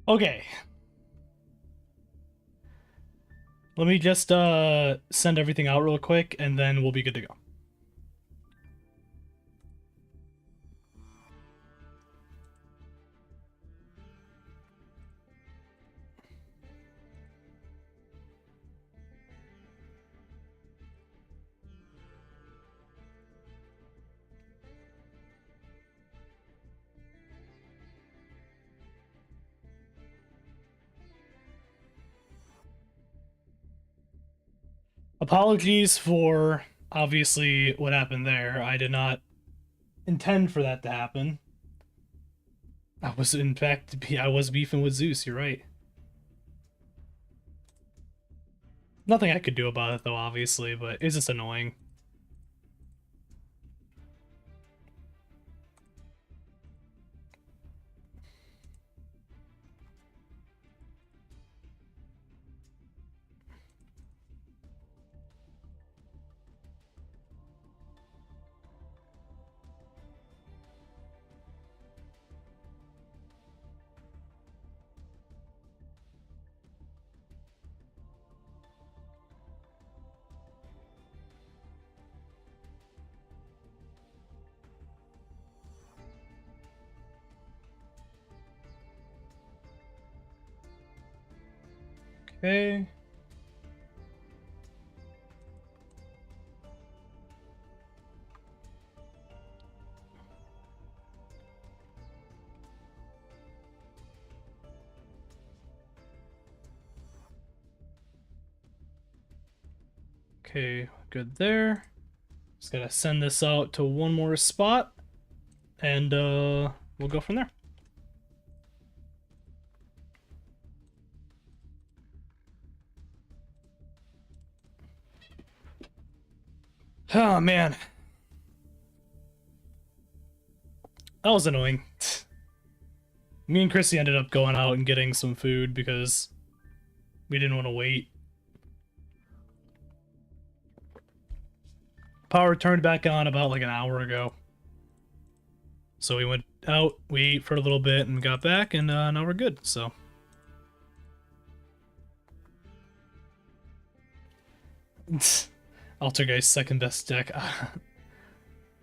Okay. Let me just send everything out real quick and then we'll be good to go. Apologies for obviously what happened there. I did not intend for that to happen. I was in fact I was beefing with Zeus, you're right. Nothing I could do about it though, obviously, but it's just annoying. Okay. Okay, good there. Just gotta send this out to one more spot, and we'll go from there. Oh man, that was annoying. Me and Chrissy ended up going out and getting some food because we didn't want to wait. Power turned back on about like an hour ago. So we went out, we ate for a little bit and got back, and now we're good, so. Altergeist's second best deck.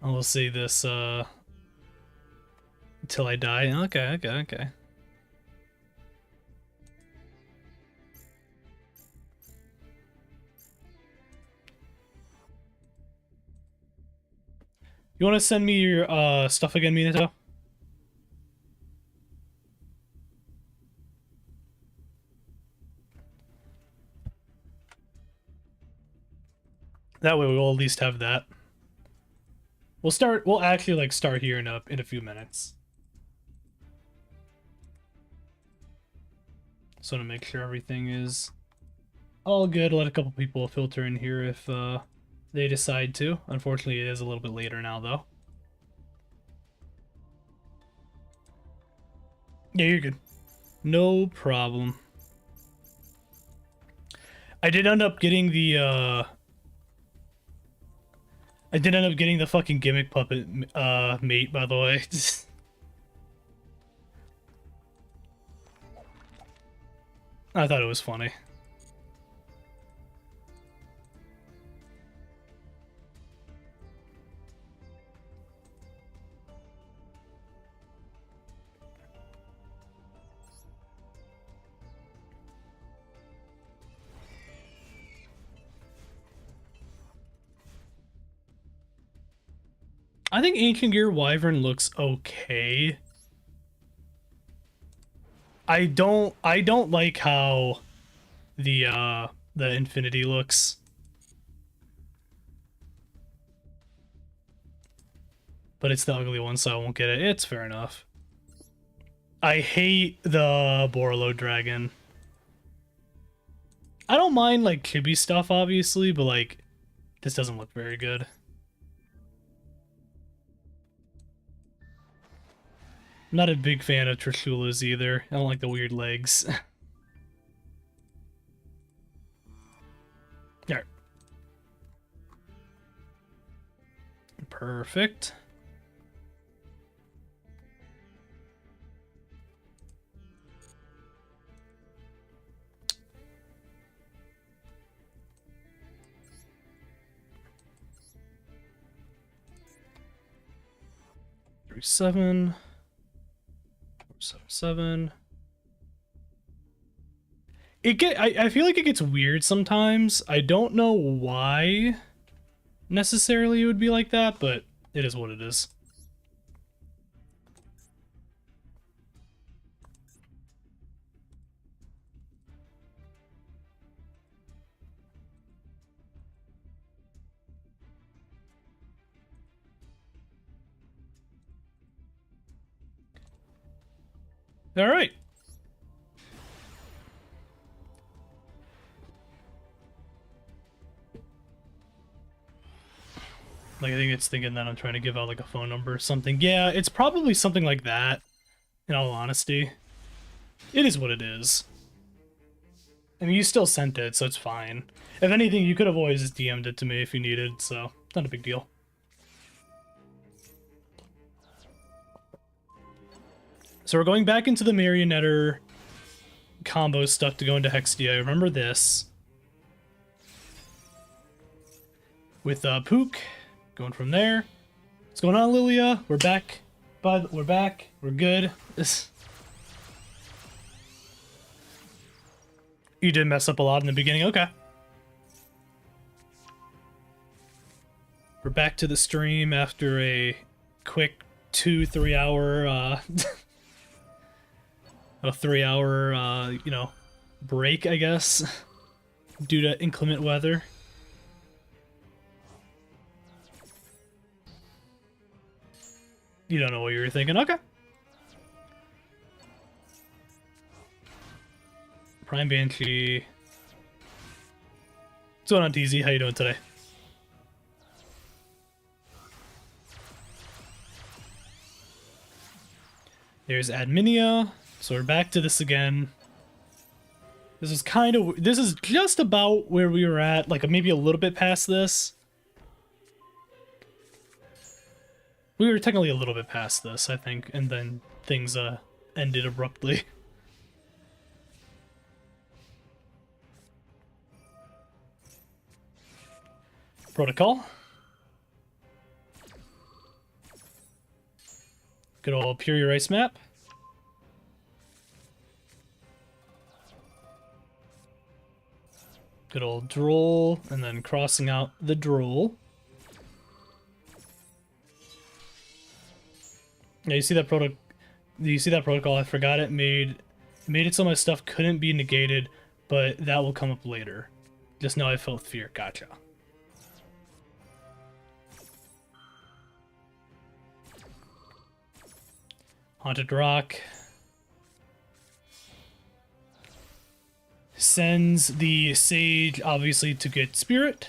I'll say this until I die. Okay. You want to send me your stuff again, Minato? That way we'll at least have that. We'll actually like start here in a few minutes. So to make sure everything is all good, let a couple people filter in here if they decide to. Unfortunately, it is a little bit later now though. Yeah, you're good. No problem. I did end up getting the fucking gimmick puppet mate, by the way. I thought it was funny. I think Ancient Gear Wyvern looks okay. I don't like how the Infinity looks. But it's the ugly one, so I won't get it. It's fair enough. I hate the Borlo dragon. I don't mind like chibi stuff obviously, but like this doesn't look very good. I'm not a big fan of Trishula's either. I don't like the weird legs. Alright. Perfect. 437. 477. I feel like it gets weird sometimes. I don't know why necessarily it would be like that, but it is what it is. All right. Like, I think it's thinking that I'm trying to give out like a phone number or something. Yeah, it's probably something like that, in all honesty. It is what it is. I mean, you still sent it, so it's fine. If anything, you could have always just DM'd it to me if you needed, so not a big deal. So we're going back into the Marionetter combo stuff to go into Hextia. Remember this. With Pook, going from there. What's going on, Lilia? We're back, bud. We're back. We're good. You did mess up a lot in the beginning. Okay. We're back to the stream after a quick 2-3 hour, a 3-hour, you know, break, I guess, due to inclement weather. You don't know what you were thinking. Okay. Prime Banshee. What's going on, TZ? How you doing today? There's Adminia. So we're back to this again. This is just about where we were at, like maybe a little bit past this. We were technically a little bit past this, I think, and then things ended abruptly. Protocol. Good old Pure Your Ice map. Good old Droll, and then crossing out the Droll. Yeah, you see that protocol? I forgot it made it so my stuff couldn't be negated, but that will come up later. Just know I felt fear. Gotcha. Haunted Rock. Sends the Sage, obviously, to get Spirit.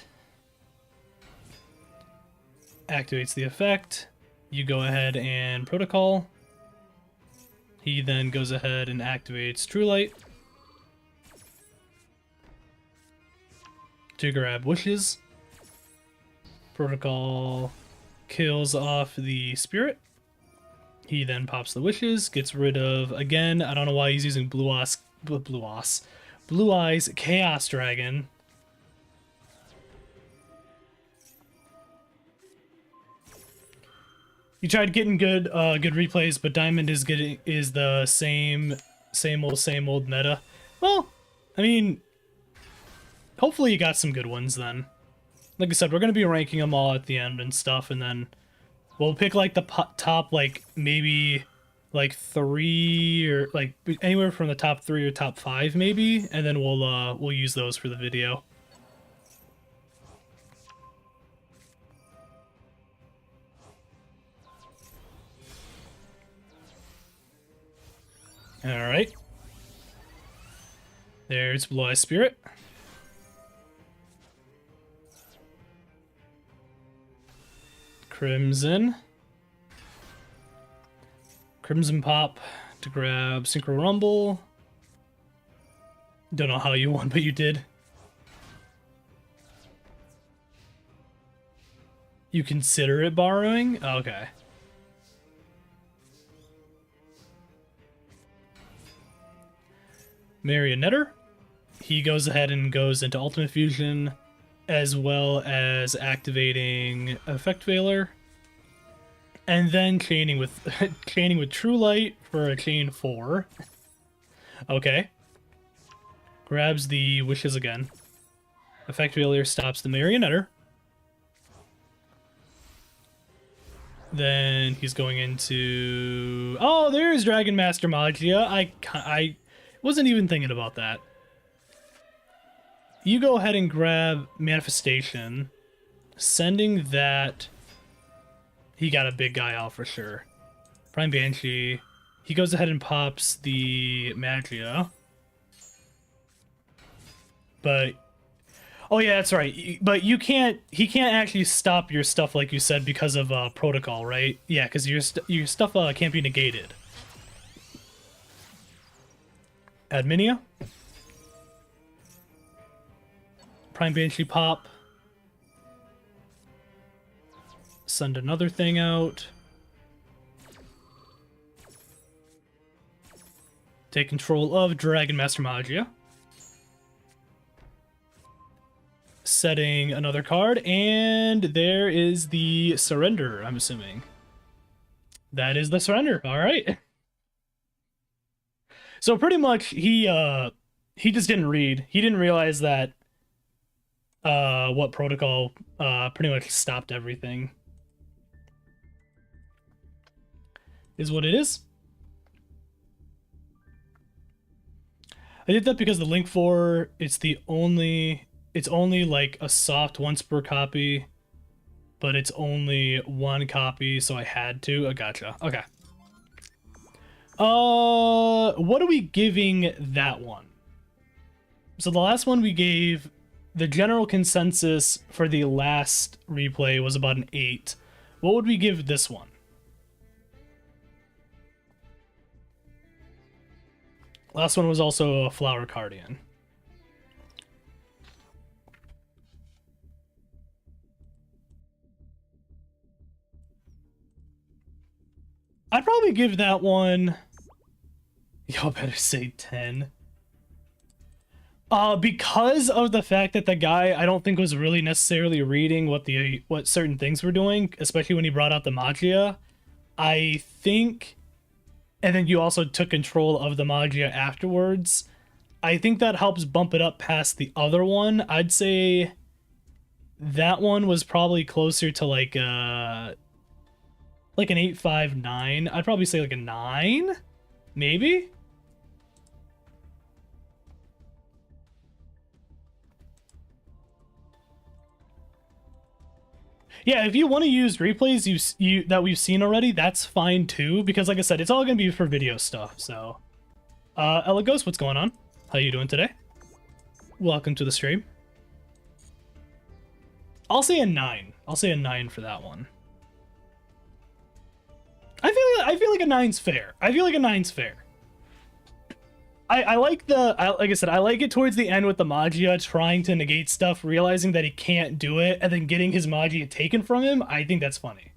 Activates the effect. You go ahead and Protocol. He then goes ahead and activates True Light to grab Wishes. Protocol kills off the Spirit. He then pops the Wishes, gets rid of, again, I don't know why he's using Blue Eyes Chaos Dragon. You tried getting good replays, but Diamond is the same old meta. Well, I mean, hopefully you got some good ones then. Like I said, we're gonna be ranking them all at the end and stuff, and then we'll pick like the top, like maybe like 3 or like anywhere from the top 3 or top 5 maybe, and then we'll use those for the video. All right. There's Blue Eye Spirit. Crimson Pop to grab Synchro Rumble. Don't know how you won, but you did. You consider it borrowing? Okay. Marionetter. He goes ahead and goes into Ultimate Fusion, as well as activating Effect Veiler. and then chaining with chaining with True Light for a chain 4. Okay. Grabs the wishes again. Effect failure stops the marionetter. Then he's going into... Oh, there's Dragon Master Magia. I wasn't even thinking about that. You go ahead and grab Manifestation. Sending that... He got a big guy out for sure. Prime Banshee. He goes ahead and pops the Magia. But... Oh yeah, that's right. But you can't... He can't actually stop your stuff like you said because of protocol, right? Yeah, because your stuff can't be negated. Adminia. Prime Banshee pop. Send another thing out. Take control of Dragon Master Magia. Setting another card, and there is the surrender, I'm assuming. That is the surrender. All right. So pretty much he just didn't read. He didn't realize that what protocol pretty much stopped everything. Is what it is. I did that because the Link 4, it's only like a soft once per copy, but it's only one copy, so I had to. Oh, gotcha. Okay. What are we giving that one? So the last one we gave, the general consensus for the last replay was about an 8. What would we give this one? Last one was also a Flower Cardian. I'd probably give that one... Y'all better say 10. Because of the fact that the guy, I don't think was really necessarily reading what certain things were doing, especially when he brought out the Magia. I think... And then you also took control of the Magia afterwards. I think that helps bump it up past the other one. I'd say that one was probably closer to like an 8.59. I'd probably say like a 9, maybe. Yeah, if you want to use replays that we've seen already, that's fine too, because like I said, it's all gonna be for video stuff. So, Ella Ghost, what's going on? How you doing today? Welcome to the stream. I'll say a 9. I'll say a 9 for that one. I feel like a 9's fair. I feel like a 9's fair. I like like I said, I like it towards the end with the Magia trying to negate stuff, realizing that he can't do it, and then getting his Magia taken from him. I think that's funny.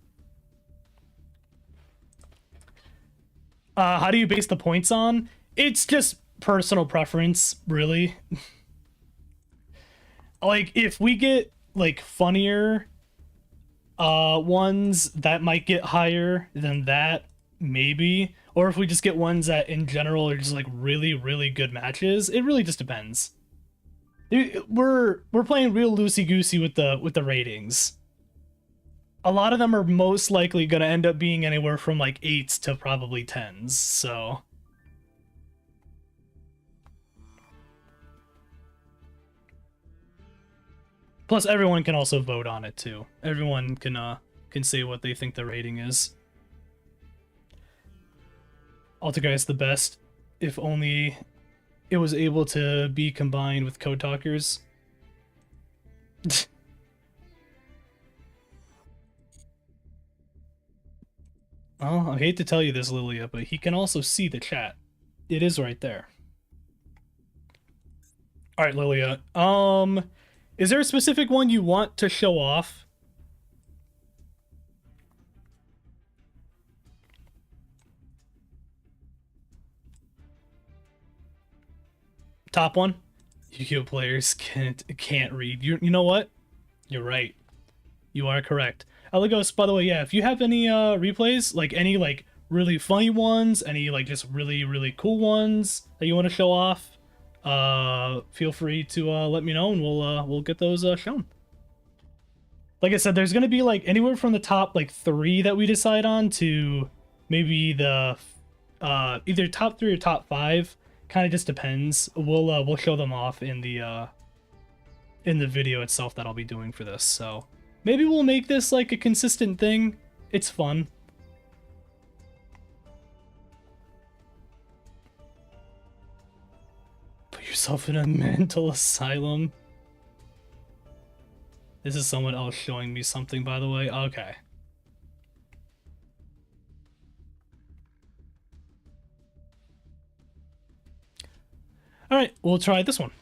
How do you base the points on? It's just personal preference, really. Like, if we get, like, funnier ones, that might get higher than that, maybe. Or if we just get ones that in general are just like really, really good matches. It really just depends. We're playing real loosey-goosey with the ratings. A lot of them are most likely gonna end up being anywhere from like 8s to probably 10s, so. Plus everyone can also vote on it too. Everyone can say what they think the rating is. Altergeist the best, if only it was able to be combined with Code Talkers. Well, I hate to tell you this, Lilia, but he can also see the chat. It is right there. Alright, Lilia. Is there a specific one you want to show off? Top one? Yu-Gi-Oh players can't read. You know what? You're right. You are correct. Eligos, by the way, yeah, if you have any replays, like any like really funny ones, any like just really, really cool ones that you want to show off, feel free to let me know and we'll get those shown. Like I said, there's gonna be like anywhere from the top like 3 that we decide on to maybe the either top 3 or top 5. Kind of just depends. We'll show them off in the video itself that I'll be doing for this. So maybe we'll make this like a consistent thing. It's fun. Put yourself in a mental asylum. This is someone else showing me something, by the way. Okay. All right, we'll try this one.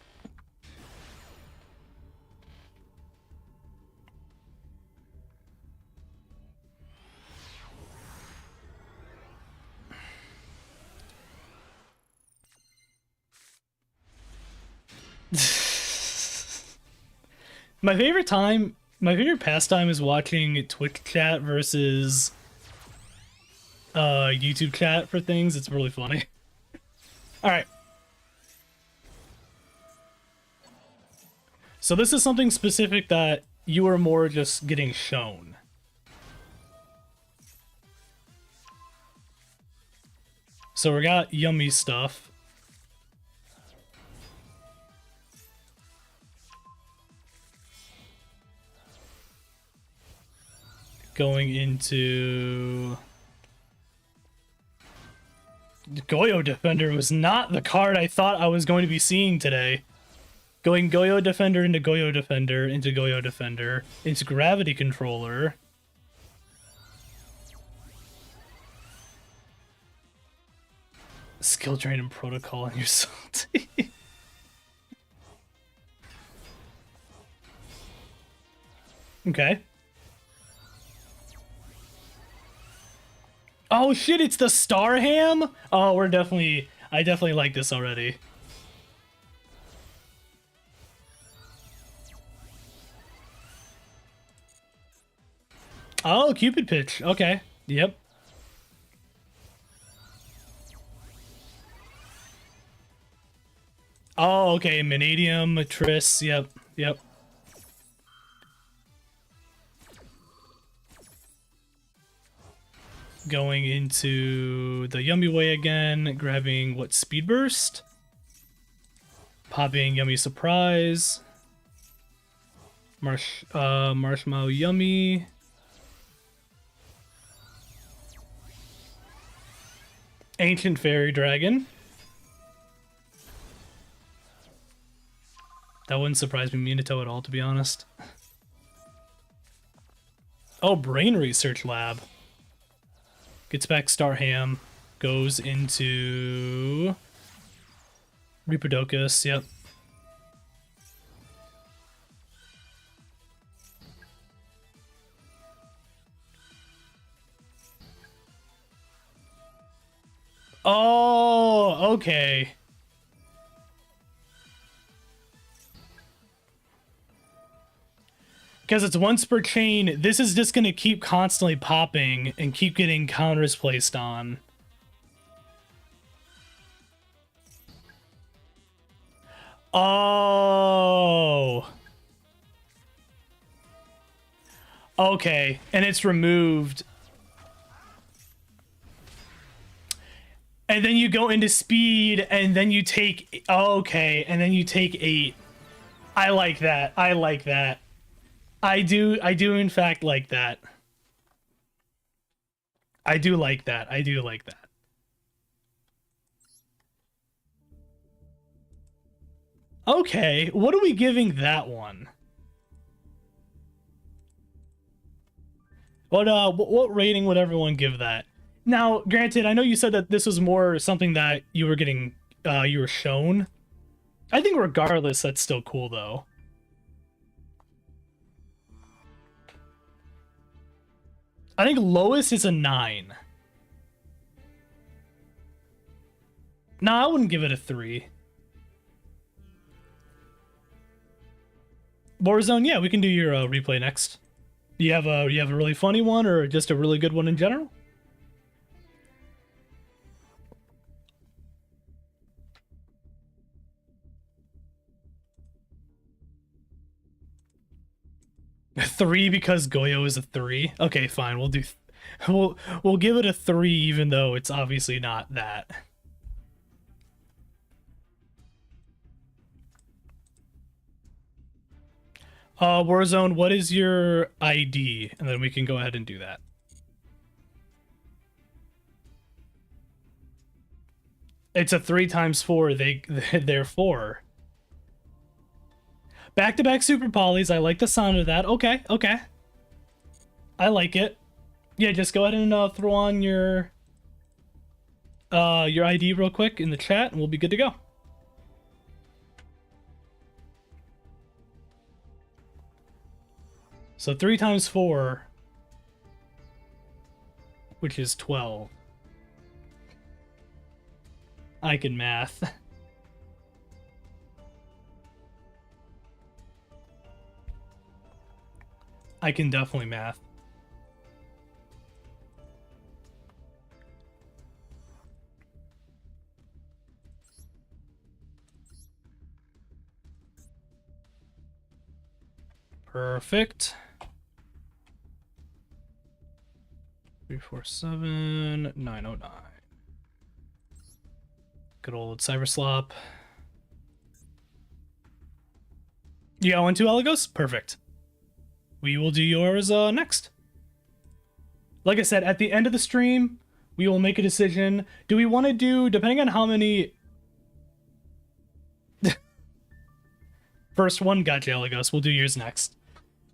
My favorite pastime is watching Twitch chat versus YouTube chat for things. It's really funny. All right. So this is something specific that you are more just getting shown. So we got yummy stuff. Going into... Goyo Defender was not the card I thought I was going to be seeing today. Going Goyo Defender into Goyo Defender into Goyo Defender into Gravity Controller. Skill Drain and Protocol and you're salty. Okay. Oh shit, it's the Star Ham? Oh, I definitely like this already. Oh, Cupid Pitch. Okay. Yep. Oh, okay. Vanadium, Triss. Yep. Yep. Going into the Yummy Way again, grabbing what, Speed Burst? Popping Yummy Surprise. Marshmallow Yummy. Ancient Fairy Dragon. That wouldn't surprise me, Minato, at all, to be honest. Oh, Brain Research Lab. Gets back Star Ham. Goes into... Reaperdocus, yep. Oh, okay. Because it's once per chain, this is just going to keep constantly popping and keep getting counters placed on. Oh. Okay, and it's removed. And then you go into speed, and then you take... Okay, and then you take 8. I like that. I like that. I do in fact like that. I do like that. I do like that. Okay, what are we giving that one? What rating would everyone give that? Now, granted, I know you said that this was more something that you were getting, you were shown. I think regardless, that's still cool, though. I think lowest is a 9. Nah, I wouldn't give it a 3. Warzone, yeah, we can do your replay next. You have a really funny one or just a really good one in general? Three because Goyo is a three. Okay, fine. We'll do. We'll give it a three, even though it's obviously not that. Warzone, what is your ID? And then we can go ahead and do that. It's a 3 times 4. They're 4. Back-to-back super polys. I like the sound of that. Okay, okay. I like it. Yeah, just go ahead and throw on your ID real quick in the chat, and we'll be good to go. So 3 times 4, which is 12. I can math. I can definitely math. Perfect. 347-909. Good old Cyberslop. You got one too, Eligos? Perfect. We will do yours next. Like I said, at the end of the stream, we will make a decision. Do we want to do, depending on how many... First one, gotcha, Eligos. We'll do yours next.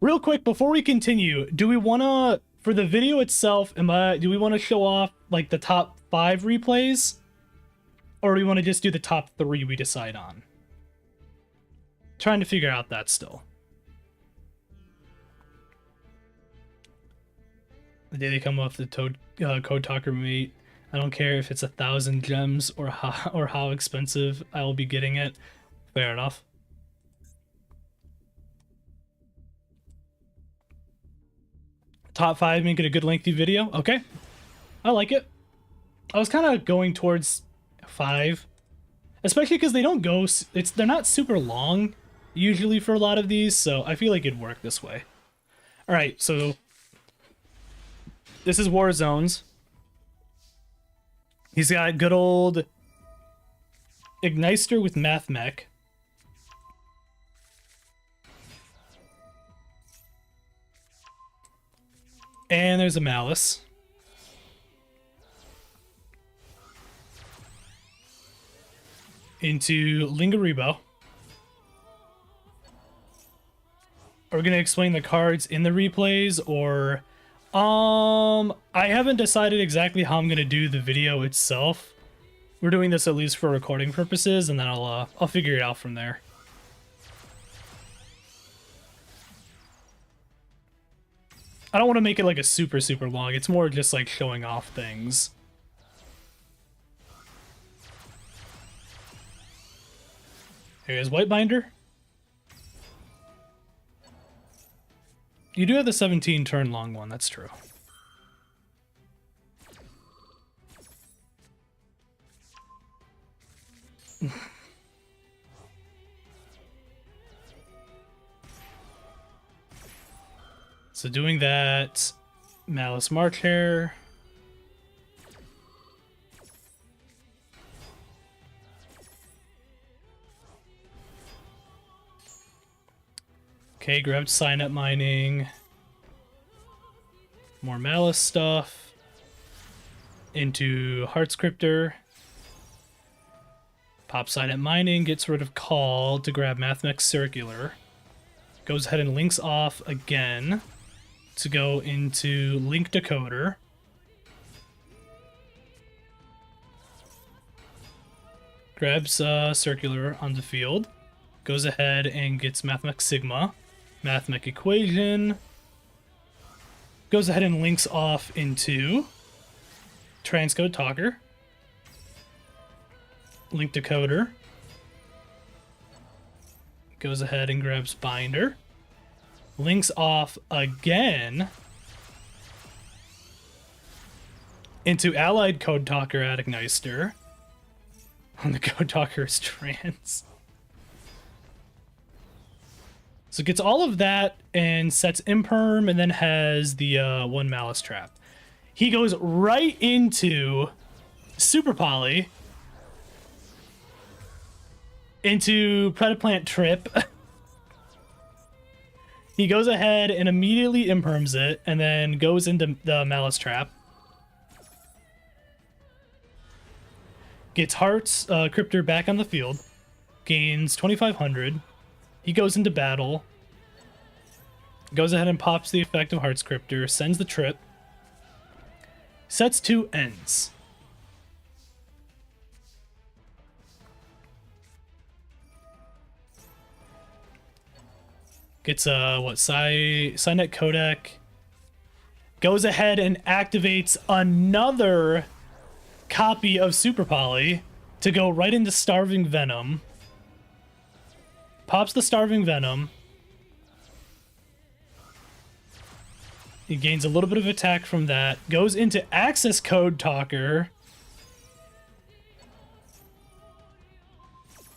Real quick, before we continue, do we want to, for the video itself, do we want to show off, like, the top 5 replays? Or do we want to just do the top 3 we decide on? Trying to figure out that still. The day they come off the Code Talker mate, I don't care if it's 1,000 gems or how expensive I will be getting it. Fair enough. Top 5, make it a good lengthy video. Okay, I like it. I was kind of going towards 5, especially because they don't go. They're not super long usually for a lot of these, so I feel like it'd work this way. All right, so this is Warzone's. He's got good old Ignister with Math Mech. And there's a Malice. Into Lingaribo. Are we going to explain the cards in the replays, or... I haven't decided exactly how I'm going to do the video itself. We're doing this at least for recording purposes, and then I'll figure it out from there. I don't want to make it like a super long. It's more just like showing off things. Here's Whitebinder. You do have the 17 turn long one, that's true. So doing that, Malice Marchhare. Okay, grabbed Sign Up Mining. More Malice stuff. Into Heartscriptor. Pop Sign Up Mining, gets rid of Call to grab Mathmech Circular. Goes ahead and links off again to go into Link Decoder. Grabs Circular on the field. Goes ahead and gets Mathmech Sigma. Mathmech Equation. Goes ahead and links off into Transcode Talker. Link Decoder. Goes ahead and grabs Binder. links off again into Allied Code Talker Attic-Neister. And the Code Talker is trans. So it gets all of that and sets Imperm and then has the one Malice Trap. He goes right into Super Poly, into Predaplant Trip. He goes ahead and immediately Imperms it and then goes into the Malice Trap. Gets Hearts Cryptor back on the field. Gains 2,500. He goes into battle. Goes ahead and pops the effect of Hearts Cryptor. Sends the trip. Sets 2, ends. Gets Psynet Codec. Goes ahead and activates another copy of Super Poly to go right into Starving Venom. Pops the Starving Venom. He gains a little bit of attack from that. Goes into Access Code Talker.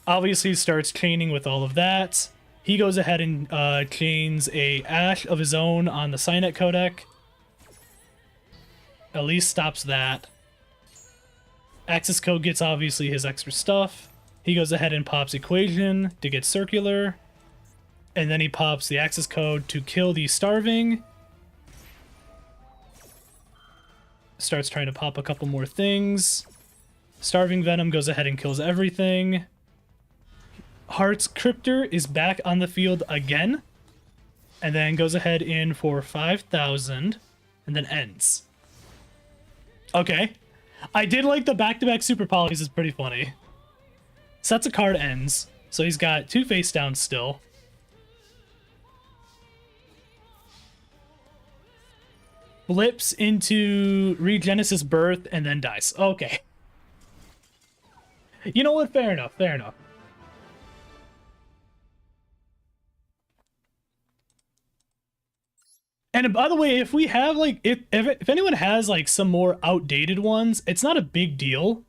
Obviously starts chaining with all of that. He goes ahead and chains a Ash of his own on the Psynet Codec. At least stops that. Access Code gets obviously his extra stuff. He goes ahead and pops Equation to get Circular. And then he pops the Access Code to kill the Starving. Starts trying to pop a couple more things. Starving Venom goes ahead and kills everything. Hearts Cryptor is back on the field again. And then goes ahead in for 5,000. And then ends. Okay. I did like the back-to-back Super Polys, is pretty funny. Sets a card, ends. So he's got 2 face downs still. Flips into Regenesis Birth and then dies. Okay. You know what? Fair enough. Fair enough. And by the way, if we have like, if anyone has like some more outdated ones, it's not a big deal.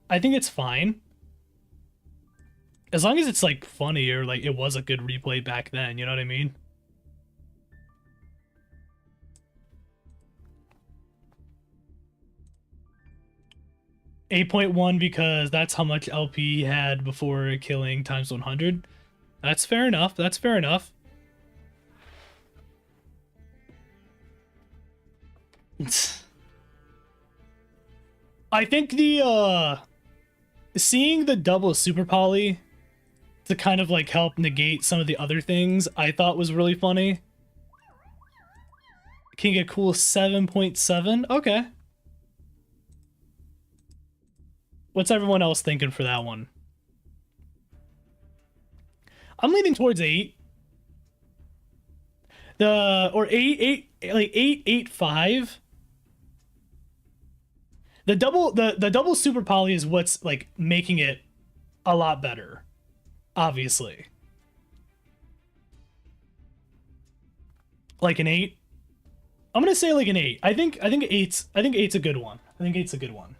I think it's fine. As long as it's like funny or like it was a good replay back then, you know what I mean? $8.1 because that's how much LP he had before killing times 100. That's fair enough. That's fair enough. I think the seeing the double Super Poly to kind of like help negate some of the other things I thought was really funny. Can get cool 7.7. Okay. What's everyone else thinking for that one? I'm leaning towards 8. Or 8.5. The double Super Poly is what's like making it a lot better, obviously. Like an 8. I'm gonna say like an 8. I think 8's a good one. I think 8's a good one.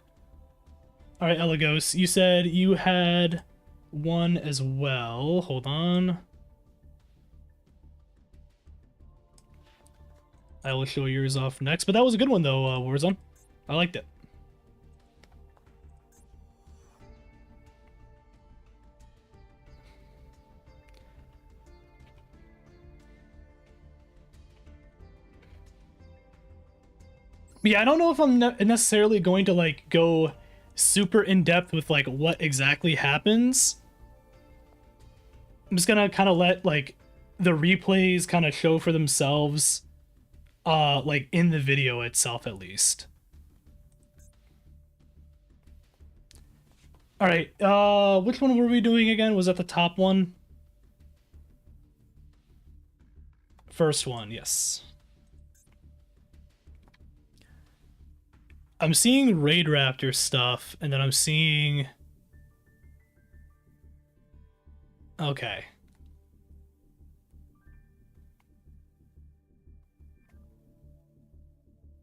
All right, Elegos, you said you had one as well. Hold on. I will show yours off next, but that was a good one though, Warzone. I liked it. Yeah, I don't know if I'm necessarily going to like go super in depth with like what exactly happens. I'm just gonna kind of let like the replays kind of show for themselves, like in the video itself at least. All right, which one were we doing again? Was that the top one? First one, yes. I'm seeing Raid Raptor stuff, and then I'm seeing... Okay.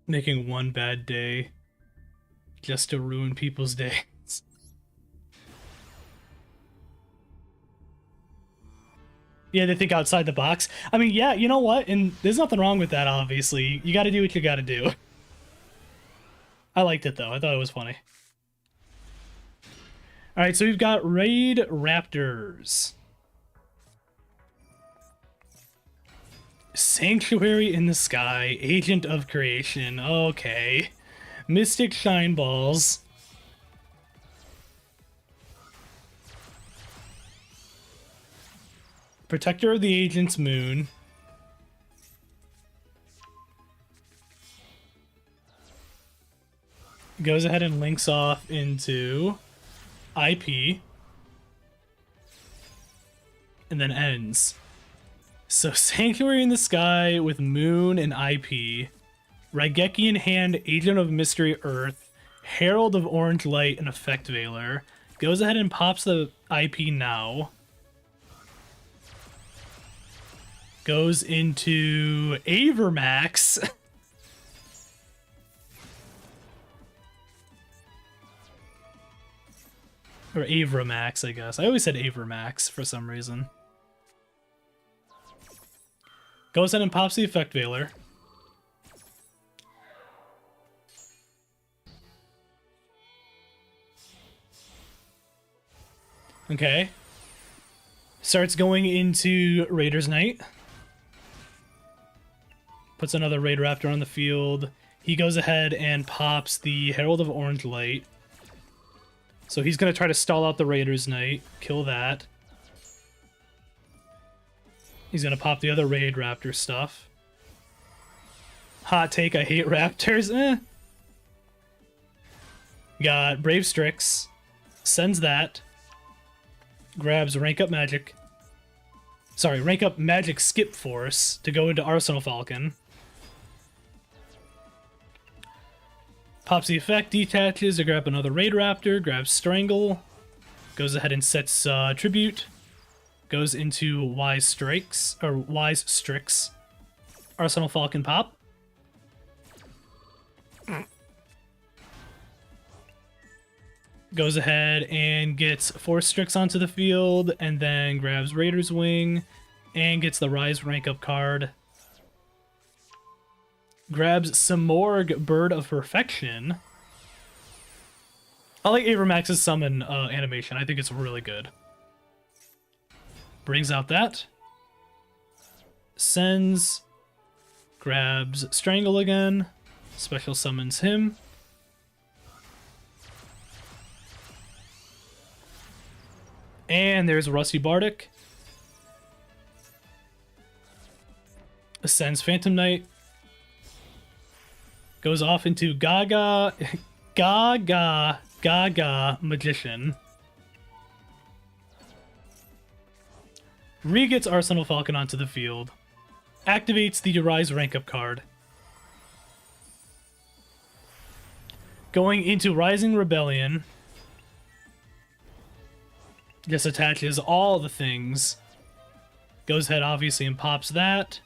Making one bad day just to ruin people's days. Yeah, they think outside the box. I mean, yeah, you know what? And there's nothing wrong with that, obviously. You gotta do what you gotta do. I liked it, though. I thought it was funny. Alright, so we've got Raid Raptors. Sanctuary in the Sky, Agent of Creation. Okay. Mystic Shine Balls. Protector of the Agent's Moon. Goes ahead and links off into IP. And then ends. So Sanctuary in the Sky with Moon and IP. Raigeki in hand, Agent of Mystery Earth. Herald of Orange Light and Effect Veiler. Goes ahead and pops the IP now. Goes into Avermax. Or Avramax, I guess. I always said Avermax for some reason. Goes ahead and pops the Effect Veiler. Okay. Starts going into Raider's Night. Puts another Raid Raptor on the field. He goes ahead and pops the Herald of Orange Light. So he's going to try to stall out the Raider's Night. Kill that. He's going to pop the other Raid Raptor stuff. Hot take, I hate Raptors. Got Brave Strix. Sends that. Grabs Rank Up Magic. Sorry, Rank Up Magic Skip Force to go into Arsenal Falcon. Pops the effect, detaches to grab another Raid Raptor, grabs Strangle, goes ahead and sets Tribute, goes into Wise Strix, or Wise Strix, Arsenal Falcon pop. Goes ahead and gets 4 Strix onto the field, and then grabs Raider's Wing, and gets the Rise Rank Up card. Grabs Samorg, Bird of Perfection. I like Avermax's summon animation. I think it's really good. Brings out that. Sends. Grabs Strangle again. Special summons him. And there's Rusty Bardic. Sends Phantom Knight. Goes off into Gaga Magician. Re-gets Arsenal Falcon onto the field. Activates the Rise Rank Up card. Going into Rising Rebellion. Just attaches all the things. Goes ahead, obviously, and pops that.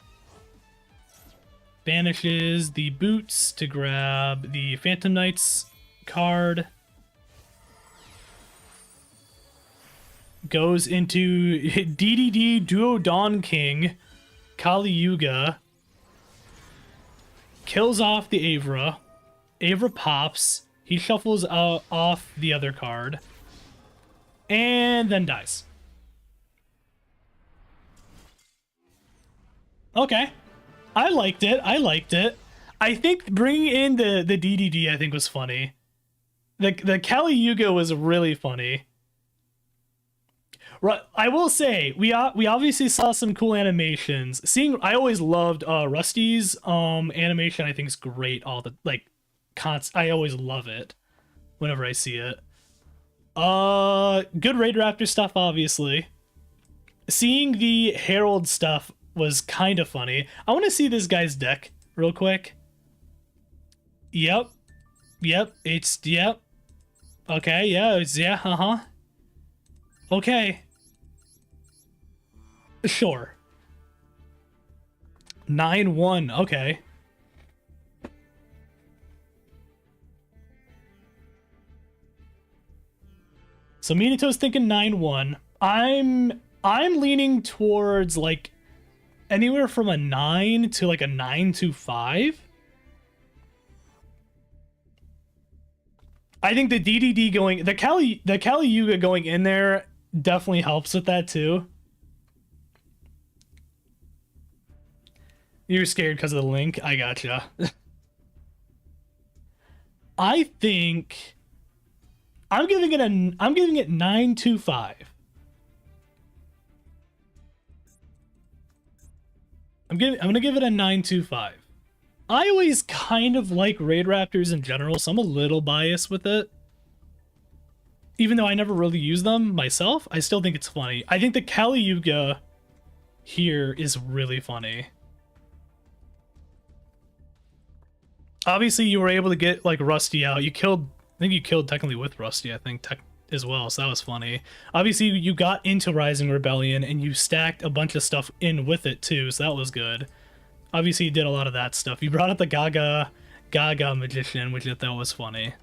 Banishes the boots to grab the Phantom Knights card. Goes into DDD Duo Dawn King, Kali Yuga. Kills off the Avra. Avra pops. He shuffles off the other card. And then dies. Okay. I liked it. I liked it. I think bringing in the DDD I think was funny. The Kali Yuga was really funny. Right, I will say we obviously saw some cool animations. I always loved Rusty's animation. I think is great. All the I always love it whenever I see it. Good Raid Raptor stuff, obviously. Seeing the Herald stuff was kind of funny. I want to see this guy's deck real quick. Yep. Yep. Okay, yeah. Okay. Sure. 9-1, okay. So Minato's thinking 9-1. I'm leaning towards like anywhere from a 9 to like a 9-5. I think the DDD going, the Kali Yuga going in there definitely helps with that too. You're scared because of the link? I gotcha. I think I'm giving it 9-5. I'm gonna give it a 9-5. I always kind of like Raid Raptors in general, so I'm a little biased with it. Even though I never really use them myself, I still think it's funny. I think the Kali Yuga here is really funny. Obviously, you were able to get like Rusty out. I think you killed technically with Rusty, I think, as well, so that was funny. Obviously, you got into Rising Rebellion, and you stacked a bunch of stuff in with it too, so that was good. Obviously, you did a lot of that stuff. You brought up the Gaga Magician, which I thought was funny.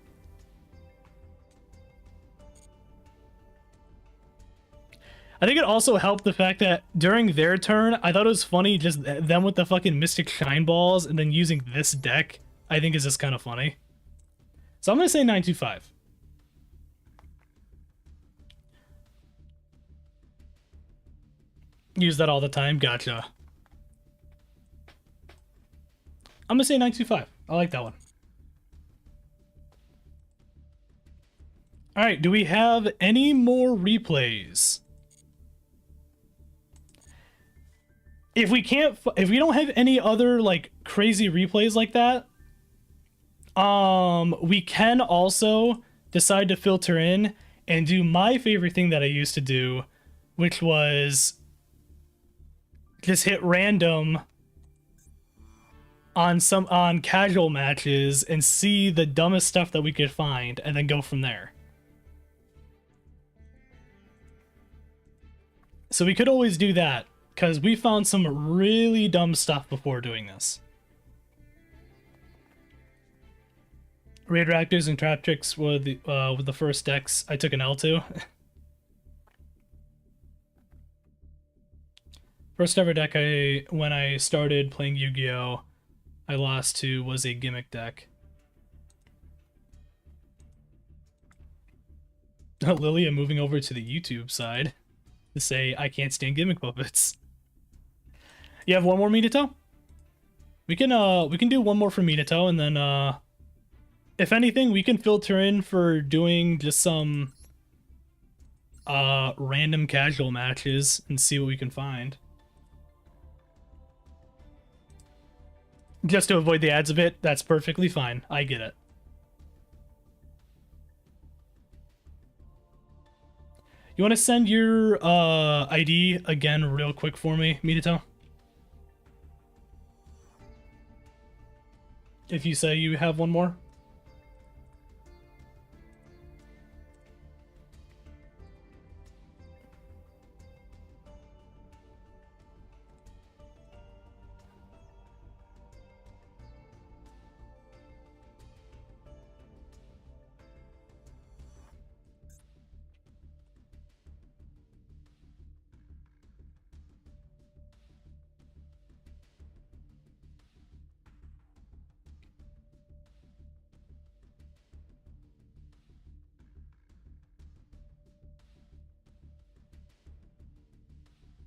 I think it also helped the fact that during their turn, I thought it was funny just them with the fucking Mystic Shine Balls and then using this deck, I think is just kind of funny. So I'm going to say 9-5. Use that all the time. Gotcha. I'm going to say 9-5. I like that one. All right. Do we have any more replays? If we don't have any other like crazy replays like that, we can also decide to filter in and do my favorite thing that I used to do, which was just hit random on casual matches and see the dumbest stuff that we could find and then go from there. So we could always do that, because we found some really dumb stuff before doing this. Raid Raptors and Trap Tricks were the first decks I took an L to. First ever deck when I started playing Yu-Gi-Oh! I lost to was a gimmick deck. Lilia moving over to the YouTube side to say I can't stand gimmick puppets. You have one more Minato? We can do one more for Minato, and then if anything, we can filter in for doing just some random casual matches and see what we can find. Just to avoid the ads a bit, that's perfectly fine. I get it. You want to send your ID again real quick for me, Minato? If you say you have one more.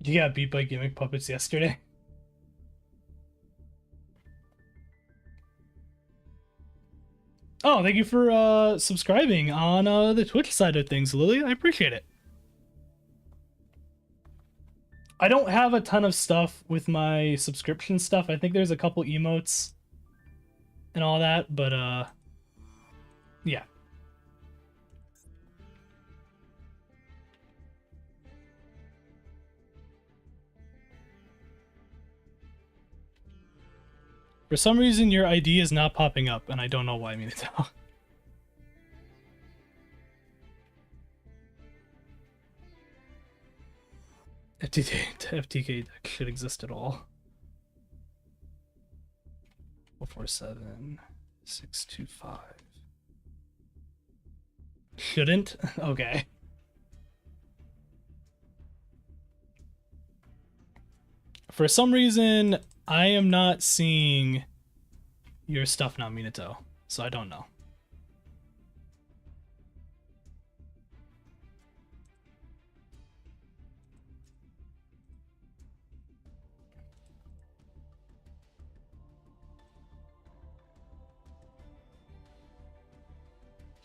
You got beat by gimmick puppets yesterday. Oh, thank you for subscribing on the Twitch side of things, Lily. I appreciate it. I don't have a ton of stuff with my subscription stuff. I think there's a couple emotes and all that, but yeah. For some reason, your ID is not popping up, and I don't know why, Minato. FTK deck should exist at all. 447 625. Shouldn't? Okay. For some reason, I am not seeing your stuff now, Minato, so I don't know.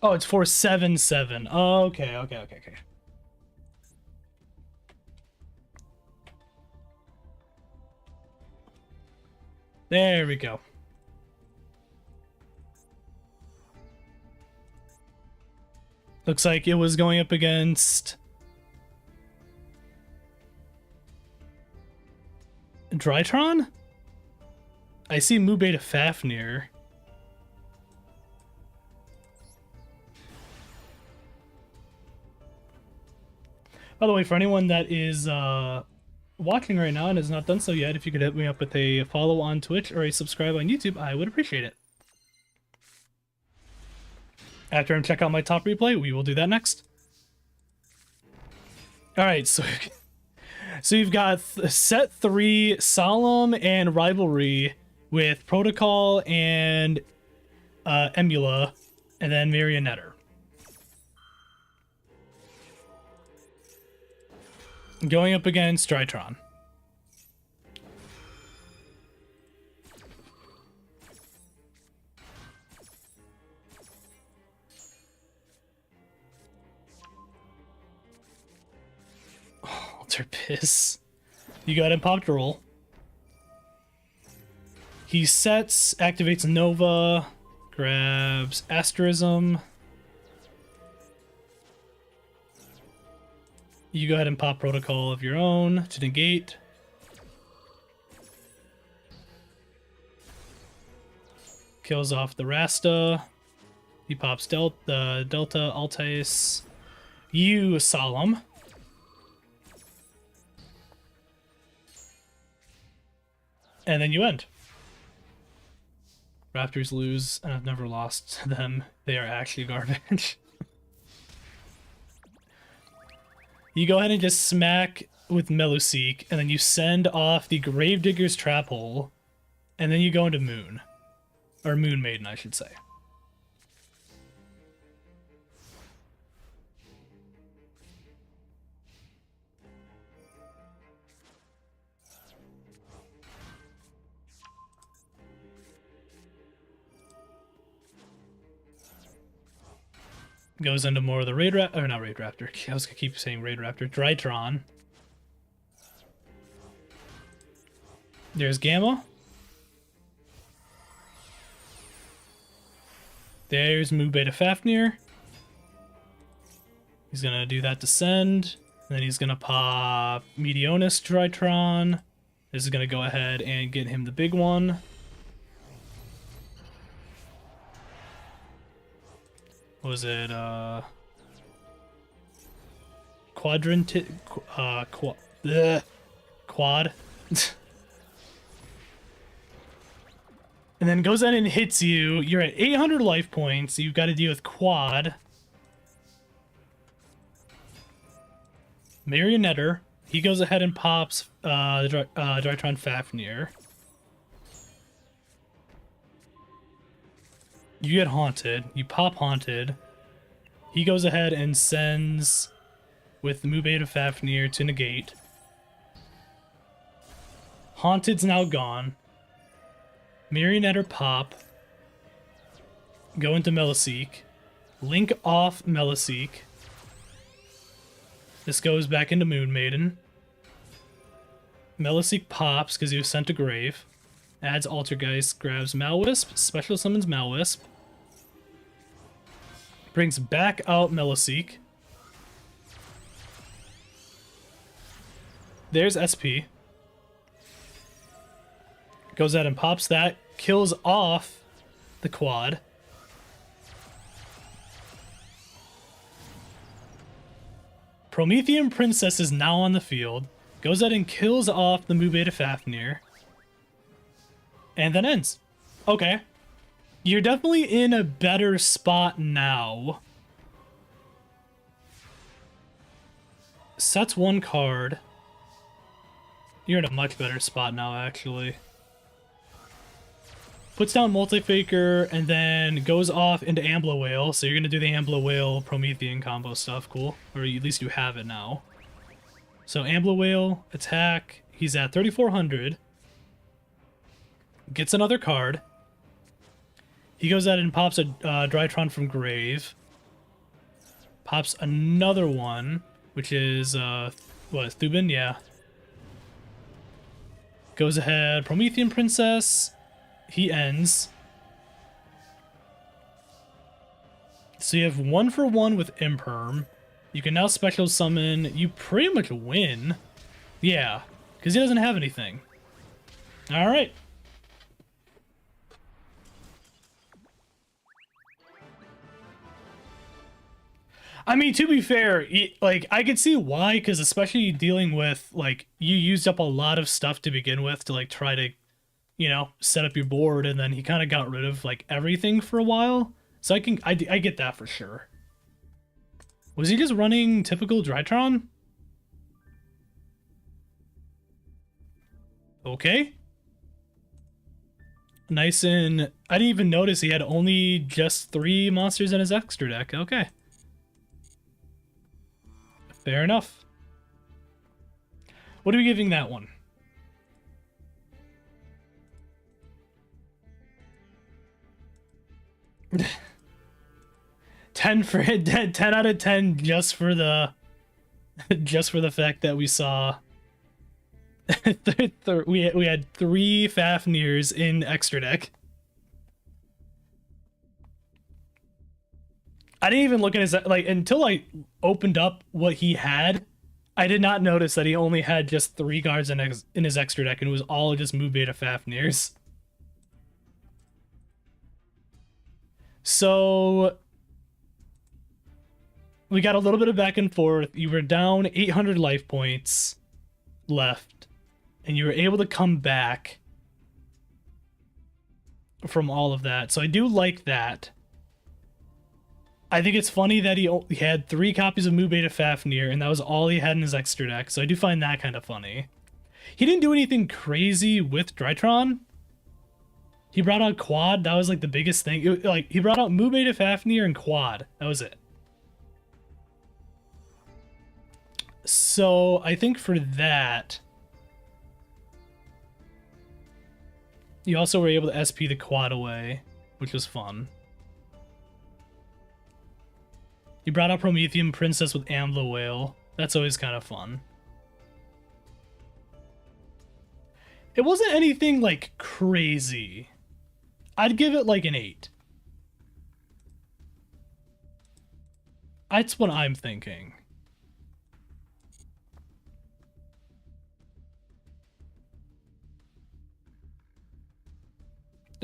Oh, it's 477. Oh, okay. There we go. Looks like it was going up against Drytron? I see Mu Beta Fafnir. By the way, for anyone that is watching right now and has not done so yet, if you could hit me up with a follow on Twitch or a subscribe on YouTube, I would appreciate it. After I check out my top replay, we will do that next. Alright, so you've got set 3, Solemn and Rivalry with Protocol and Emula, and then Marionetter. Going up against Drytron. Alter Piss. You got him popped roll. He sets, activates Nova, grabs Asterism. You go ahead and pop Protocol of your own to negate. Kills off the Rasta. He pops Delta, Altais. You Solemn. And then you end. Raptors lose, and I've never lost to them. They are actually garbage. You go ahead and just smack with Meluseek, and then you send off the Gravedigger's Trap Hole, and then you go into Moon. Or Moon Maiden, I should say. Goes into more of the Raid Raptor, or not Raid Raptor, I was gonna keep saying Raid Raptor, Drytron. There's Gamma. There's Mu Beta Fafnir. He's gonna do that Descend. And then he's gonna pop Meteonis Drytron. This is gonna go ahead and get him the big one. What was it, quad. And then goes in and hits you. You're at 800 life points. You've got to deal with quad. Marionetter. He goes ahead and pops Drytron Fafnir. You get Haunted. You pop Haunted. He goes ahead and sends with Mu Beta Fafnir to negate. Haunted's now gone. Marionetter pop. Go into Meluseek. Link off Meluseek. This goes back into Moon Maiden. Meluseek pops because he was sent to Grave. Adds Altergeist, grabs Malwisp, special summons Malwisp. Brings back out Meluseek. There's SP. Goes out and pops that, kills off the quad. Promethean Princess is now on the field. Goes out and kills off the Mu Beta Fafnir. And then ends. Okay. You're definitely in a better spot now. Sets one card. You're in a much better spot now, actually. Puts down Multi-Faker, and then goes off into Ambler Whale, so you're gonna do the Ambler Whale Promethean combo stuff, cool. Or at least you have it now. So Ambler Whale, attack, he's at 3,400. Gets another card. He goes out and pops a Drytron from Grave. Pops another one, which is, what, Thubin? Yeah. Goes ahead, Promethean Princess. He ends. So you have 1-for-1 with Imperm. You can now special summon. You pretty much win. Yeah, because he doesn't have anything. Alright. I mean, to be fair, like, I could see why, because especially dealing with, like, you used up a lot of stuff to begin with to, like, try to, you know, set up your board, and then he kind of got rid of, like, everything for a while. So I get that for sure. Was he just running typical Drytron? Okay. Nice, and I didn't even notice he had only just 3 monsters in his extra deck. Okay. Fair enough. What are we giving that one? Ten out of 10 just for the fact that we saw we had 3 Fafnirs in extra deck. I didn't even look at his, like, until I opened up what he had. I did not notice that he only had just 3 guards in his extra deck, and it was all just Mu Beta Fafnirs. So we got a little bit of back and forth. You were down 800 life points left, and you were able to come back from all of that. So I do like that. I think it's funny that he had 3 copies of Mu Beta Fafnir, and that was all he had in his extra deck, so I do find that kind of funny. He didn't do anything crazy with Drytron. He brought out Quad, that was like the biggest thing. Like, he brought out Mu Beta Fafnir and Quad, that was it. So, I think for that, you also were able to SP the Quad away, which was fun. You brought out Promethean Princess with Ambler Whale. That's always kind of fun. It wasn't anything, like, crazy. I'd give it, like, an 8. That's what I'm thinking.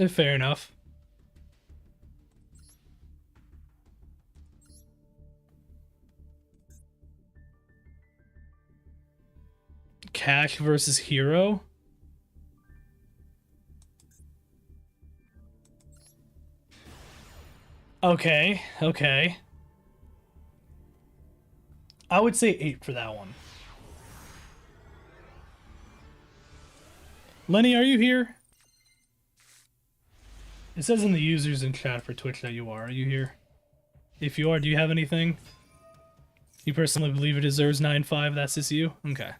Fair enough. Cash versus Hero? Okay, okay. I would say 8 for that one. Lenny, are you here? It says in the users in chat for Twitch that you are. Are you here? If you are, do you have anything? You personally believe it deserves 9.5, that's just you? Okay.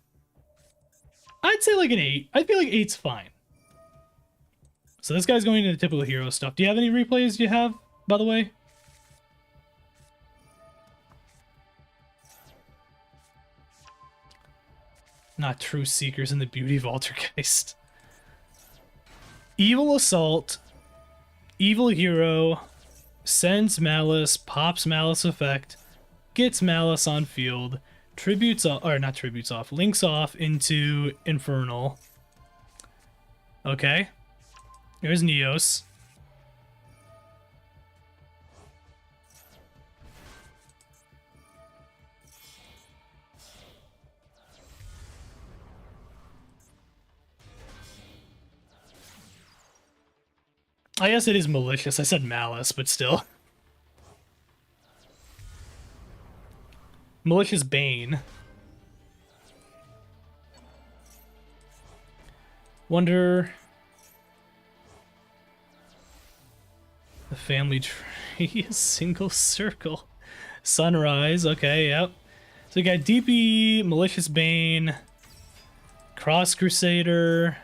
I'd say like an 8. I feel like 8's fine. So this guy's going into typical hero stuff. Do you have any replays you have, by the way? Not True Seekers in the Beauty of Altergeist. Evil Assault, Evil Hero, sends Malice, pops Malice effect, gets Malice on field, tributes off, or not tributes off, links off into Infernal. Okay. There's Neos. I guess it is malicious. I said malice, but still. Malicious Bane. Wonder... The family tree is single circle. Sunrise, okay, yep. So we got DP, Malicious Bane, Cross Crusader.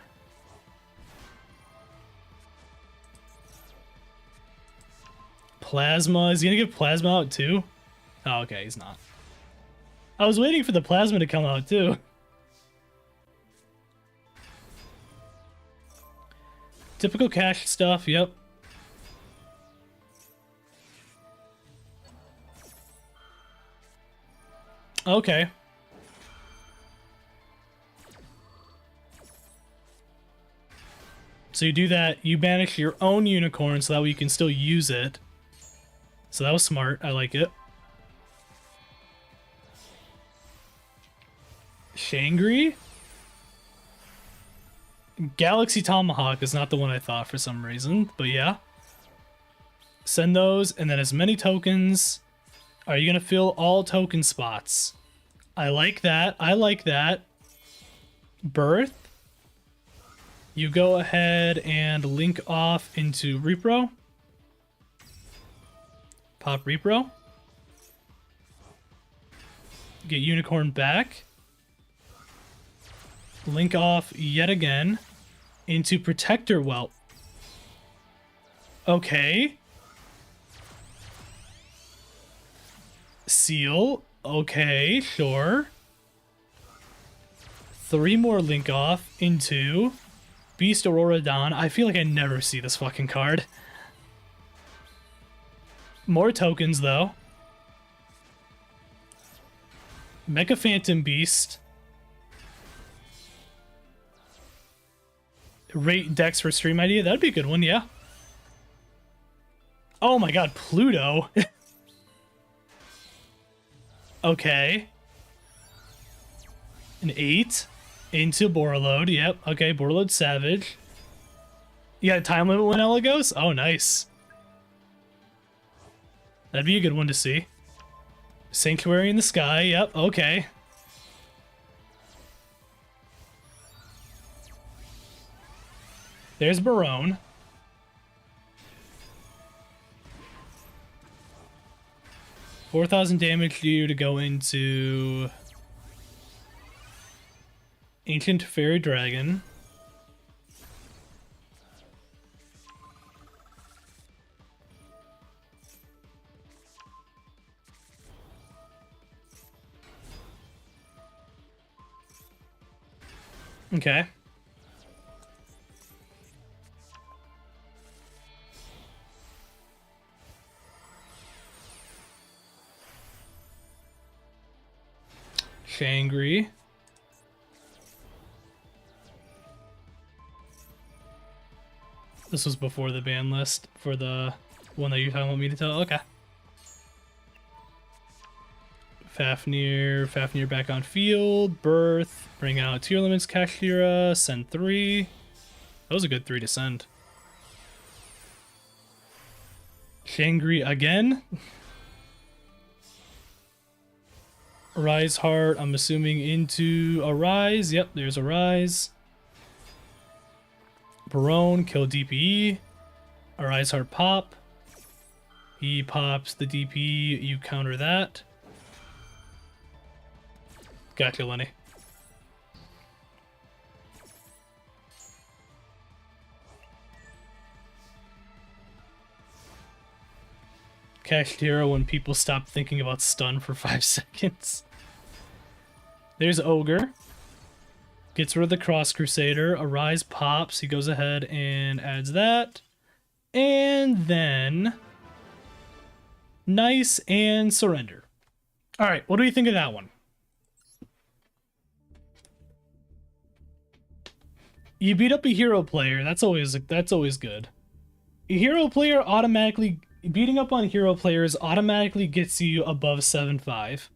Plasma, is he gonna give Plasma out too? Oh, okay, he's not. I was waiting for the Plasma to come out too. Typical cash stuff, yep. Okay. So you do that, you banish your own unicorn so that way you can still use it. So that was smart, I like it. Shangri? Galaxy Tomahawk is not the one I thought for some reason, but yeah. Send those, and then as many tokens. Are you gonna fill all token spots? I like that, I like that. Birth. You go ahead and link off into Repro. Pop Repro. Get Unicorn back. Link off yet again into Protector Whelp. Okay. Seal. Okay, sure. 3 more link off into Beast Aurora Dawn. I feel like I never see this fucking card. More tokens, though. Mecha Phantom Beast. Rate Dex for stream idea. That'd be a good one, yeah. Oh my god, Pluto. Okay. An 8 into Borreload. Yep. Okay, Borreload Savage. You got a time limit when Ella goes? Oh, nice. That'd be a good one to see. Sanctuary in the Sky. Yep. Okay. There's Barone. $4,000 damage due to go into Ancient Fairy Dragon. Okay. Shangri. This was before the ban list for the one that you're talking about me to tell. Okay. Fafnir back on field. Birth. Bring out Tier Limits Kashira. Send 3. That was a good 3 to send. Shangri again. Rise Heart, I'm assuming into Arise. Yep, there's Arise. Barone, kill DPE. Arise Heart pop. He pops the DP, you counter that. Gotcha, Lenny. Kashtira when people stop thinking about stun for 5 seconds. There's Ogre. Gets rid of the Cross Crusader. Arise pops. He goes ahead and adds that. And then... Nice and Surrender. Alright, what do you think of that one? You beat up a hero player. That's always good. A hero player automatically... Beating up on hero players automatically gets you above 7-5.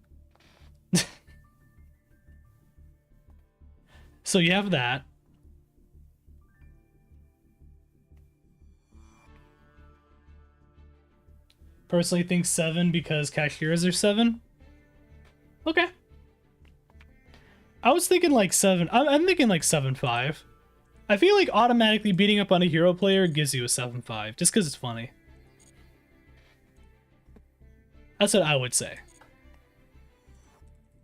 So you have that. Personally think 7 because Kashiras are 7. Okay. I was thinking like 7. I'm thinking like 7-5. I feel like automatically beating up on a hero player gives you a 7-5, just because it's funny. That's what I would say.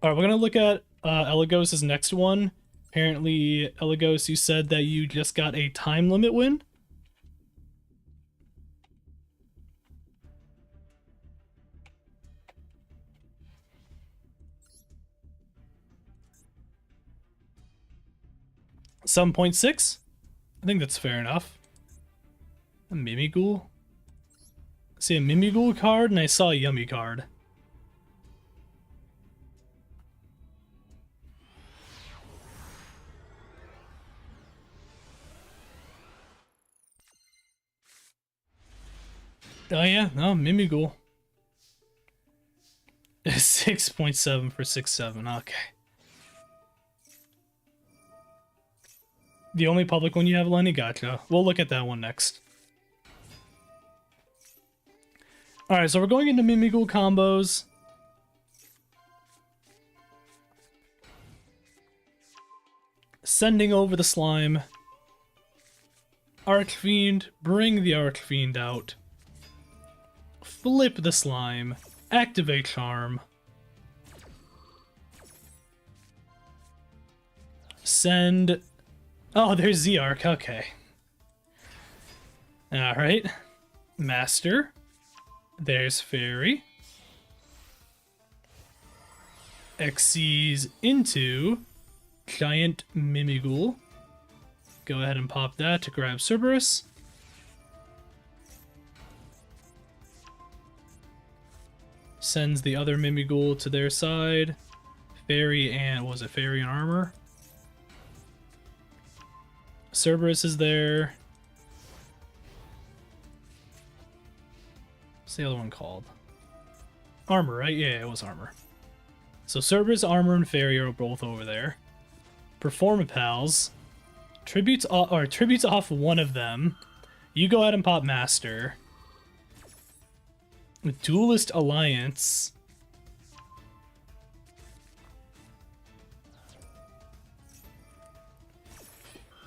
Alright, we're gonna look at Elagos' next one. Apparently, Elagos, you said that you just got a time limit win? $7.6? I think that's fair enough. A Mimighoul? I see a Mimighoul card, and I saw a Yummy card. Oh yeah, no, Mimighoul. 6.7 for 6-7, okay. The only public one you have, Lenny? Gotcha. We'll look at that one next. Alright, so we're going into Mimighoul combos. Sending over the slime. Archfiend, bring the Archfiend out. Flip the slime. Activate Charm. Send... Oh, there's Zerk, okay. Alright. Master. There's Fairy. Xyz into Giant Mimighoul. Go ahead and pop that to grab Cerberus. Sends the other Mimighoul to their side. Fairy and... was it Fairy and Armor? Cerberus is there. What's the other one called? Armor, right? Yeah, it was Armor. So Cerberus, Armor, and Fairy are both over there. Performapals. Tributes off one of them. You go ahead and pop Master. Duelist Alliance.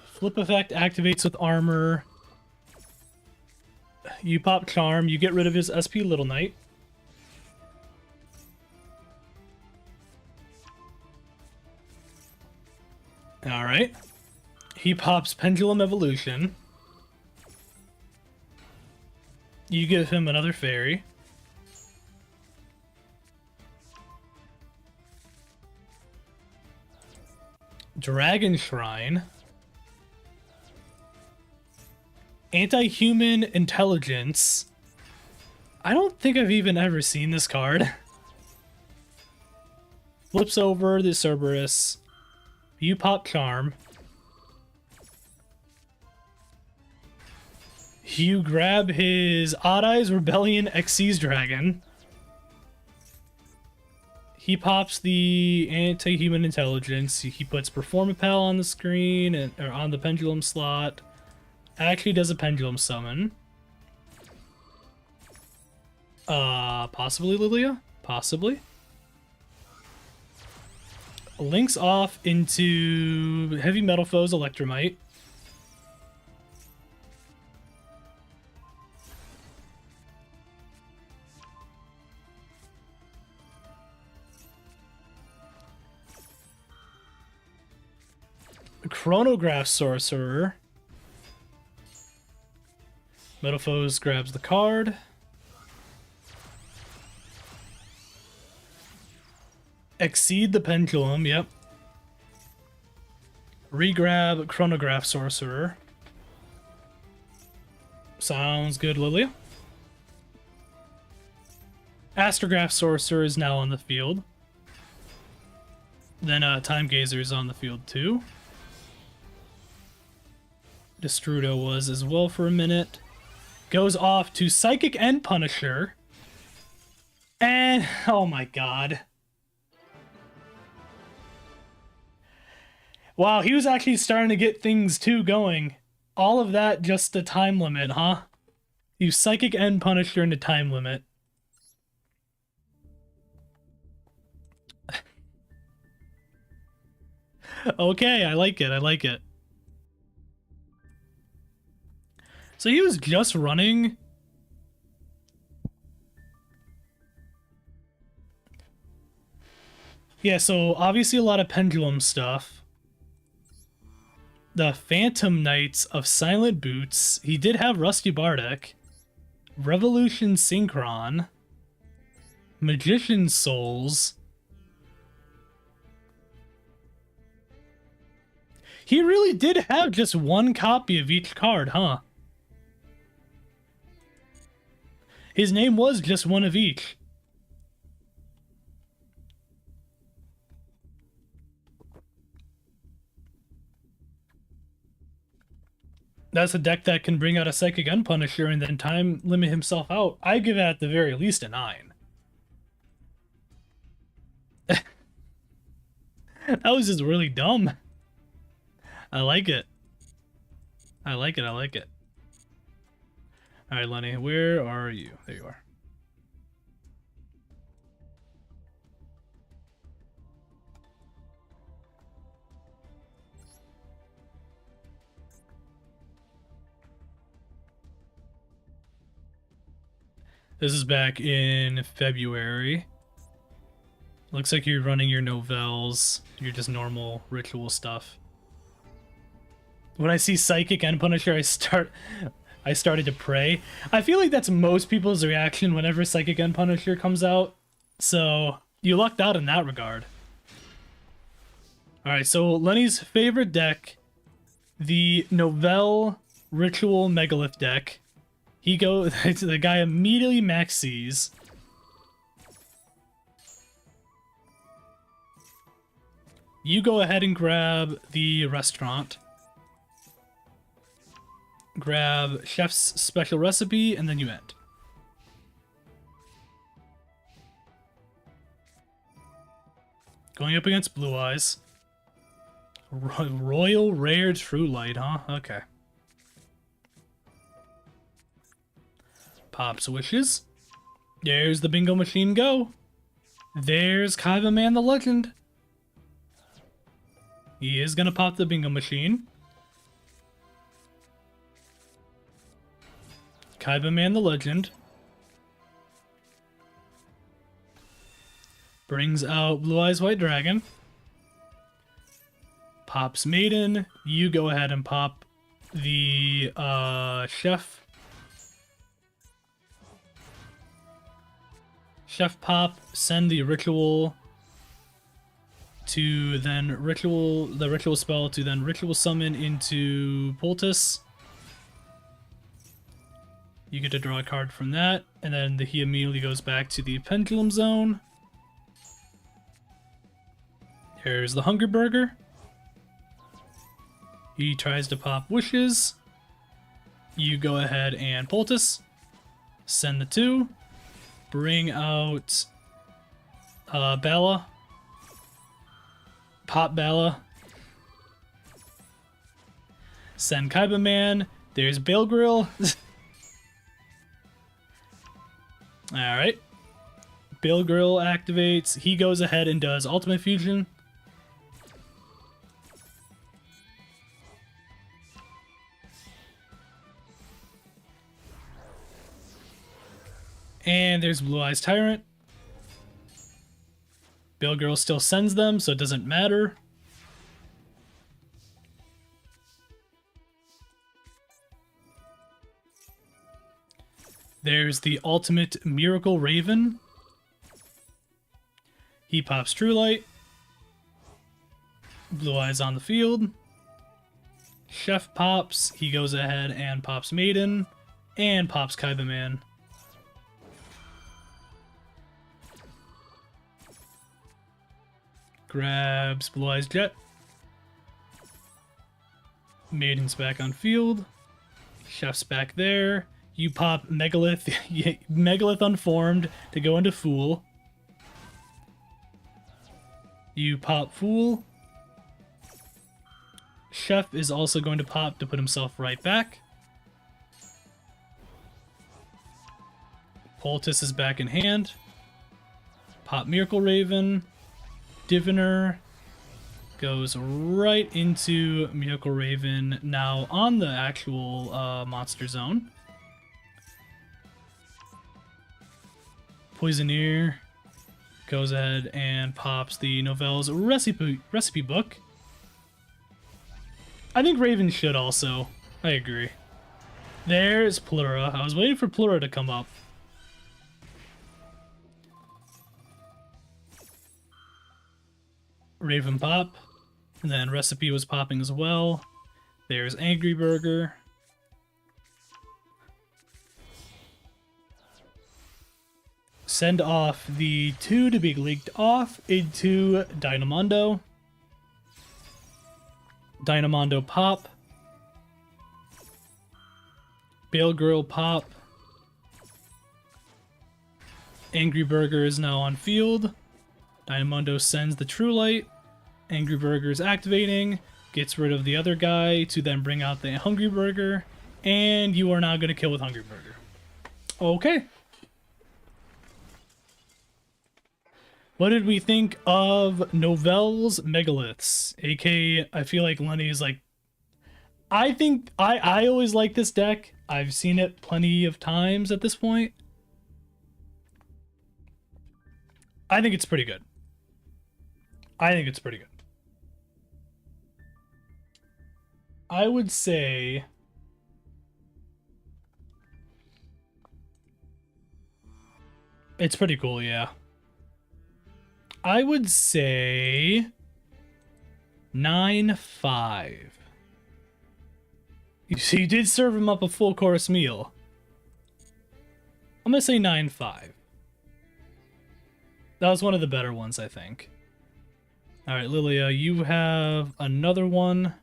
Flip effect activates with Armor. You pop Charm, you get rid of his SP Little Knight. Alright. He pops Pendulum Evolution. You give him another Fairy. Dragon Shrine. Anti-Human Intelligence. I don't think I've even ever seen this card. Flips over the Cerberus. You pop Charm. You grab his Odd Eyes Rebellion Xyz Dragon. He pops the Anti-Human Intelligence. He puts Performapal on the screen, or on the Pendulum slot. Actually does a Pendulum Summon. Possibly Lilia? Possibly. Links off into Heavy Metal Foes Electromite. Chronograph Sorcerer. Metal Foes grabs the card. Exceed the Pendulum, yep. Regrab Chronograph Sorcerer. Sounds good, Lilia. Astrograph Sorcerer is now on the field. Then Time Gazer is on the field too. Destrudo was as well for a minute. Goes off to Psychic and Punisher. And, oh my god. Wow, he was actually starting to get things too going. All of that just a time limit, huh? You Psychic and Punisher into time limit. Okay, I like it, I like it. So he was just running. Yeah, so obviously a lot of pendulum stuff. The Phantom Knights of Silent Boots. He did have Rusty Bardic. Revolution Synchron. Magician Souls. He really did have just one copy of each card, huh? His name was just one of each. That's a deck that can bring out a Psychic Unpunisher and then time limit himself out. I give it at the very least a 9. That was just really dumb. I like it. I like it. I like it. All right, Lenny, where are you? There you are. This is back in February. Looks like you're running your novels, your just normal ritual stuff. When I see Psychic and Punisher, I started to pray. I feel like that's most people's reaction whenever Psychic and Punisher comes out. So you lucked out in that regard. Alright, so Lenny's favorite deck, the Novell Ritual Megalith deck. The guy immediately maxes. You go ahead and grab the restaurant. Grab Chef's Special Recipe, and then you end. Going up against Blue Eyes. Royal Rare True Light, huh? Okay. Pops Wishes. There's the bingo machine go. There's Kaiba Man the Legend. He is gonna pop the bingo machine. Kaiba Man the Legend. Brings out Blue Eyes White Dragon. Pops Maiden. You go ahead and pop the Chef. Chef pop, send the ritual to then the ritual spell to then ritual summon into Poultice. You get to draw a card from that, and then he immediately goes back to the Pendulum Zone. Here's the Hunger Burger. He tries to pop Wishes. You go ahead and Poultice. Send the 2. Bring out Bala. Pop Bala. Send Kaiba Man. There's Bale Grill. Alright. Bale Grill activates. He goes ahead and does Ultimate Fusion. And there's Blue Eyes Tyrant. Bale Girl still sends them, so it doesn't matter. There's the Ultimate Miracle Raven. He pops True Light. Blue Eyes on the field. Chef pops. He goes ahead and pops Maiden. And pops Kaiba Man. Grabs Blue Eyes Jet. Maiden's back on field. Chef's back there. You pop Megalith, Megalith Unformed to go into Fool. You pop Fool. Chef is also going to pop to put himself right back. Poultice is back in hand. Pop Miracle Raven. Diviner. goes right into Miracle Raven, now on the actual monster zone. Poisoneer goes ahead and pops the Novelle's recipe book. I think Raven should also. I agree. There's Plura. I was waiting for Plura to come up. Raven pop. And then Recipe was popping as well. There's Angry Burger. Send off the 2 to be leaked off into Dynamondo. Dynamondo pop. Bale Girl pop. Angry Burger is now on field. Dynamondo sends the True Light. Angry Burger is activating. Gets rid of the other guy to then bring out the Hungry Burger. And you are now going to kill with Hungry Burger. Okay. What did we think of Novelle's Megaliths? AK, I feel like Lenny is like... I always like this deck. I've seen it plenty of times at this point. I think it's pretty good. I would say... it's pretty cool, yeah. I would say 9-5. So you did serve him up a full course meal. I'm gonna say 9-5. That was one of the better ones, I think. All right, Lilia, you have another one.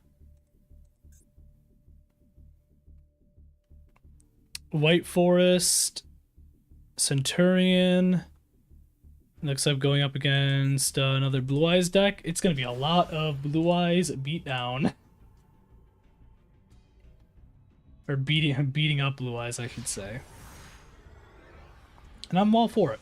White Forest, Centurion. Next up, going up against another Blue Eyes deck. It's going to be a lot of Blue Eyes beatdown. Or beating up Blue Eyes, I should say. And I'm all for it.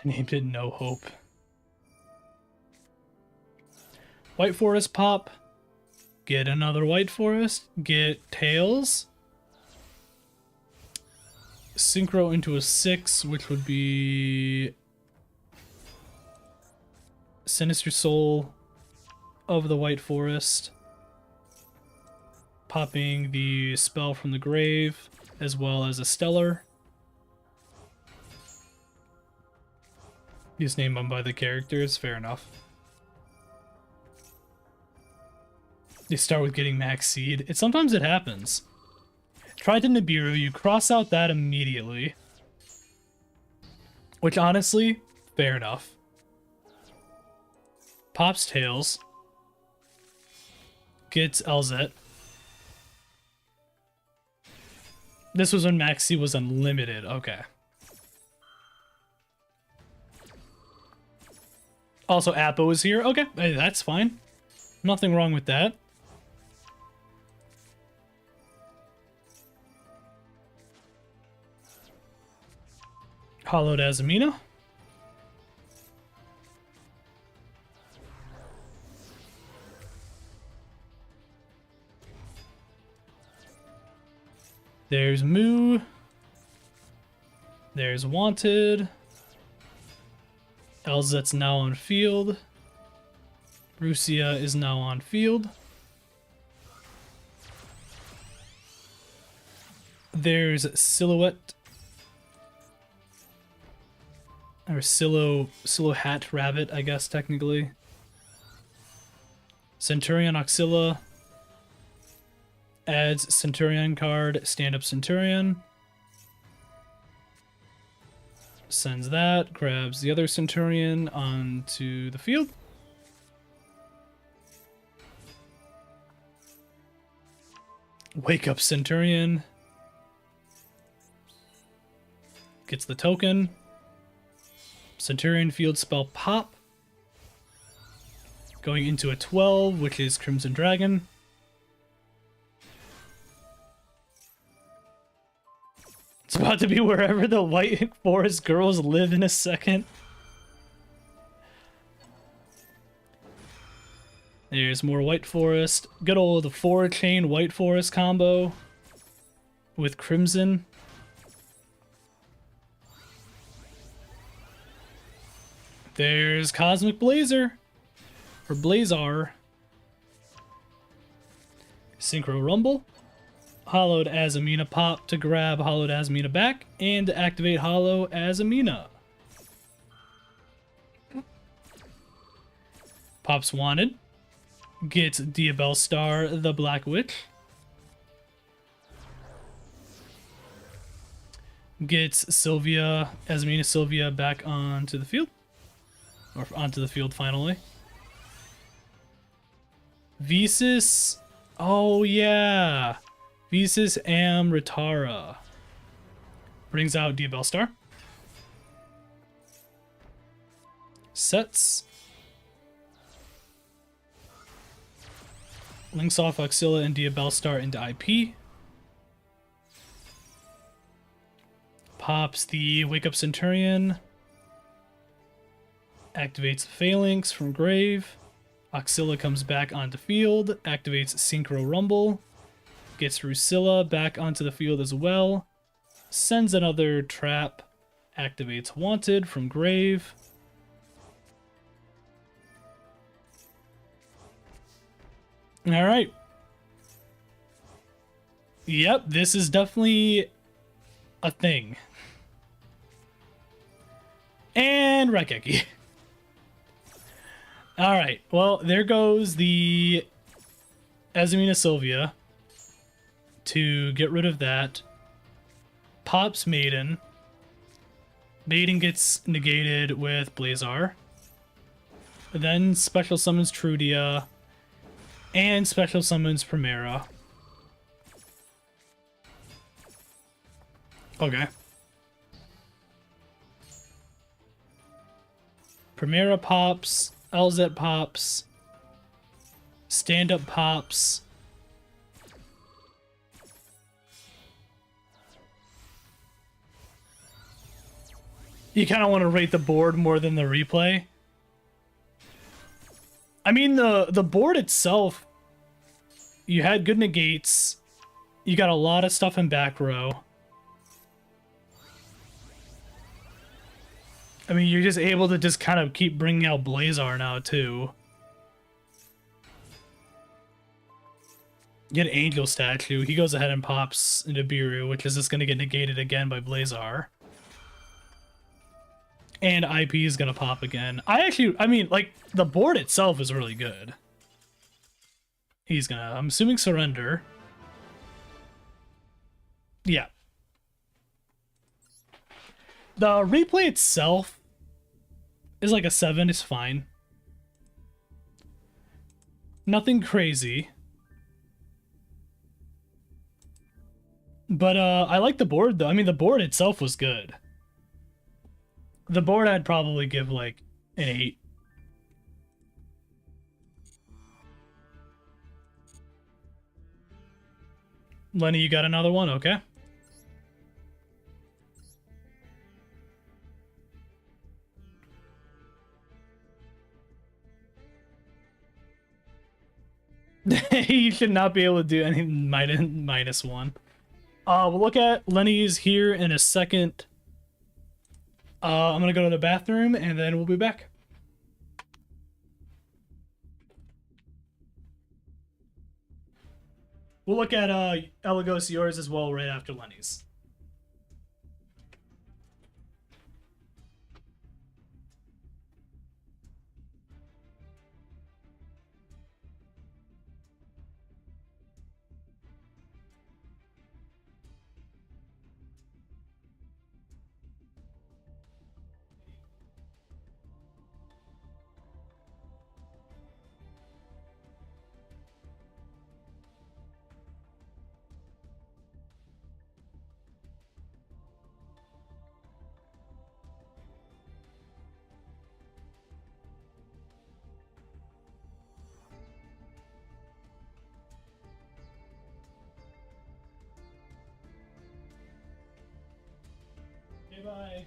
Named it No Hope. White Forest pop. Get another White Forest. Get Tails. Synchro into a 6, which would be Sinister Soul of the White Forest. Popping the spell from the grave, as well as a Stellar. Just name them by the characters, fair enough. They start with getting max seed. Sometimes it happens. Try to Nibiru, you cross out that immediately. Which honestly, fair enough. Pops Tails. Gets Elzet. This was when max seed was unlimited, okay. Also, Appo is here. Okay, hey, that's fine. Nothing wrong with that. Hollowed Azumina. There's Moo. There's Wanted. Elzet's now on field. Rusia is now on field. There's Silhouette. Or Silhouette Rabbit, I guess, technically. Centurion Oxilla. Adds Centurion card, stand up Centurion. Sends that, grabs the other Centurion onto the field. Wake up Centurion. Gets the token. Centurion field spell pop. Going into a 12, which is Crimson Dragon. It's about to be wherever the White Forest girls live in a second. There's more White Forest. Good old 4-chain White Forest combo with Crimson. There's Cosmic Blazer. Or Blazar. Synchro Rumble. Hollowed Azamina pop to grab Hollowed Azamina back and to activate Hollow Azamina. Pops wanted. Gets Diabell Star the Black Witch. Gets Sylvia, Azamina Sylvia back onto the field. Or onto the field finally. Visas. Oh yeah. Visas Amritara. Brings out Diabell Star. Sets. Links off Oxilla and Diabell Star into IP. Pops the Wake Up Centurion. Activates Phalanx from Grave. Oxilla comes back onto field. Activates Synchro Rumble. Gets Rusilla back onto the field as well. Sends another trap. Activates Wanted from Grave. Alright. Yep, this is definitely a thing. And Raigeki. Alright, well, there goes the Azamina Sylvia to get rid of that. Pops Maiden. Maiden gets negated with Blazar. Then special summons Trudia. And special summons Primera. Okay. Primera pops. LZ pops. Stand-up pops. You kind of want to rate the board more than the replay. I mean, the board itself, you had good negates. You got a lot of stuff in back row. I mean, you're just able to just kind of keep bringing out Blazar now, too. Get Angel Statue. He goes ahead and pops into Biru, which is just going to get negated again by Blazar. And IP is going to pop again. I mean, like, the board itself is really good. He's going to, I'm assuming, surrender. Yeah. The replay itself is like a 7, it's fine. Nothing crazy. But I like the board though. I mean, the board itself was good. The board I'd probably give like an 8. Lenny, you got another one? Okay. You should not be able to do any -1. We'll look at Lenny's here in a second. I'm gonna go to the bathroom and then we'll be back. We'll look at Elagos yours as well right after Lenny's. bye.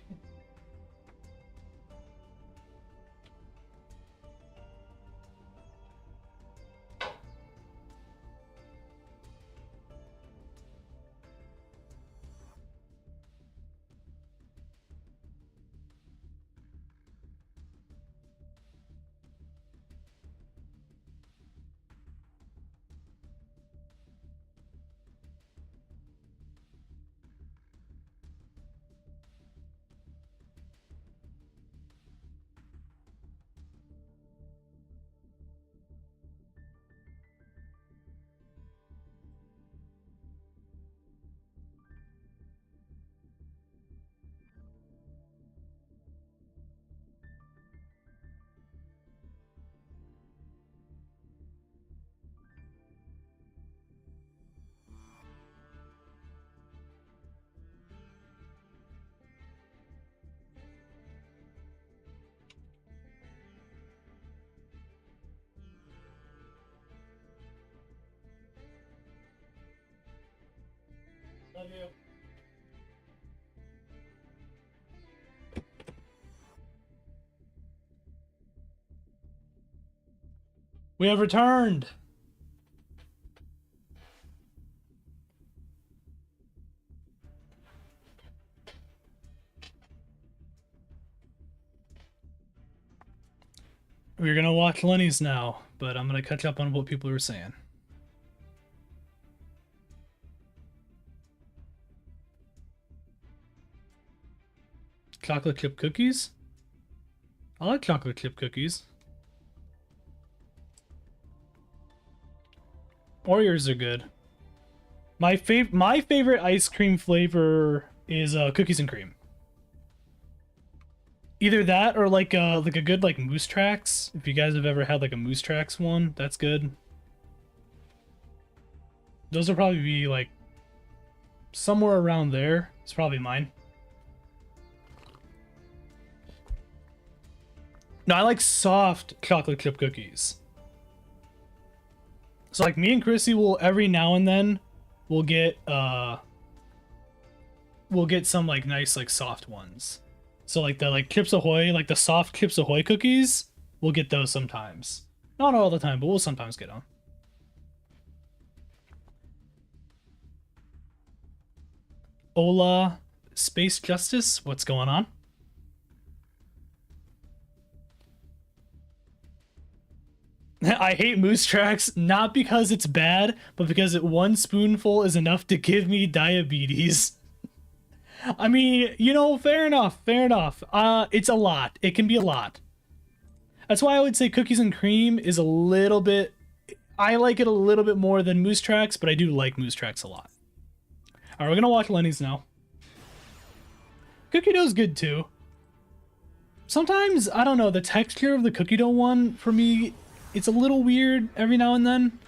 Love you. We have returned. We're gonna watch Lenny's now, but I'm gonna catch up on what people are saying. Chocolate chip cookies? I like chocolate chip cookies. Oreos are good. My favorite ice cream flavor is cookies and cream. Either that or like a good like Moose Tracks. If you guys have ever had like a Moose Tracks one, that's good. Those will probably be like somewhere around there. It's probably mine. No, I like soft chocolate chip cookies. So like me and Chrissy will every now and then we'll get some like nice like soft ones. So like the like Chips Ahoy, like the soft Chips Ahoy cookies, we'll get those sometimes. Not all the time, but we'll sometimes get them. Hola, Space Justice, what's going on? I hate Moose Tracks, not because it's bad, but because one spoonful is enough to give me diabetes. I mean, you know, fair enough, fair enough. It's a lot. It can be a lot. That's why I would say cookies and cream is a little bit... I like it a little bit more than Moose Tracks, but I do like Moose Tracks a lot. Alright, we're gonna watch Lenny's now. Cookie dough's good too. Sometimes, I don't know, the texture of the cookie dough one, for me, it's a little weird every now and then.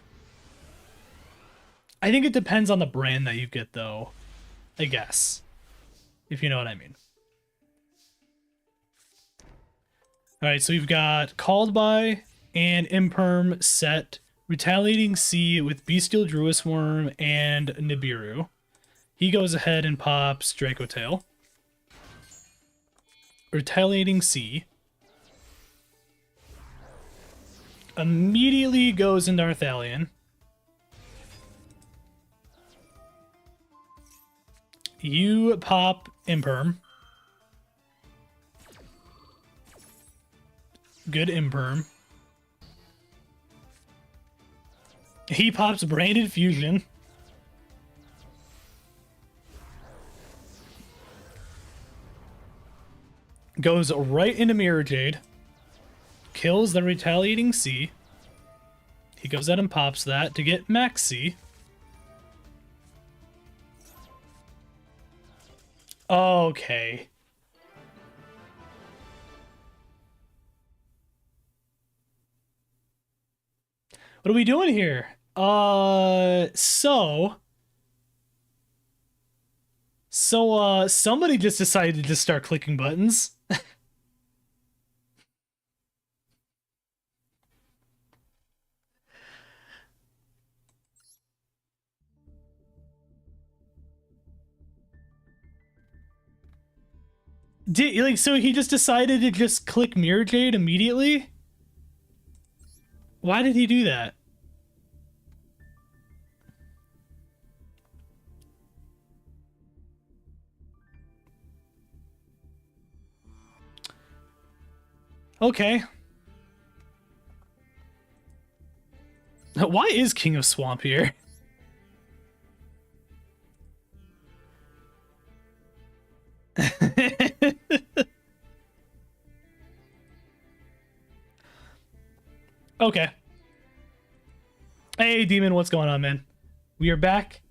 I think it depends on the brand that you get, though. I guess. If you know what I mean. Alright, so we've got Called By and Imperm set. Retaliating Sea with Bestial Druis Worm and Nibiru. He goes ahead and pops Draco Tail. Retaliating Sea. Immediately goes into Arthalion. You pop Imperm. Good Imperm. He pops Branded Fusion. Goes right into Mirror Jade. Kills the Retaliating Sea. He goes out and pops that to get Max C. Okay. What are we doing here? Somebody just decided to start clicking buttons. So he just decided to just click Mirror Jade immediately? Why did he do that? Okay. Why is King of Swamp here? Okay. Hey, Demon, what's going on, man? We are back.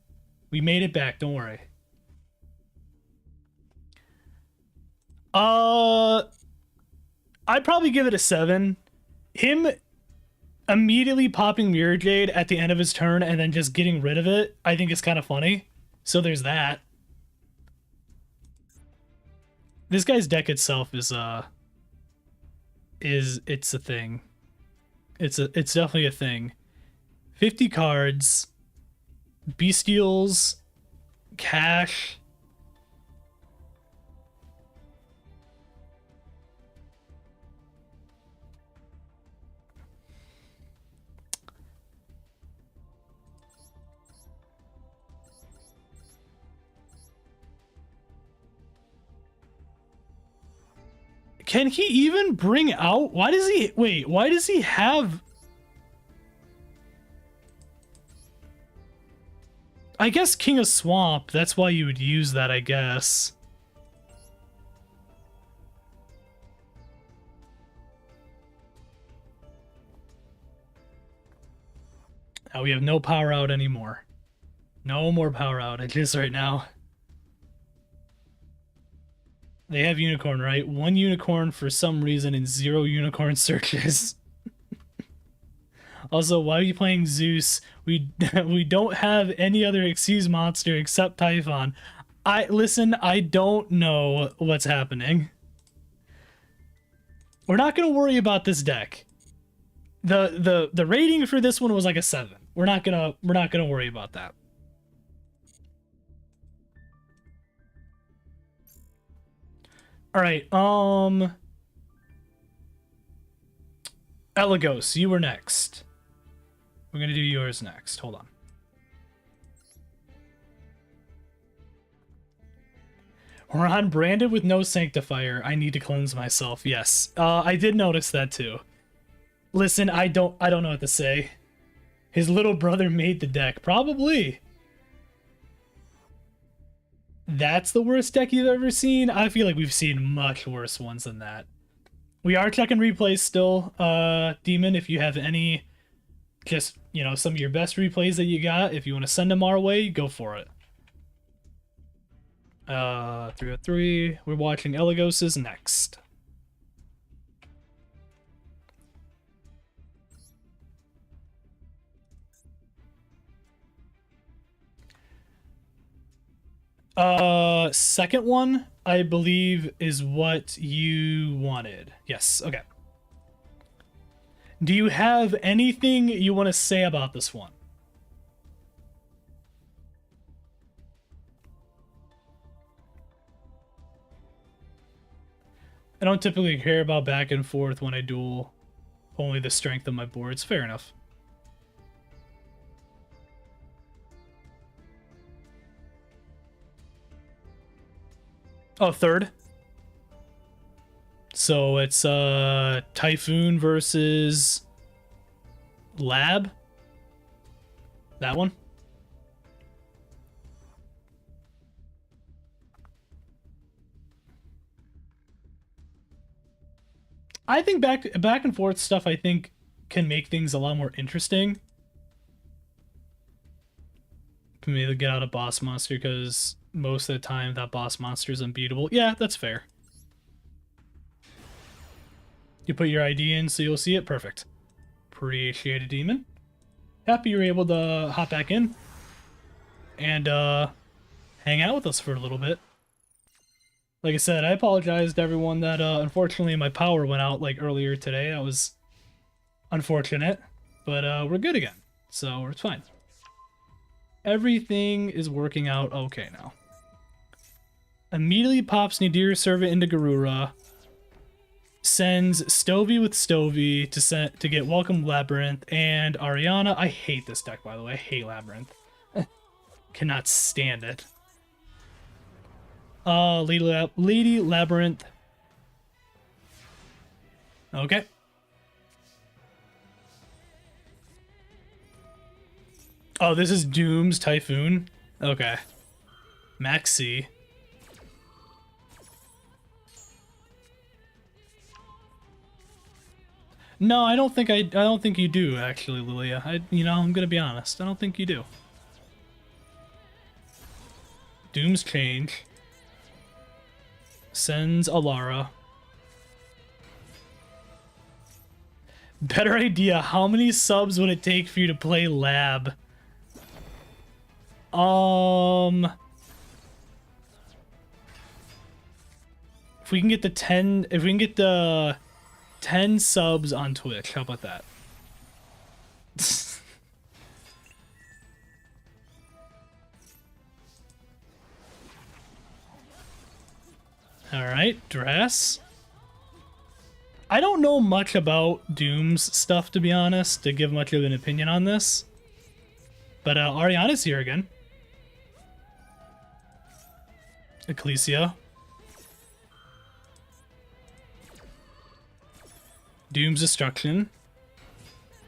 We made it back, don't worry. I'd probably give it a 7. Him immediately popping Mirror Jade at the end of his turn and then just getting rid of it, I think is kind of funny. So there's that. This guy's deck itself is it's a thing. It's definitely a thing. 50 cards, bestials, cash. Can he even bring out? Why does he wait? Why does he have? I guess King of Swamp. That's why you would use that, I guess. Now we have no power out anymore. No more power outages right now. They have unicorn, right? 1 unicorn for some reason and 0 unicorn searches. Also, why are you playing Zeus? We don't have any other Xyz monster except Typhon. Listen, I don't know what's happening. We're not gonna worry about this deck. The rating for this one was like a 7. We're not gonna worry about that. All right, Elagos, you were next. We're gonna do yours next. Hold on. Ron branded with no sanctifier. I need to cleanse myself. Yes, I did notice that too. Listen, I don't know what to say. His little brother made the deck. Probably. That's the worst deck you've ever seen? I feel like we've seen much worse ones than that. We are checking replays still, Demon. If you have any, just, you know, some of your best replays that you got, if you want to send them our way, go for it. 303. We're watching Elagos's next. Second one, I believe, is what you wanted. Yes, okay. Do you have anything you want to say about this one? I don't typically care about back and forth when I duel. Only the strength of my boards. Fair enough. Oh, third. So it's Typhoon versus Lab. That one. I think back and forth stuff, I think, can make things a lot more interesting. For me to get out a boss monster, because most of the time that boss monster is unbeatable. Yeah, that's fair. You put your ID in so you'll see it. Perfect. Appreciate it, Demon. Happy you were able to hop back in and hang out with us for a little bit. Like I said, I apologize to everyone that unfortunately my power went out like earlier today. That was unfortunate, but we're good again, so it's fine. Everything is working out okay now. Immediately pops Nadir Servant into Garura. Sends Stovey with Stovey to get Welcome Labyrinth and Ariana. I hate this deck, by the way. I hate Labyrinth. Cannot stand it. Lady Labyrinth. Okay. Oh, this is Doom's Typhoon. Okay. Maxi. No, I don't think you do, actually, Lilia. I'm gonna be honest. I don't think you do. Doom's Change. Sends Alara. Better idea. How many subs would it take for you to play Lab? If we can get the 10 subs on Twitch, how about that? Alright, Dress. I don't know much about Doom's stuff, to be honest, to give much of an opinion on this. But Ariana's here again. Ecclesia. Doom's Destruction.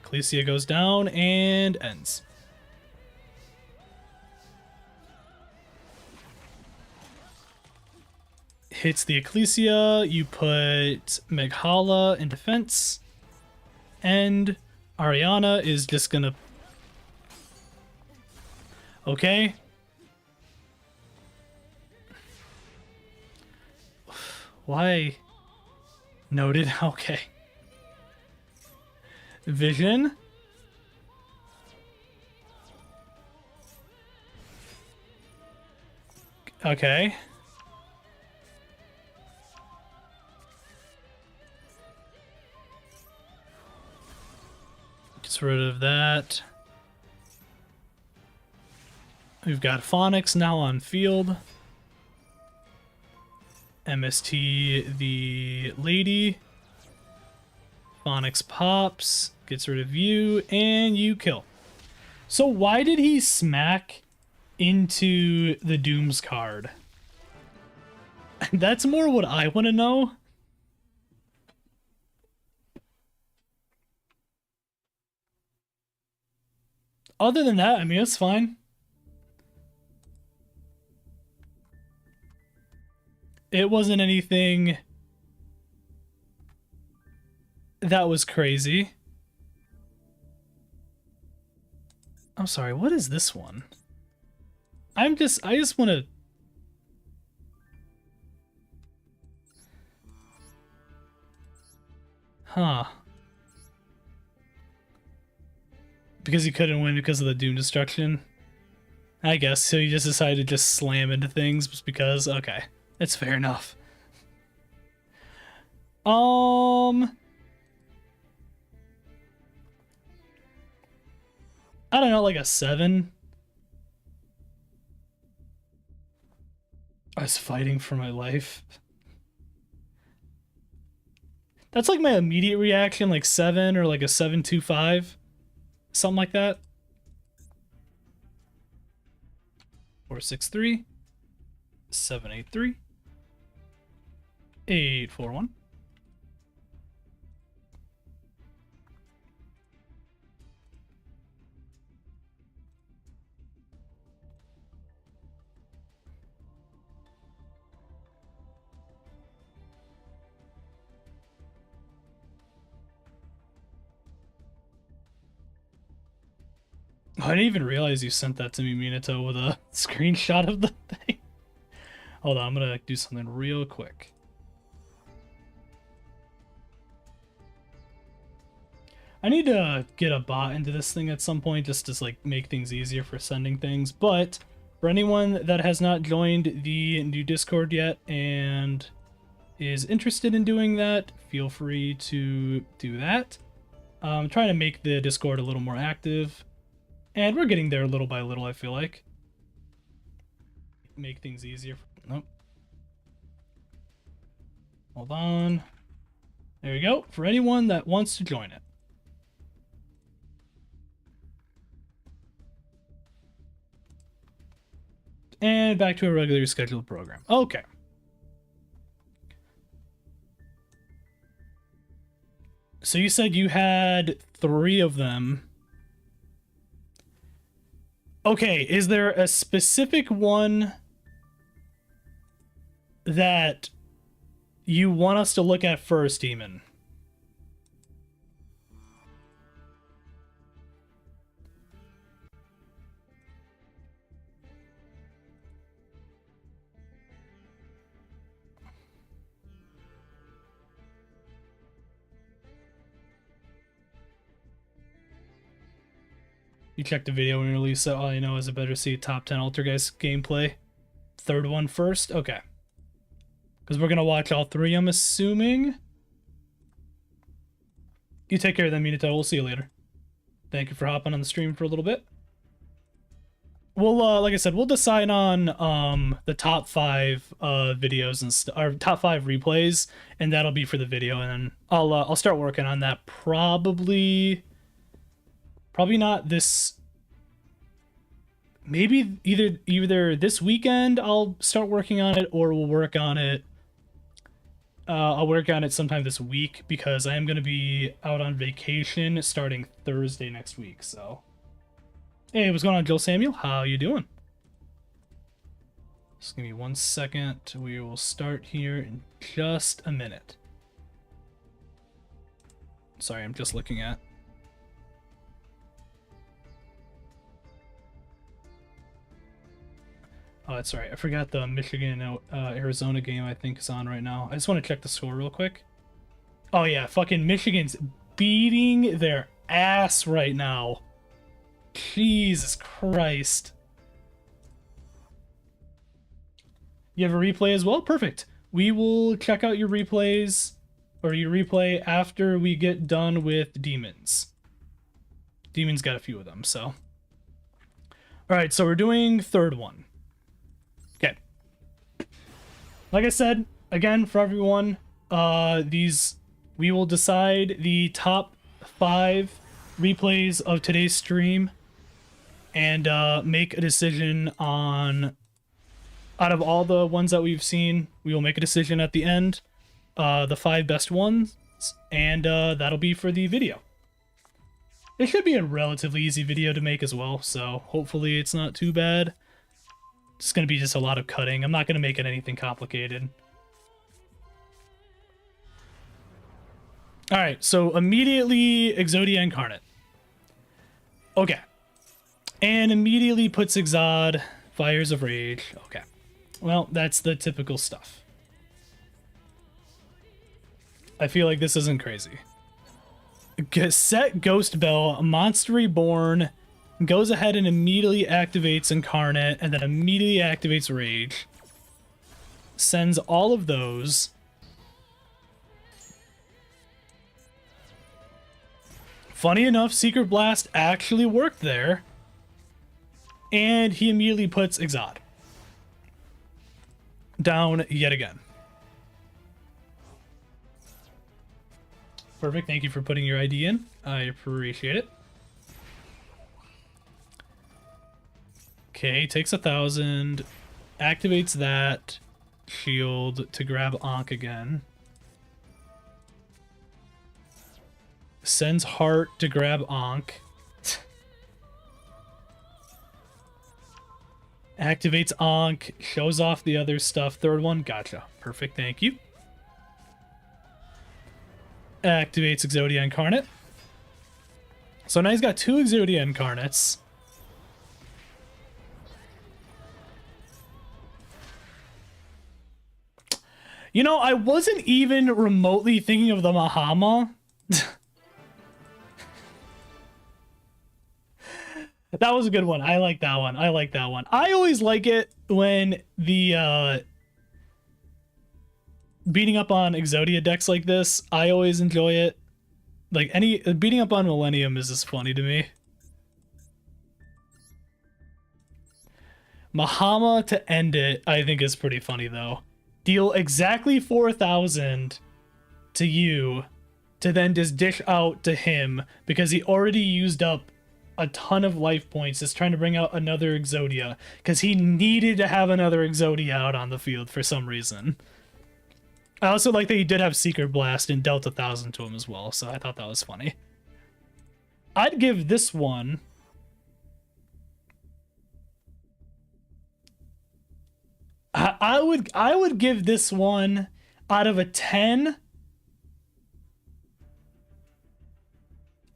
Ecclesia goes down and ends. Hits the Ecclesia, you put Meghala in defense, and Ariana is just gonna... Okay. Why? Noted, okay. Vision. Okay. Gets rid of that. We've got Phonics now on field. MST the lady. Phonics pops, gets rid of you, and you kill. So why did he smack into the Dooms card? That's more what I want to know. Other than that, I mean, it's fine. It wasn't anything that was crazy. I'm sorry, what is this one? I just want to... Huh. Because he couldn't win because of the Doom Destruction? I guess, so he just decided to just slam into things just because... Okay, that's fair enough. I don't know, like a 7? I was fighting for my life. That's like my immediate reaction, like 7 or like a 725. Something like that. 463. 783. 841. I didn't even realize you sent that to me, Minato, with a screenshot of the thing. Hold on, I'm gonna do something real quick. I need to get a bot into this thing at some point just to like make things easier for sending things, but for anyone that has not joined the new Discord yet and is interested in doing that, feel free to do that. I'm trying to make the Discord a little more active. And we're getting there little by little, I feel like. Make things easier. Nope. Hold on. There you go, for anyone that wants to join it. And back to a regularly scheduled program. Okay. So you said you had 3 of them. Okay, is there a specific one that you want us to look at first, Demon? You checked the video when you release it. All you know is I better see top 10 Altergeist gameplay. 3rd one first? Okay. Because we're going to watch all 3, I'm assuming. You take care of them, Minato. We'll see you later. Thank you for hopping on the stream for a little bit. We'll, like I said, we'll decide on the top 5 videos and or top 5 replays, and that'll be for the video. And then I'll start working on that probably not this. Maybe either this weekend I'll start working on it, or we'll work on it. I'll work on it sometime this week because I am going to be out on vacation starting Thursday next week. So, hey, what's going on, Joel Samuel? How you doing? Just give me 1 second. We will start here in just a minute. Sorry, I'm just looking at. Oh, that's right. I forgot the Michigan Arizona game I think is on right now. I just want to check the score real quick. Oh yeah, fucking Michigan's beating their ass right now. Jesus Christ. You have a replay as well? Perfect. We will check out your replays, or your replay, after we get done with Demons. Demons got a few of them, so. Alright, so we're doing 3rd one. Okay. Like I said, again, for everyone, we will decide the top 5 replays of today's stream and make a decision on, out of all the ones that we've seen, we will make a decision at the end, the 5 best ones, and that'll be for the video. It should be a relatively easy video to make as well, so hopefully it's not too bad. It's going to be just a lot of cutting. I'm not going to make it anything complicated. Alright, so immediately Exodia Incarnate. Okay. And immediately puts Exod, Fires of Rage. Okay. Well, that's the typical stuff. I feel like this isn't crazy. Set Ghost Bell, Monster Reborn, goes ahead and immediately activates Incarnate, and then immediately activates Rage. Sends all of those. Funny enough, Secret Blast actually worked there. And he immediately puts Exod down yet again. Perfect, thank you for putting your ID in. I appreciate it. Okay, takes 1,000, activates that shield to grab Ankh again. Sends Heart to grab Ankh. Activates Ankh, shows off the other stuff. 3rd one, gotcha. Perfect, thank you. Activates Exodia Incarnate. So now he's got 2 Exodia Incarnates. You know, I wasn't even remotely thinking of the Mahama. That was a good one. I like that one. I like that one. I always like it when the beating up on Exodia decks like this. I always enjoy it. Like, any beating up on Millennium is just funny to me. Mahama to end it, I think, is pretty funny though. deal exactly 4,000 to you to then just dish out to him because he already used up a ton of life points just trying to bring out another Exodia because he needed to have another Exodia out on the field for some reason. I also like that he did have Secret Blast and dealt 1,000 to him as well, so I thought that was funny. I'd give this one... I would give this one out of a 10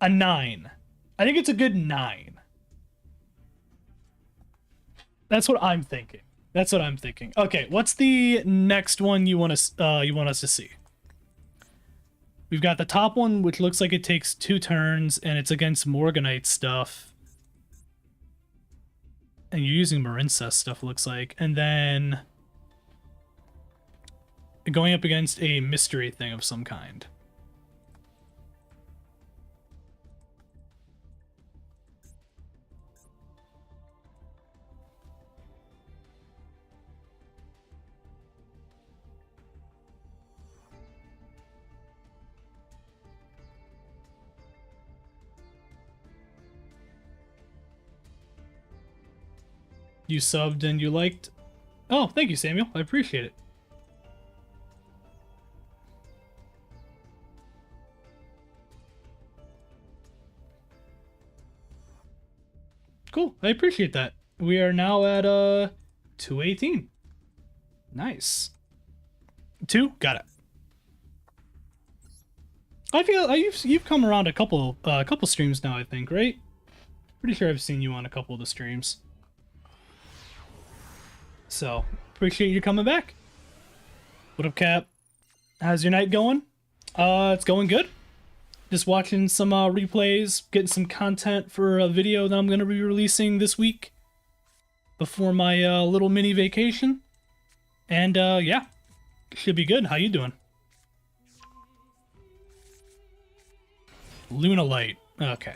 a 9. I think it's a good 9. That's what I'm thinking. That's what I'm thinking. Okay, what's the next one you want us to see? We've got the top one, which looks like it takes 2 turns, and it's against Morganite stuff. And you're using Marincess stuff, looks like. And then going up against a mystery thing of some kind. You subbed and you liked. Oh, thank you, Samuel. I appreciate it. Cool. I appreciate that. We are now at 218. Nice. 2? Got it. I feel you've come around a couple streams now, I think, right? Pretty sure I've seen you on a couple of the streams. So, appreciate you coming back. What up, Cap? How's your night going? It's going good. Just watching some replays, getting some content for a video that I'm going to be releasing this week before my little mini vacation. And yeah, should be good. How you doing? Lunalight. Okay.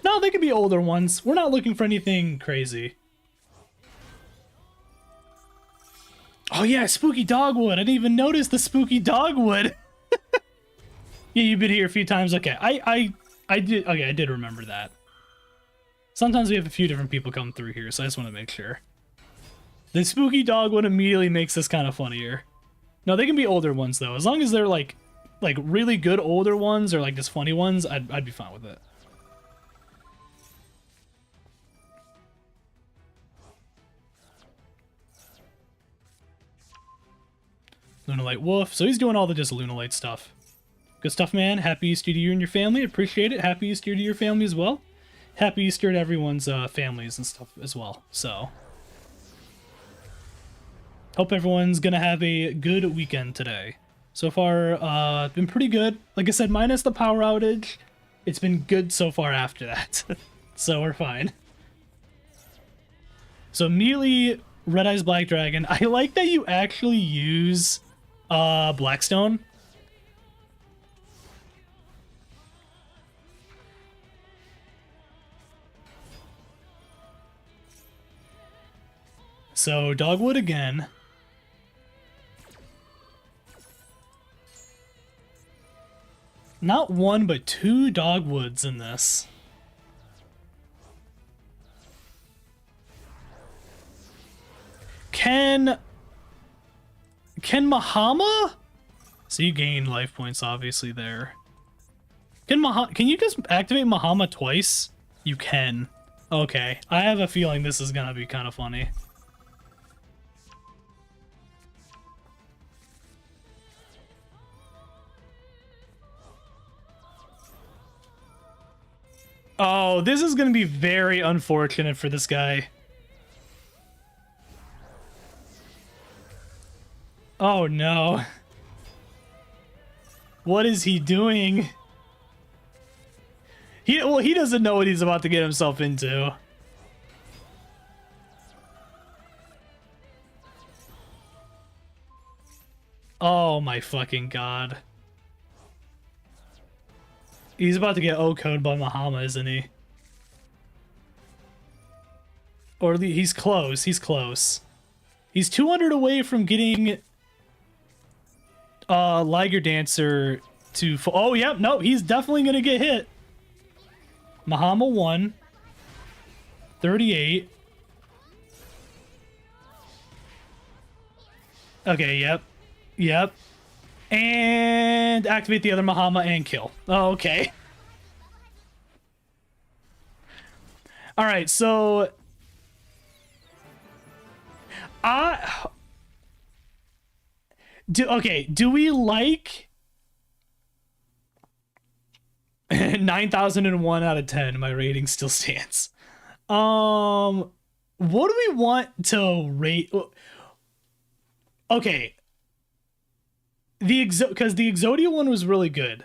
No, they could be older ones. We're not looking for anything crazy. Oh yeah, Spooky Dogwood. I didn't even notice the Spooky Dogwood. Yeah, you've been here a few times. Okay, I did. Okay, I did remember that. Sometimes we have a few different people come through here, so I just want to make sure. The Spooky Dogwood immediately makes this kind of funnier. No, they can be older ones though. As long as they're like really good older ones or like just funny ones, I'd be fine with it. Lunalight Wolf. So he's doing all the just Lunalight stuff. Good stuff, man. Happy Easter to you and your family. Appreciate it. Happy Easter to your family as well. Happy Easter to everyone's families and stuff as well. So, hope everyone's gonna have a good weekend today. So far, been pretty good. Like I said, minus the power outage, it's been good so far after that. So we're fine. So immediately, Red Eyes Black Dragon. I like that you actually use Blackstone. So Dogwood again. Not one, but 2 Dogwoods in this. Can Mahama? So you gain life points obviously there. Can you just activate Mahama twice? You can. Okay. I have a feeling this is gonna be kind of funny. Oh, this is gonna be very unfortunate for this guy. Oh no. What is he doing? He doesn't know what he's about to get himself into. Oh my fucking god. He's about to get O-code by Mahama, isn't he? Or he's close. He's close. He's 200 away from getting Liger Dancer to... Oh, yep. No, he's definitely going to get hit. Mahama 1. 38. Okay, yep. Yep. And activate the other Mahama and kill. Oh, okay. Alright, so... do we like 9,001 out of 10? My rating still stands. What do we want to rate? Okay. Because the Exodia one was really good.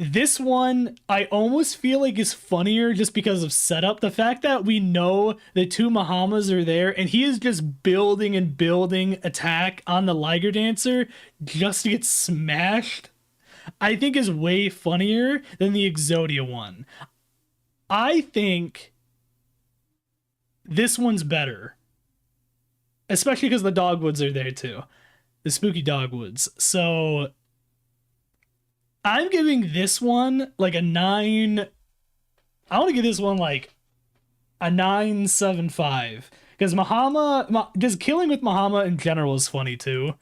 This one, I almost feel like is funnier just because of setup. The fact that we know the two Mahamas are there and he is just building and building attack on the Liger Dancer just to get smashed, I think is way funnier than the Exodia one. I think this one's better. Especially because the Dogwoods are there too. The spooky Dogwoods. So... I'm giving this one like a 9. I want to give this one like a 9.75 because just killing with Mahama in general is funny too.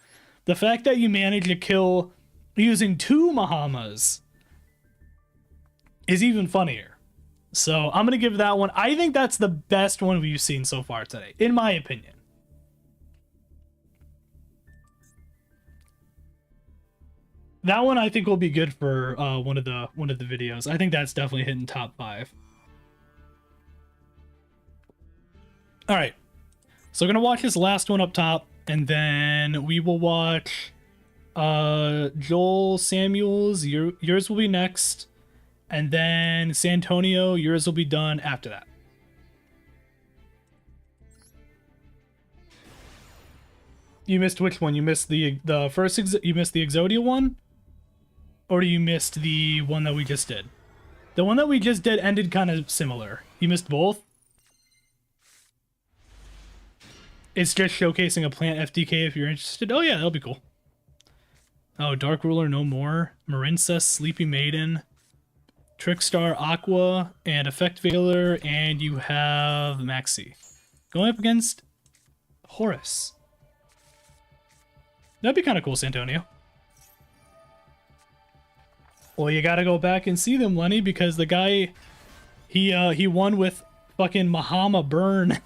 The fact that you manage to kill using 2 Mahamas is even funnier. So I'm gonna give that one. I think that's the best one we've seen so far today, in my opinion. That one I think will be good for one of the videos. I think that's definitely hitting top 5. All right, so we're gonna watch this last one up top, and then we will watch Joel Samuels. Yours will be next, and then Santonio. Yours will be done after that. You missed which one? You missed the first. You missed the Exodia one. Or you missed the one that we just did? The one that we just did ended kind of similar. You missed both? It's just showcasing a plant FDK if you're interested. Oh yeah, that'll be cool. Oh, Dark Ruler no more. Marincess, Sleepy Maiden, Trickstar, Aqua, and Effect Veiler, and you have Maxi. Going up against Horus. That'd be kind of cool, Santonio. Well, you gotta go back and see them, Lenny, because the guy, he won with fucking Mahama Burn.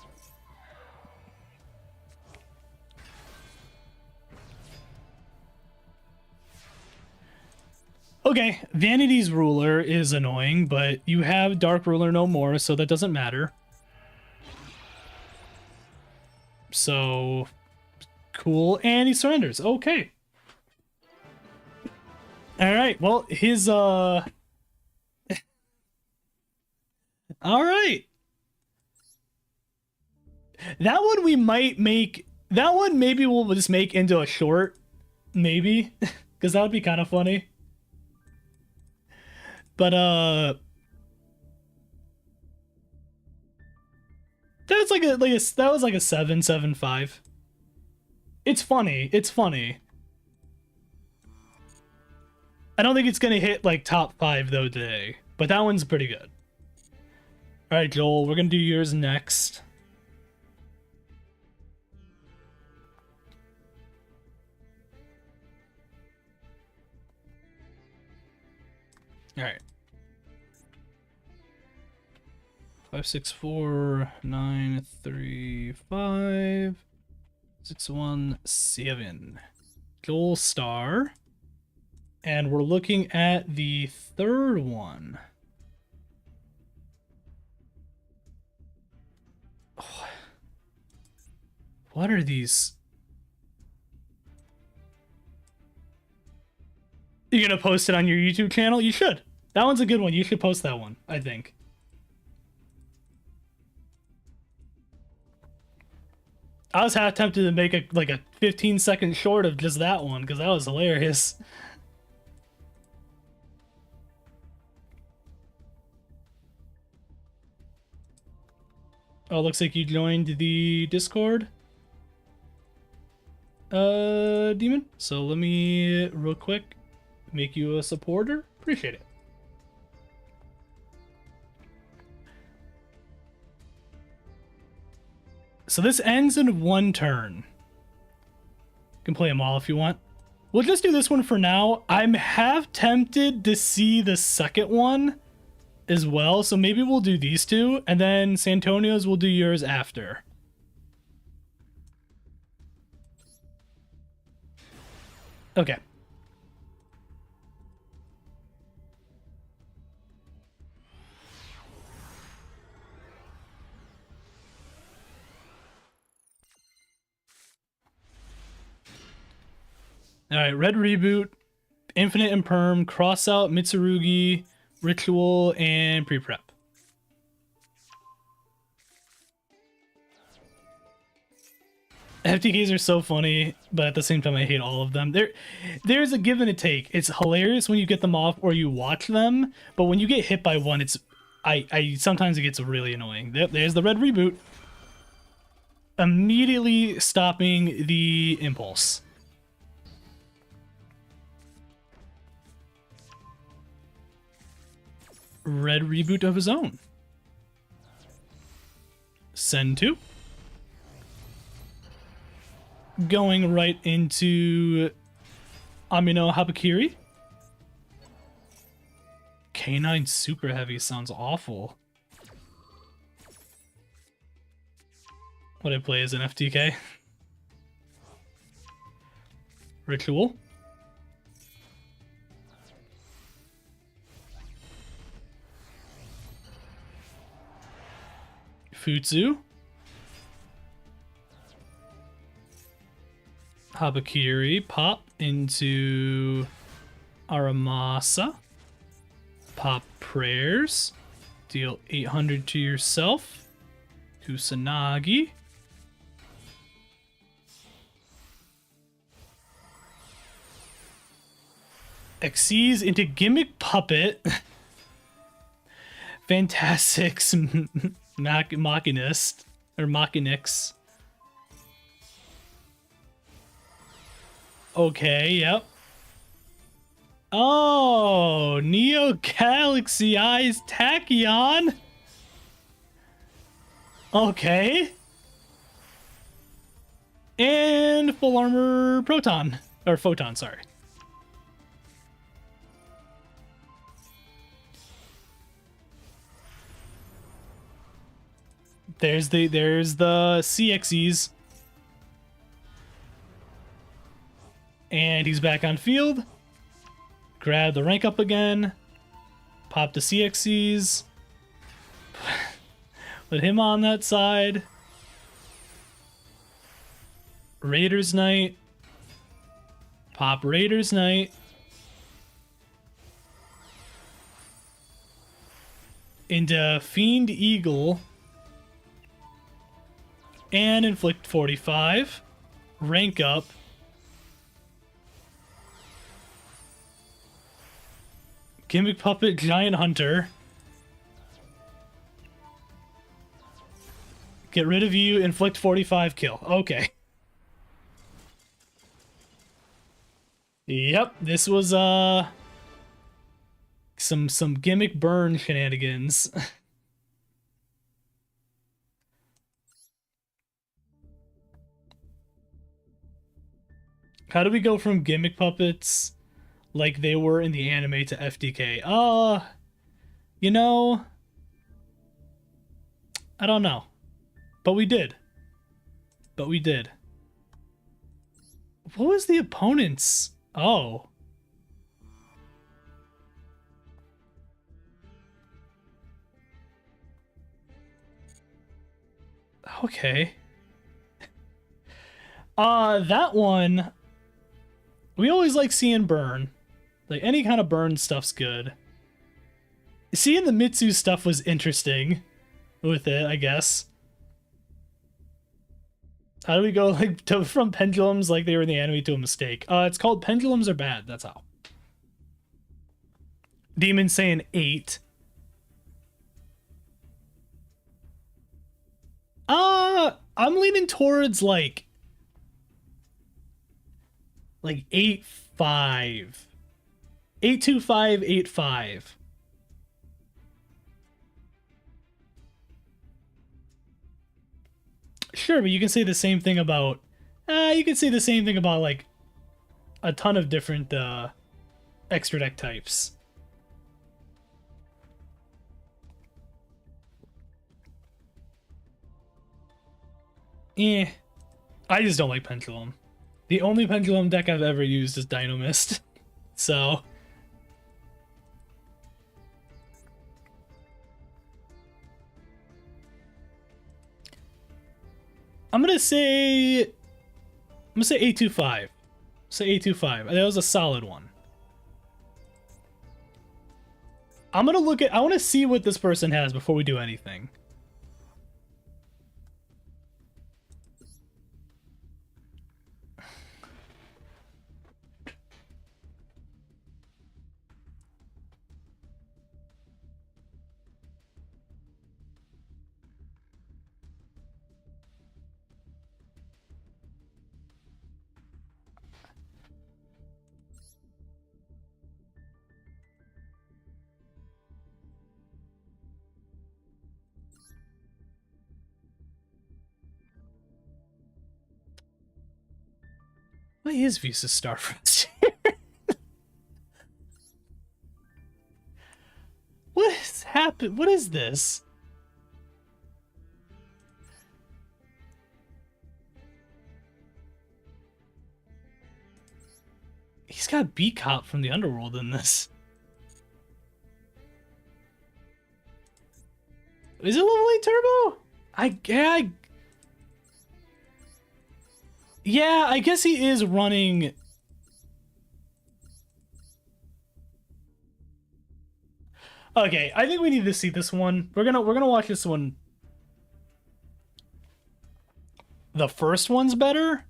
Okay, Vanity's Ruler is annoying, but you have Dark Ruler no more, so that doesn't matter. So, cool, and he surrenders. Okay. Alright, well, his, Alright. That one we might make... That one maybe we'll just make into a short. Maybe. Because that would be kind of funny. But, that's like a, that was like a 7.75. It's funny. It's funny. I don't think it's gonna hit like top 5 though today, but that one's pretty good. All right, Joel, we're gonna do yours next. All right. 5, 6, 4, 9, 3, 5, 6, 1, 7. Joel Star. And we're looking at the third one. Oh. What are these? You're gonna post it on your YouTube channel? You should. That one's a good one. You should post that one, I think. I was half tempted to make a 15-second short of just that one because that was hilarious. Oh, looks like you joined the Discord, Demon. So let me, real quick, make you a supporter. Appreciate it. So this ends in one turn. You can play them all if you want. We'll just do this one for now. I'm half tempted to see the second one as well, so maybe we'll do these two, and then Santonio's will do yours after. Okay. Alright, Red Reboot, Infinite Imperm, Cross Out, Mitsurugi, Ritual, and Pre-Prep. FTKs are so funny, but at the same time I hate all of them. There's a give and a take. It's hilarious when you get them off or you watch them, but when you get hit by one, it's sometimes it gets really annoying. There's the Red Reboot. Immediately stopping the impulse. Red Reboot of his own. Send 2. Going right into Amino Habakiri. K9 Super Heavy sounds awful. What I play as an FTK. Ritual. Futsu. Habakiri. Pop into Aramasa. Pop Prayers. Deal 800 to yourself. Kusanagi. Xyz into Gimmick Puppet. Fantastics Machinist. Or Machinix. Okay, yep. Oh, Neo Galaxy Eyes Tachyon. Okay. And Full Armor Proton. Or Photon, sorry. There's the CXEs. And he's back on field. Grab the rank up again. Pop the CXEs. Put him on that side. Raiders Knight. Pop Raiders Knight. Into Fiend Eagle. And inflict 45. Rank up. Gimmick Puppet Giant Hunter. Get rid of you, inflict 45, kill. Okay. Yep, this was some gimmick burn shenanigans. How do we go from gimmick puppets like they were in the anime to FTK? You know, I don't know. But we did. But we did. What was the opponent's? Oh. Okay. That one, we always like seeing burn. Like, any kind of burn stuff's good. Seeing the Mitsu stuff was interesting with it, I guess. How do we go, like, from pendulums like they were in the anime to a mistake? It's called Pendulums Are Bad, that's how. Demon saying 8. I'm leaning towards like 8-5. 8-2-5, 8-5. Sure, but you can say the same thing about you can say the same thing about like a ton of different extra deck types. Eh. I just don't like Pendulum. The only Pendulum deck I've ever used is Dynamist. So I'm gonna say 8-2-5. Say 8-2-5. That was a solid one. I'm gonna look at I wanna see what this person has before we do anything. Why is Visa Starfrost here? What has happened? What is this? He's got Beat Cop from the Underworld in this. Is it level 8 turbo? Yeah, I guess he is running. Okay, I think we need to see this one. We're gonna watch this one. The first one's better.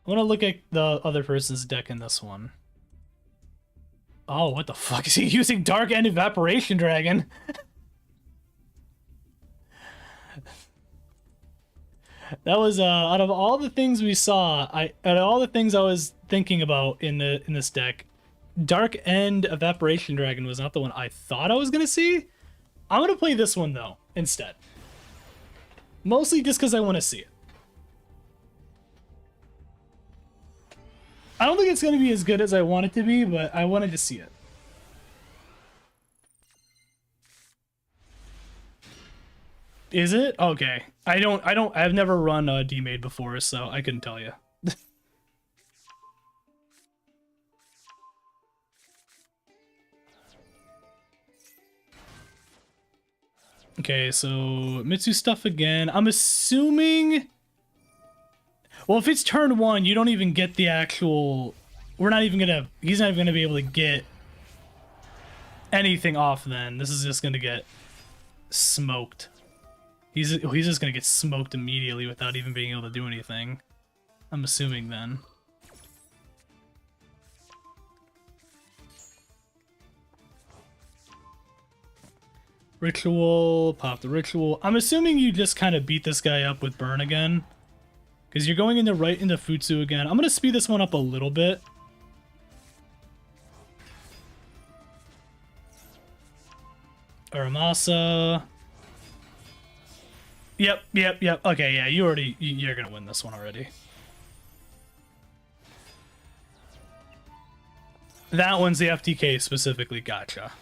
I want to look at the other person's deck in this one. Oh, what the fuck is he using? Dark End Evaporation Dragon. That was out of all the things we saw, out of all the things I was thinking about in this deck, Dark End Evaporation Dragon was not the one I thought I was gonna see. I'm gonna play this one though instead, mostly just because I want to see it. I don't think it's gonna be as good as I want it to be, but I wanted to see it. Is it? Okay. I've never run a D-Made before, so I couldn't tell you. Okay, so Mitsu stuff again. I'm assuming... Well, if it's turn 1, you don't even get the actual... We're not even gonna... He's not even gonna be able to get anything off then. This is just gonna get smoked. He's just gonna get smoked immediately without even being able to do anything. I'm assuming then. Ritual, pop the ritual. I'm assuming you just kind of beat this guy up with burn again. Because you're going into right into Futsu again. I'm going to speed this one up a little bit. Aramasa. Yep. Okay, yeah, you're going to win this one already. That one's the FTK specifically, gotcha.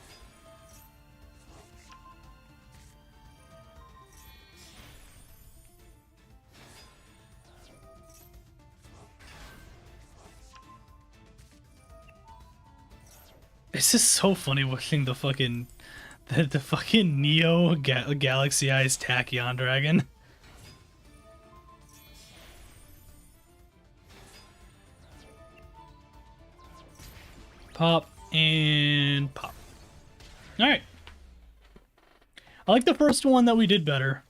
It's just so funny watching the fucking Neo Galaxy Eyes Tachyon Dragon. Pop and pop. All right. I like the first one that we did better.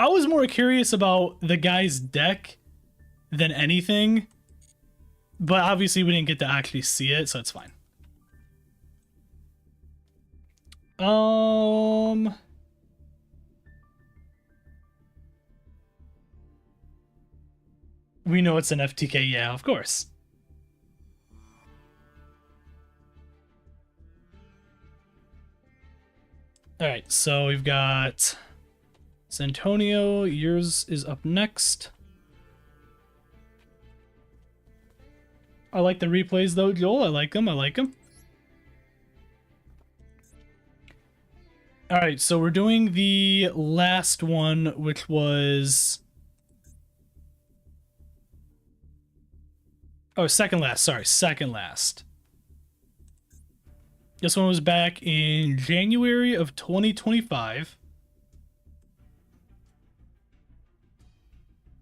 I was more curious about the guy's deck than anything, But obviously we didn't get to actually see it, so it's fine. We know it's an FTK, yeah, of course. Alright, so we've got Santonio, yours is up next. I like the replays though, Joel. I like them. Alright, so we're doing the last one, which was... Oh, second last. Sorry, second last. This one was back in January of 2025.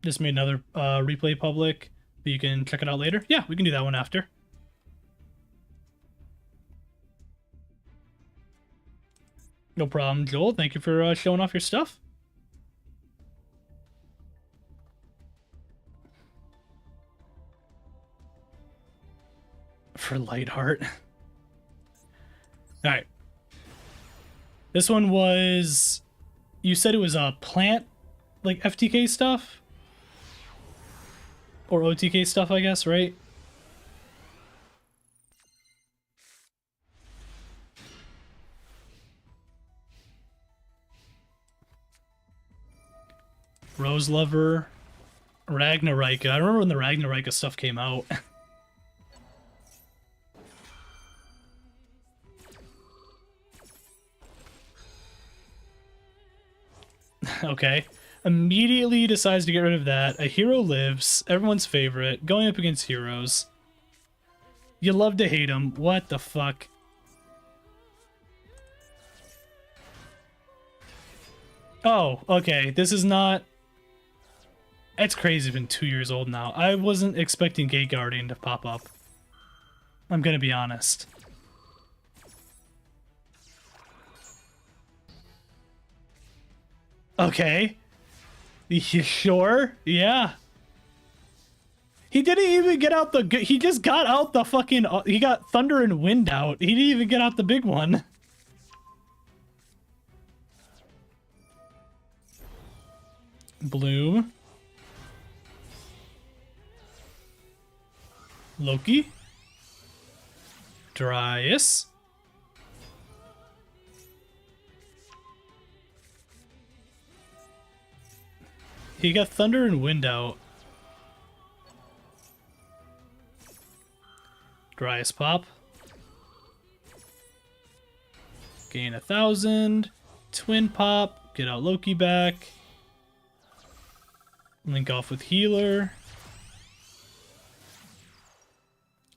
Just made another replay public, but you can check it out later. Yeah, we can do that one after. No problem, Joel. Thank you for showing off your stuff. For Lightheart. Alright. This one was... You said it was a plant, like FTK stuff? Or OTK stuff, I guess, right? Rose Lover. Ragnarika. I remember when the Ragnarika stuff came out. Okay. Immediately decides to get rid of that. A hero lives. Everyone's favorite. Going up against heroes. You love to hate him. What the fuck? Oh, okay. This is not... It's crazy, it's been 2 years old now. I wasn't expecting Gate Guardian to pop up. I'm gonna be honest. Okay. You sure? Yeah. He didn't even get out the... He just got out the fucking... He got Thunder and Wind out. He didn't even get out the big one. Bloom. Loki. Dryas. He got Thunder and Wind out. Dryas pop. Gain 1,000. Twin pop. Get out Loki back. Link off with healer.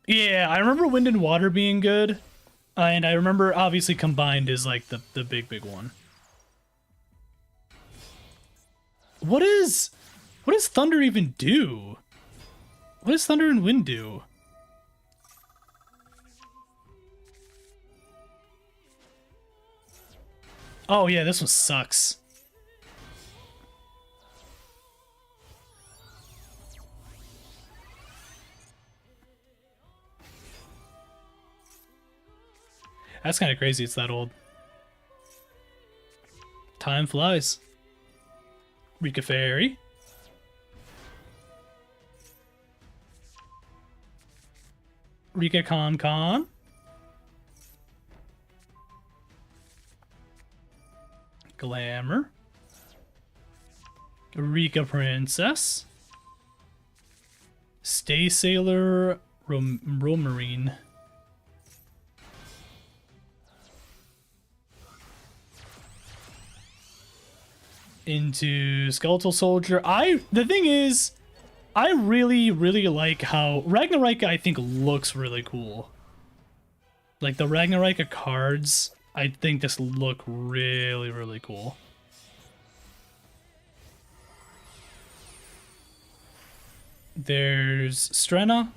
Yeah, I remember Wind and Water being good. And I remember obviously Combined is like the big one. What does Thunder even do? What does Thunder and Wind do? Oh yeah, this one sucks. That's kind of crazy it's that old. Time flies. Rika Fairy. Rika Con. Glamour. Rika Princess. Stay Sailor Romarine. Into Skeletal Soldier. The thing is, I really like how Ragnarika I think looks really cool. Like the Ragnarika cards, I think just look really cool. There's Strenna.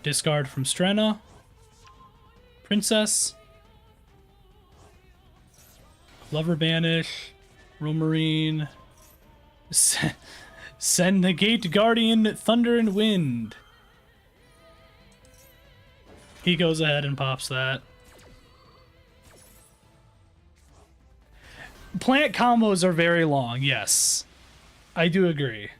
Discard from Strenna. Princess. Lover Banish. Romarine. Send the Gate Guardian Thunder and Wind. He goes ahead and pops that. Plant combos are very long, yes. I do agree.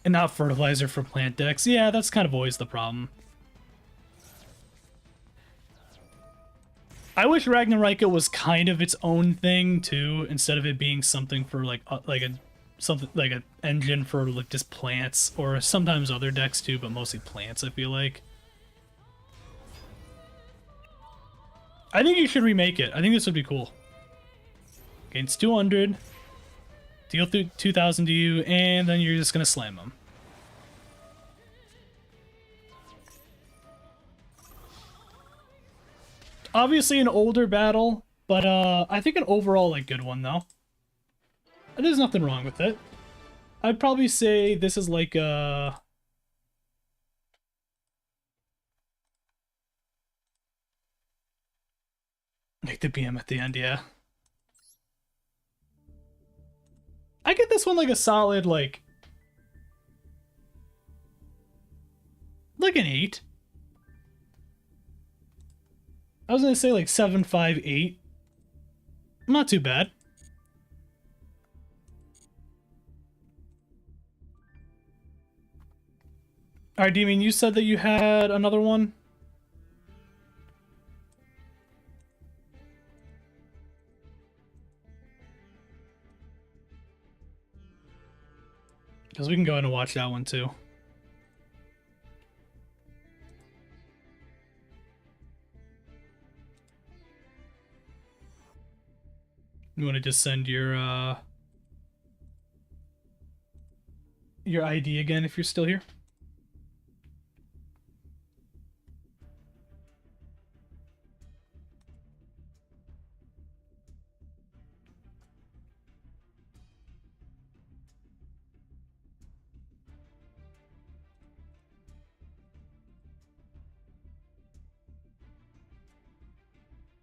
And not fertilizer for plant decks. Yeah, that's kind of always the problem. I wish Ragnarika was kind of its own thing too, instead of it being something for like an engine for like just plants, or sometimes other decks too, but mostly plants. I feel like. I think you should remake it. I think this would be cool. Gains 200, deal through 2,000 to you, and then you're just gonna slam them. Obviously an older battle, but I think an overall like good one though. There's nothing wrong with it. I'd probably say this is like make the BM at the end, yeah. I get this one like a solid like an 8. I was gonna say like 7, 5, 8. Not too bad. Alright, Demon, you said that you had another one? Because we can go ahead and watch that one too. You want to just send your ID again if you're still here?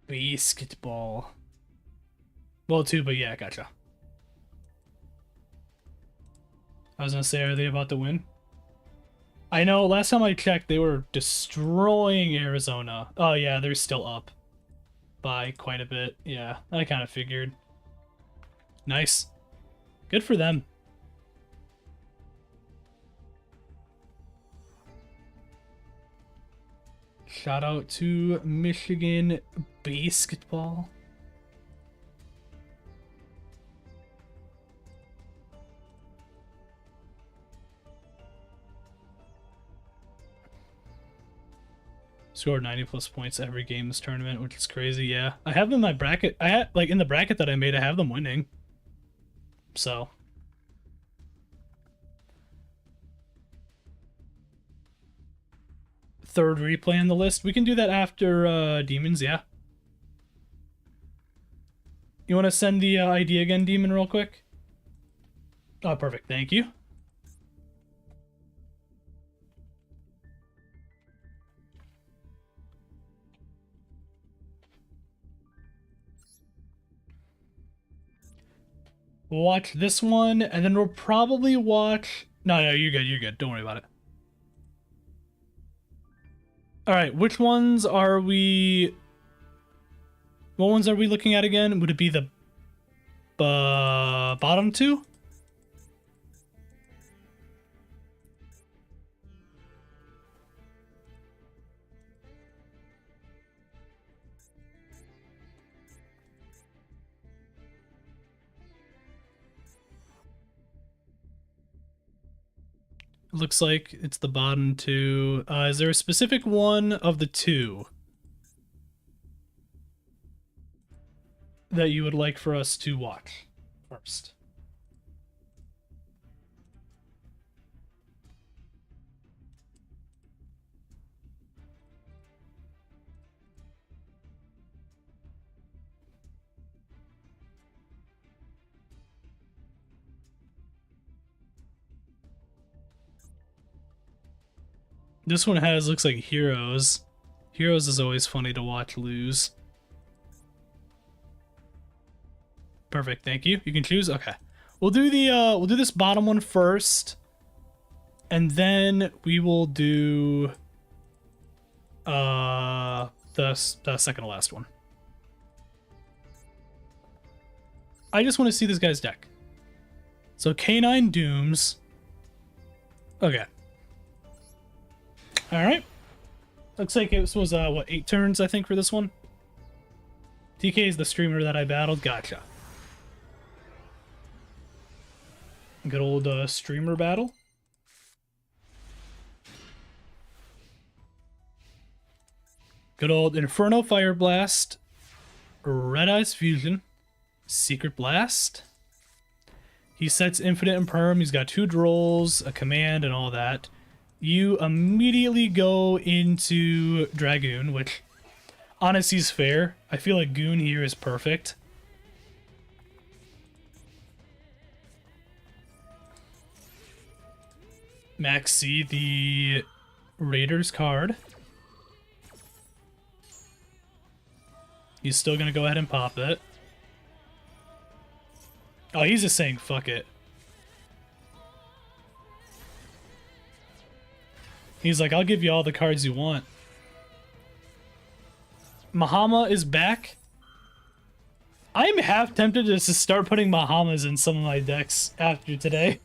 Basketball. Well, too, but yeah, gotcha. I was gonna say, are they about to win? I know, last time I checked, they were destroying Arizona. Oh yeah, they're still up by quite a bit. Yeah, I kind of figured. Nice. Good for them. Shout out to Michigan basketball. Scored 90 plus points every game this tournament, which is crazy. Yeah, I have them in my bracket. I had like in the bracket that I made, I have them winning. So third replay on the list. We can do that after Demons, yeah. You want to send the ID again, Demon, real quick? Oh, perfect. Thank you. We'll watch this one, and then we'll probably watch... No, you're good, you're good. Don't worry about it. Alright, which ones are we... What ones are we looking at again? Would it be the bottom two? Looks like it's the bottom two. Is there a specific one of the two that you would like for us to watch first? This one has, looks like Heroes. Heroes is always funny to watch lose. Perfect, thank you. You can choose? Okay. we'll do this bottom one first, and then we will do the second to last one. I just want to see this guy's deck. So Canine Dooms. Okay. All right. Looks like this was what, 8 turns I think for this one. TK is the streamer that I battled. Gotcha. Good old streamer battle. Good old Inferno Fire Blast, Red Eyes Fusion, Secret Blast. He sets Infinite and Perm. He's got 2 drolls, a command, and all that. You immediately go into Dragoon, which honestly is fair. I feel like Goon here is perfect. Maxi the Raiders card. He's still gonna go ahead and pop it. Oh, he's just saying fuck it. He's like, I'll give you all the cards you want. Mahama is back. I'm half tempted to just start putting Mahamas in some of my decks after today.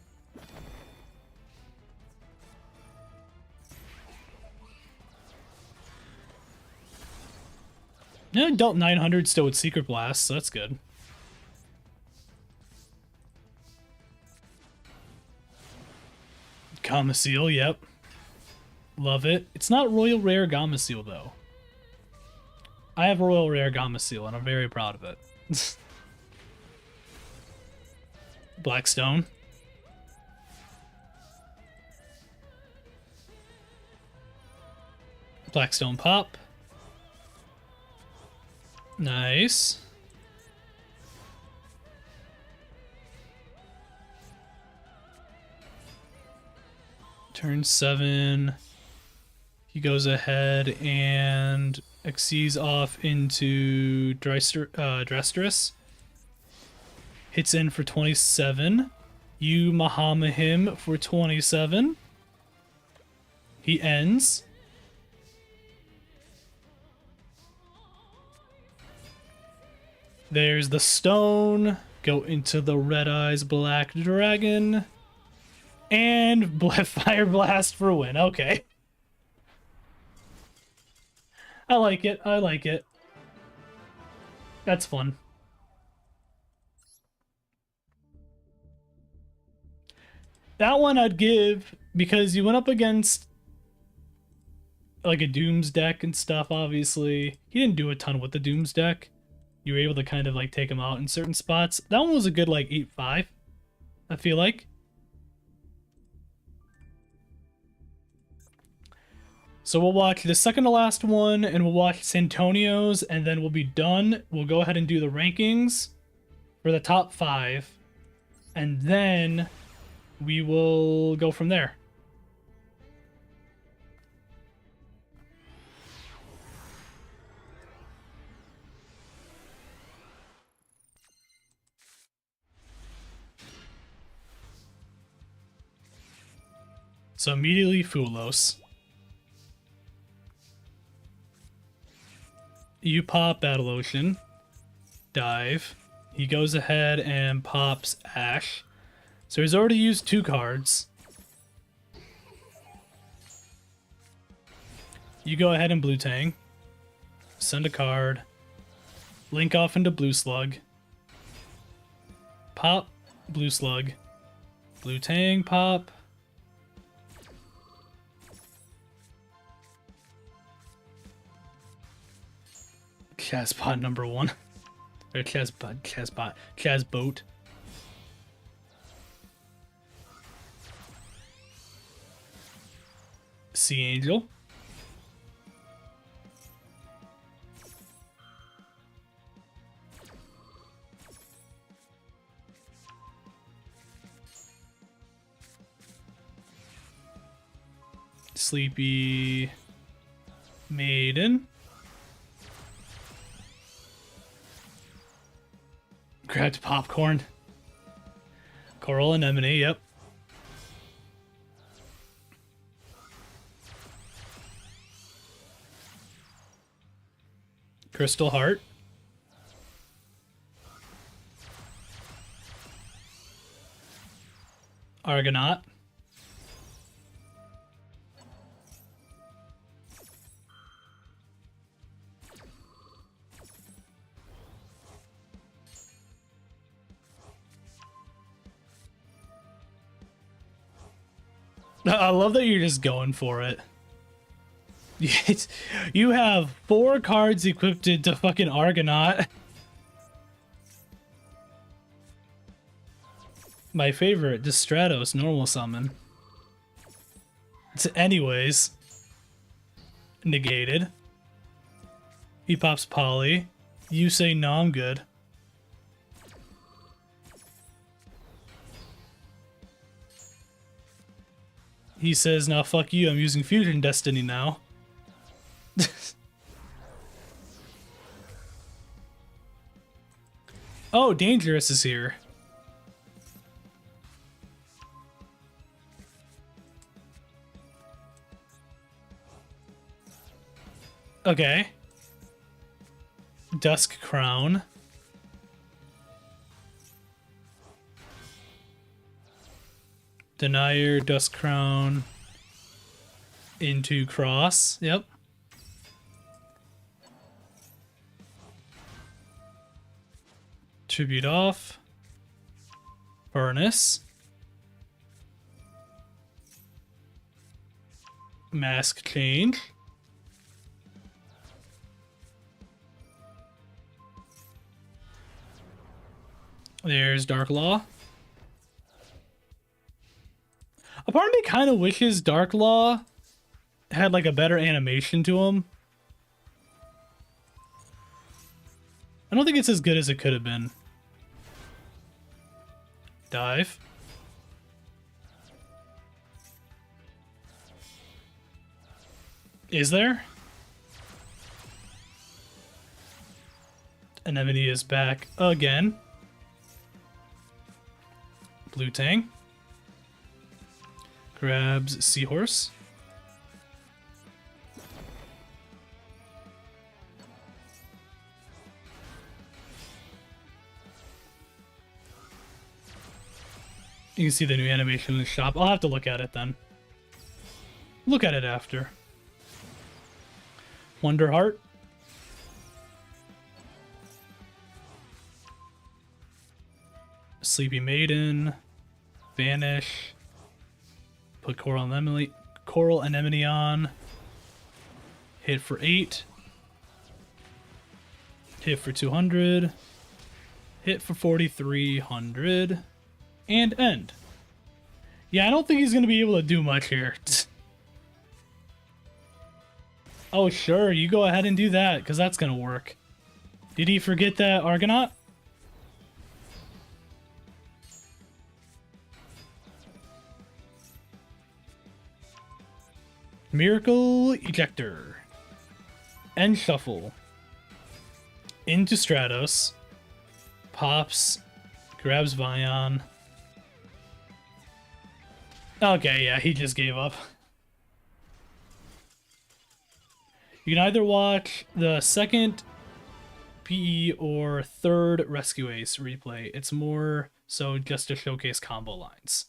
Yeah, dealt 900 still with Secret Blast, so that's good. Gameciel, yep. Love it. It's not Royal Rare Gameciel, though. I have a Royal Rare Gameciel, and I'm very proud of it. Blackstone. Blackstone pop. Nice. Turn 7. He goes ahead and exceeds off into Dresterus. Hits in for 27. You Mahama him for 27. He ends. There's the stone. Go into the Red Eyes Black Dragon. And Fire Blast for win. Okay. I like it. I like it. That's fun. That one I'd give because you went up against like a Dooms deck and stuff, obviously. He didn't do a ton with the Dooms deck. You were able to kind of like take him out in certain spots. That one was a good like 8-5, I feel like. So we'll watch the second to last one, and we'll watch Santonio's, and then we'll be done. We'll go ahead and do the rankings for the top 5, and then we will go from there. So immediately Fulos. You pop Battle Ocean. Dive. He goes ahead and pops Ash. So he's already used 2 cards. You go ahead and Blue Tang. Send a card. Link off into Blue Slug. Pop. Blue Slug. Blue Tang. Pop. Chazbot number 1. Or Chazboat. Sea Angel. Sleepy Maiden. Grabbed popcorn. Coral Anemone, yep. Crystal Heart. Argonaut. I love that you're just going for it. You have 4 cards equipped to fucking Argonaut. My favorite, just Stratos, normal summon. Anyways. Negated. He pops Poly. You say no, I'm good. He says, "Now fuck you, I'm using Fusion Destiny now." Oh, Dangerous is here. Okay. Dusk Crown. Denier, Dusk Crown. Into Cross. Yep. Tribute off. Furnace. Mask change. There's Dark Law. A part of me kind of wishes Dark Law had like a better animation to him. I don't think it's as good as it could have been. Dive. Is there? Anemone is back again. Blue Tang. Grabs Seahorse. You can see the new animation in the shop. I'll have to look at it then. Look at it after. Wonder Heart. Sleepy Maiden. Vanish. Put Coral Anemone on. Hit for 8. Hit for 200. Hit for 4,300. And end. Yeah, I don't think he's going to be able to do much here. Oh, sure, you go ahead and do that, because that's going to work. Did he forget that Argonaut? Miracle Ejector. End shuffle. Into Stratos. Pops. Grabs Vion. Okay, yeah, he just gave up. You can either watch the second PE or third Rescue Ace replay. It's more so just to showcase combo lines.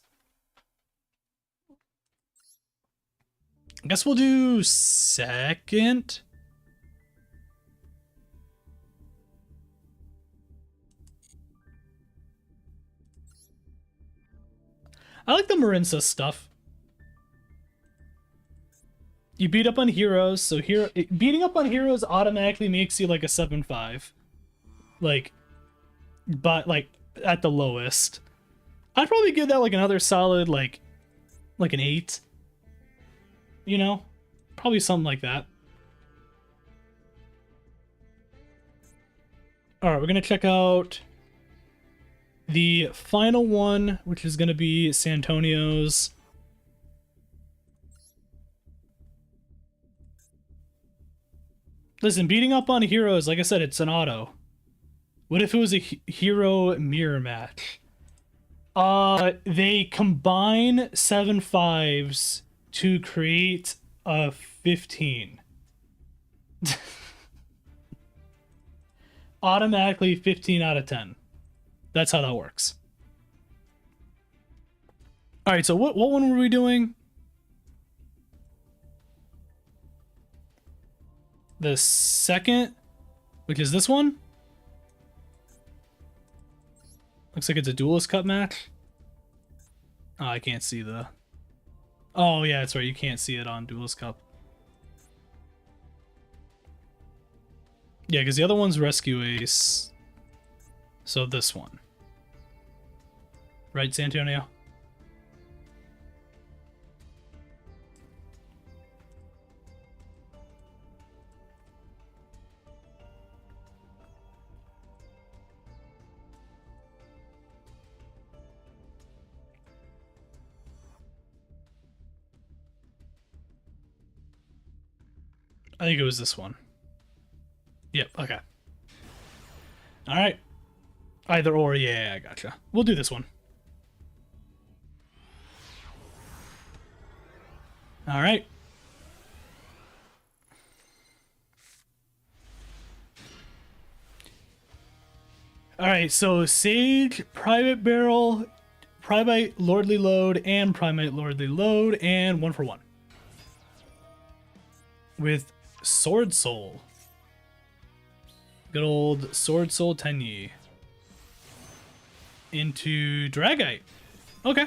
I guess we'll do second. I like the Marinsa stuff. You beat up on heroes, so beating up on heroes automatically makes you like a 7-5. Like, but like at the lowest. I'd probably give that like another solid like an 8. You know? Probably something like that. Alright, we're gonna check out the final one, which is gonna be Santonio's. Listen, beating up on heroes, like I said, it's an auto. What if it was a hero mirror match? They combine 7 5s to create a 15. Automatically 15 out of 10. That's how that works. All right, so what one were we doing? The second, which is this one. Looks like it's a Duelist Cup match. Oh, I can't see the... Oh, yeah, that's right. You can't see it on Duelist Cup. Yeah, because the other one's Rescue Ace. So this one. Right, Santonio? I think it was this one. Yep, okay. Alright. Either or, yeah, I gotcha. We'll do this one. Alright. Alright, so Sage, Private Barrel, Primite Lordly Load, and Primite Lordly Load, and 1 for 1. With Sword Soul. Good old Sword Soul Tenyi. Into Dragite. Okay.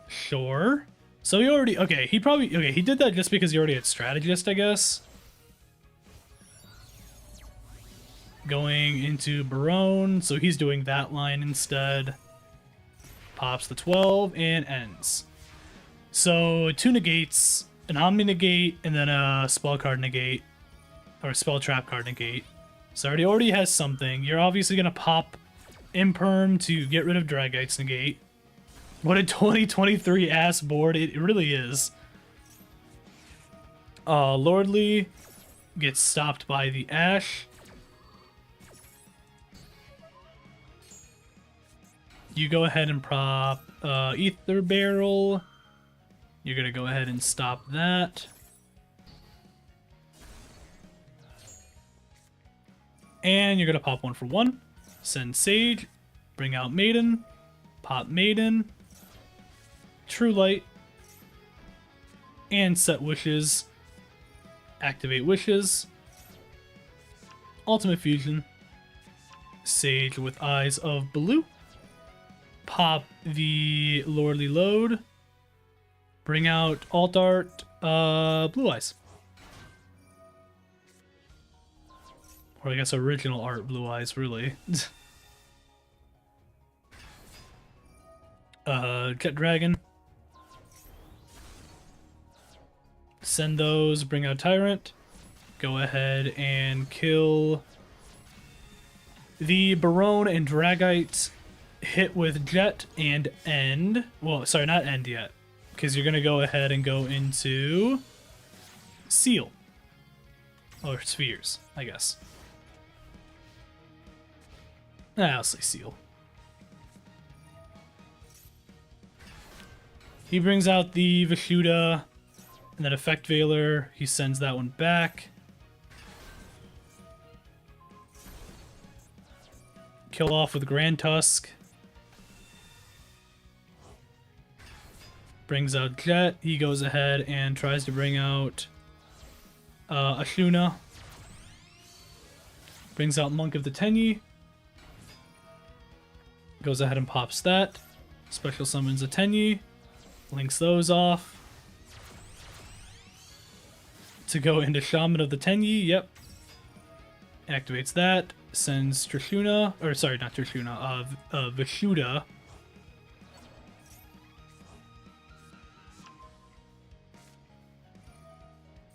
Sure. So he already... Okay, he probably... Okay, he did that just because he already had Strategist, I guess. Going into Barone, so he's doing that line instead. Pops the 12 and ends. So 2 negates, an Omni negate, and then a spell card negate. Or a spell trap card negate. So he already has something. You're obviously going to pop Imperm to get rid of Dragite's negate. What a 2023 ass board it really is. Lordly gets stopped by the Ash. You go ahead and prop Ether Barrel. You're going to go ahead and stop that. And you're going to pop 1 for 1. Send Sage. Bring out Maiden. Pop Maiden. True Light. And set Wishes. Activate Wishes. Ultimate Fusion. Sage with Eyes of Blue. Pop the Lordly Load. Bring out Alt Art Blue Eyes. Or I guess original art Blue Eyes, really. Jet Dragon. Send those, bring out Tyrant. Go ahead and kill the Barone and Dragite. Hit with Jet and end. Well, sorry, not end yet. Because you're going to go ahead and go into Seal. Or Spheres, I guess. I'll say Seal. He brings out the Vishuda and then Effect Veiler. He sends that one back. Kill off with Grand Tusk. Brings out Jet. He goes ahead and tries to bring out Ashuna. Brings out Monk of the Tenyi. Goes ahead and pops that. Special summons a Tenyi. Links those off. To go into Shaman of the Tenyi, yep. Activates that. Sends Trishuna, or sorry, not Trishuna, Vishuda.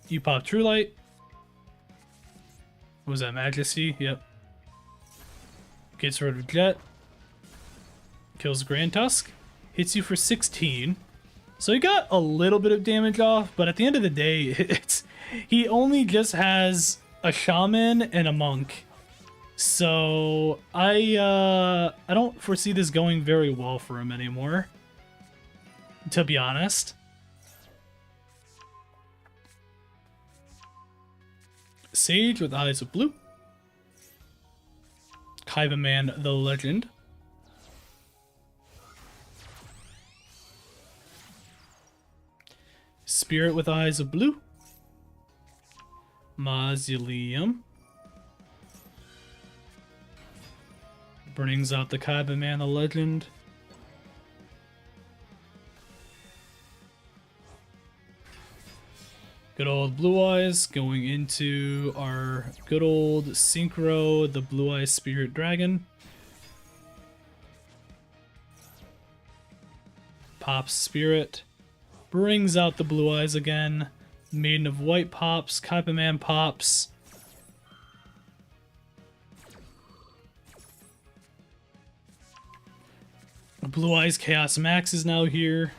You pop True Light. What was that, Majesty? Yep. Gets rid of Jet. Kills Grand Tusk. Hits you for 16. So he got a little bit of damage off, but at the end of the day, he only just has a Shaman and a Monk. So I don't foresee this going very well for him anymore, to be honest. Sage with Eyes of Blue. Kaiba Man the Legend. Spirit with Eyes of Blue. Mausoleum. Brings out the Kaiba Man the Legend. Good old Blue Eyes going into our good old Synchro, the Blue Eyes Spirit Dragon. Pops Spirit. Brings out the Blue Eyes again. Maiden of White pops. Kaiba Man pops. Blue Eyes Chaos Max is now here.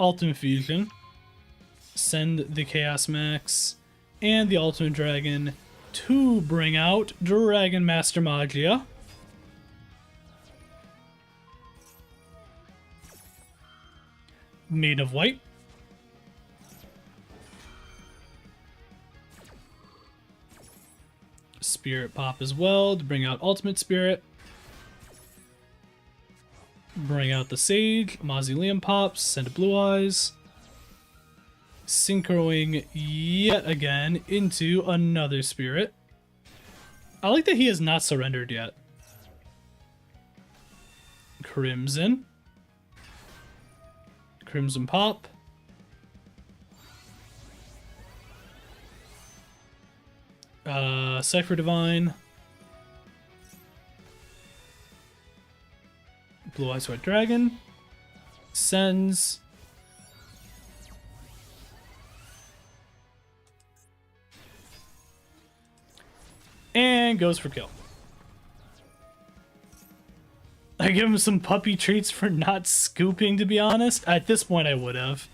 Ultimate Fusion. Send the Chaos Max and the Ultimate Dragon to bring out Dragon Master Magia. Maiden of White. Spirit pop as well to bring out Ultimate Spirit. Bring out the Sage. Mausoleum pops. Send Blue Eyes. Synchroing yet again into another Spirit. I like that he has not surrendered yet. Crimson. Crimson pop. Cypher Divine. Blue Eyes White Dragon. Sends. And goes for kill. I give him some puppy treats for not scooping, to be honest. At this point, I would have.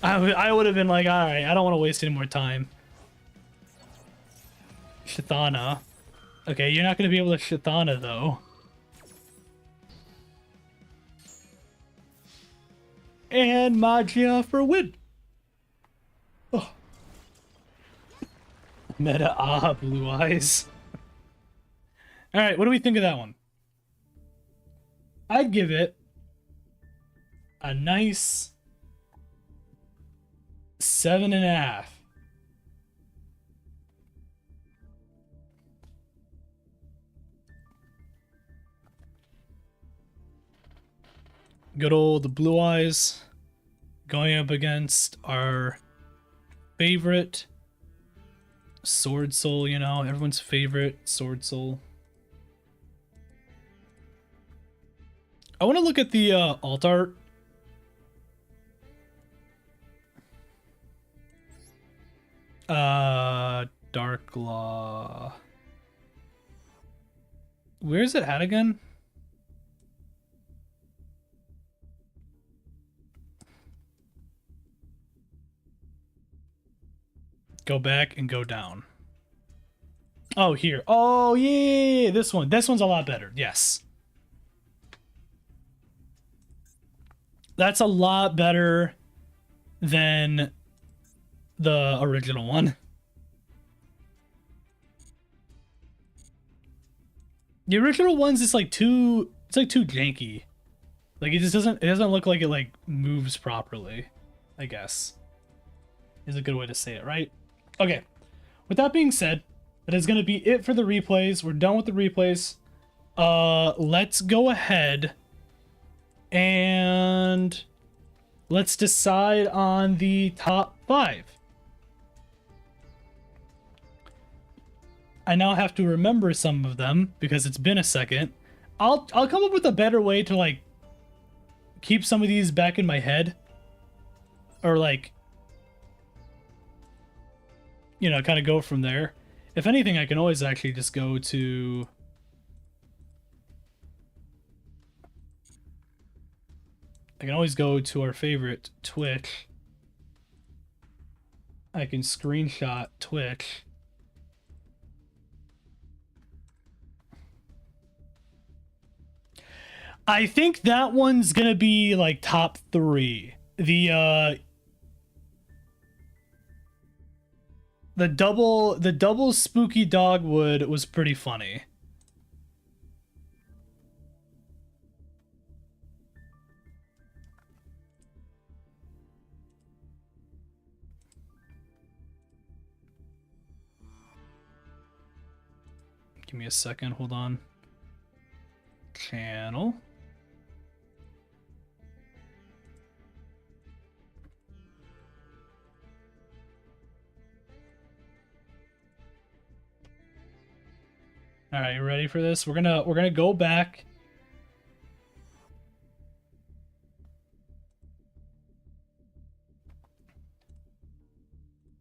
I would have been like, alright, I don't want to waste any more time. Shithana. Okay, you're not going to be able to Shithana, though. And Magia for win. Oh. Meta Blue Eyes. Alright, what do we think of that one? I'd give it a nice 7.5. Good old Blue Eyes going up against our favorite Sword Soul, you know, everyone's favorite Sword Soul. I want to look at the alt art. Dark Law. Where's it at again? Go back and go down. Oh, here. Oh, yeah, this one. This one's a lot better. Yes. That's a lot better than the original one. The original one's just like too, it's like too janky. Like it doesn't look like it like moves properly, I guess. Is a good way to say it, right? Okay. With that being said, that is going to be it for the replays. We're done with the replays. Let's go ahead and let's decide on the top 5. I now have to remember some of them because it's been a second. I'll come up with a better way to like keep some of these back in my head, or like, you know, kind of go from there. If anything, I can always actually just go to our favorite Twitch. I can screenshot Twitch. I think that one's gonna be like top 3. The double spooky dogwood was pretty funny. Give me a second, hold on. Channel. All right, you ready for this? We're gonna go back.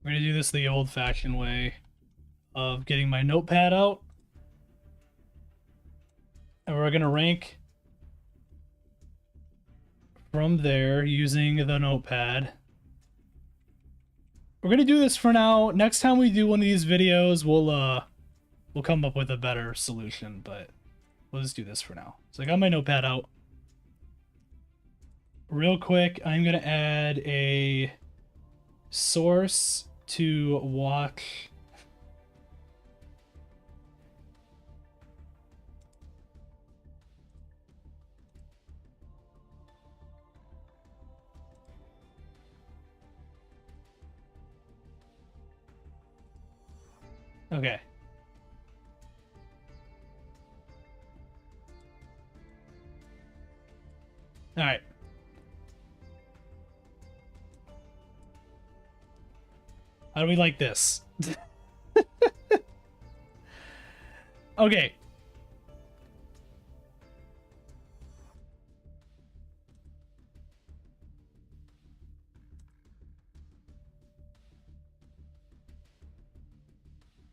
We're gonna do this the old-fashioned way of getting my notepad out. And we're gonna rank from there using the notepad. We're gonna do this for now. Next time we do one of these videos, we'll come up with a better solution, but we'll just do this for now. So I got my notepad out. Real quick, I'm gonna add a source to watch. Okay. All right. How do we like this? Okay.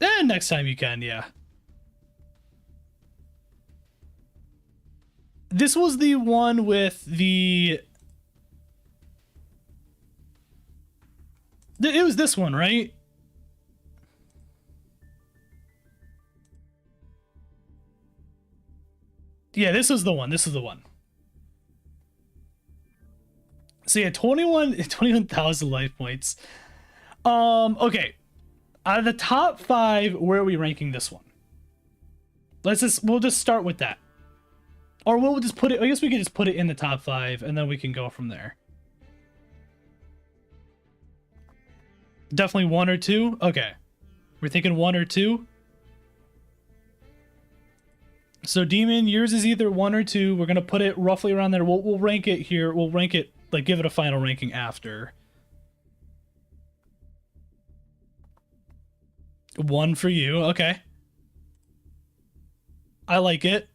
And next time you can, yeah. This was the one with the... It was this one, right? Yeah, this was the one. This is the one. So yeah, 21,000 life points. Okay. Out of the top 5, where are we ranking this one? We'll just start with that. Or we'll just put it, I guess we could just put it in the top 5 and then we can go from there. Definitely 1 or 2? Okay. We're thinking 1 or 2. So Demon, yours is either 1 or 2. We're gonna put it roughly around there. We'll rank it here. We'll rank it, like, give it a final ranking after. 1 for you. Okay. I like it.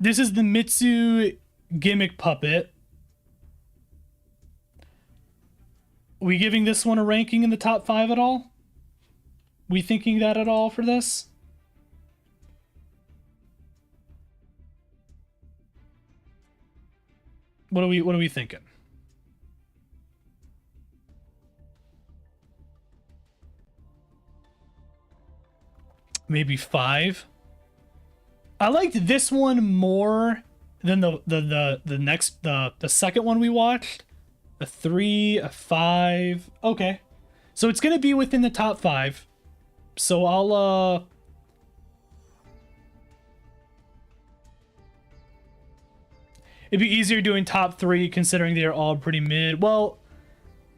This is the Mitsu gimmick puppet. We giving this one a ranking in the top 5 at all? We thinking that at all for this? What are we thinking? Maybe 5. I liked this one more than the second one we watched. A 3, a 5. Okay. So it's gonna be within the top 5. So I'll it'd be easier doing top 3 considering they're all pretty mid. Well,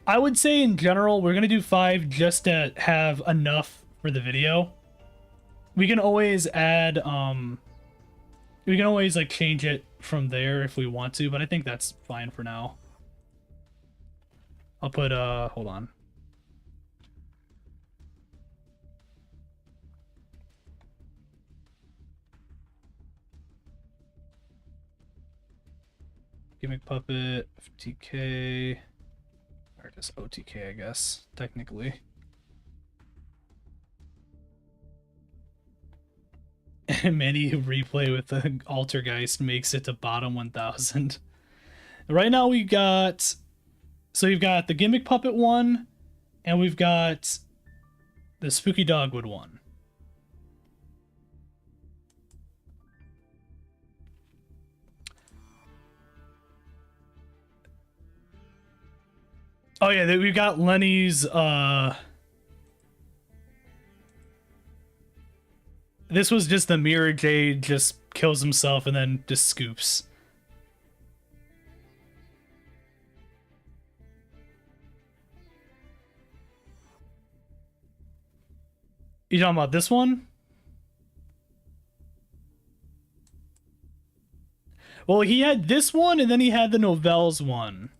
I would say in general we're gonna do 5 just to have enough for the video. We can always add we can always like change it from there if we want to, but I think that's fine for now. I'll put hold on. Gimmick puppet, FTK, or just OTK, I guess, technically. Many who replay with the Altergeist makes it to bottom 1000. Right now we got, so we've got the Gimmick Puppet one, and we've got the Spooky Dogwood one. Oh yeah, we got Lenny's this was just the Mirror Jade just kills himself and then just scoops. You talking about this one? Well, he had this one and then he had the Novels one.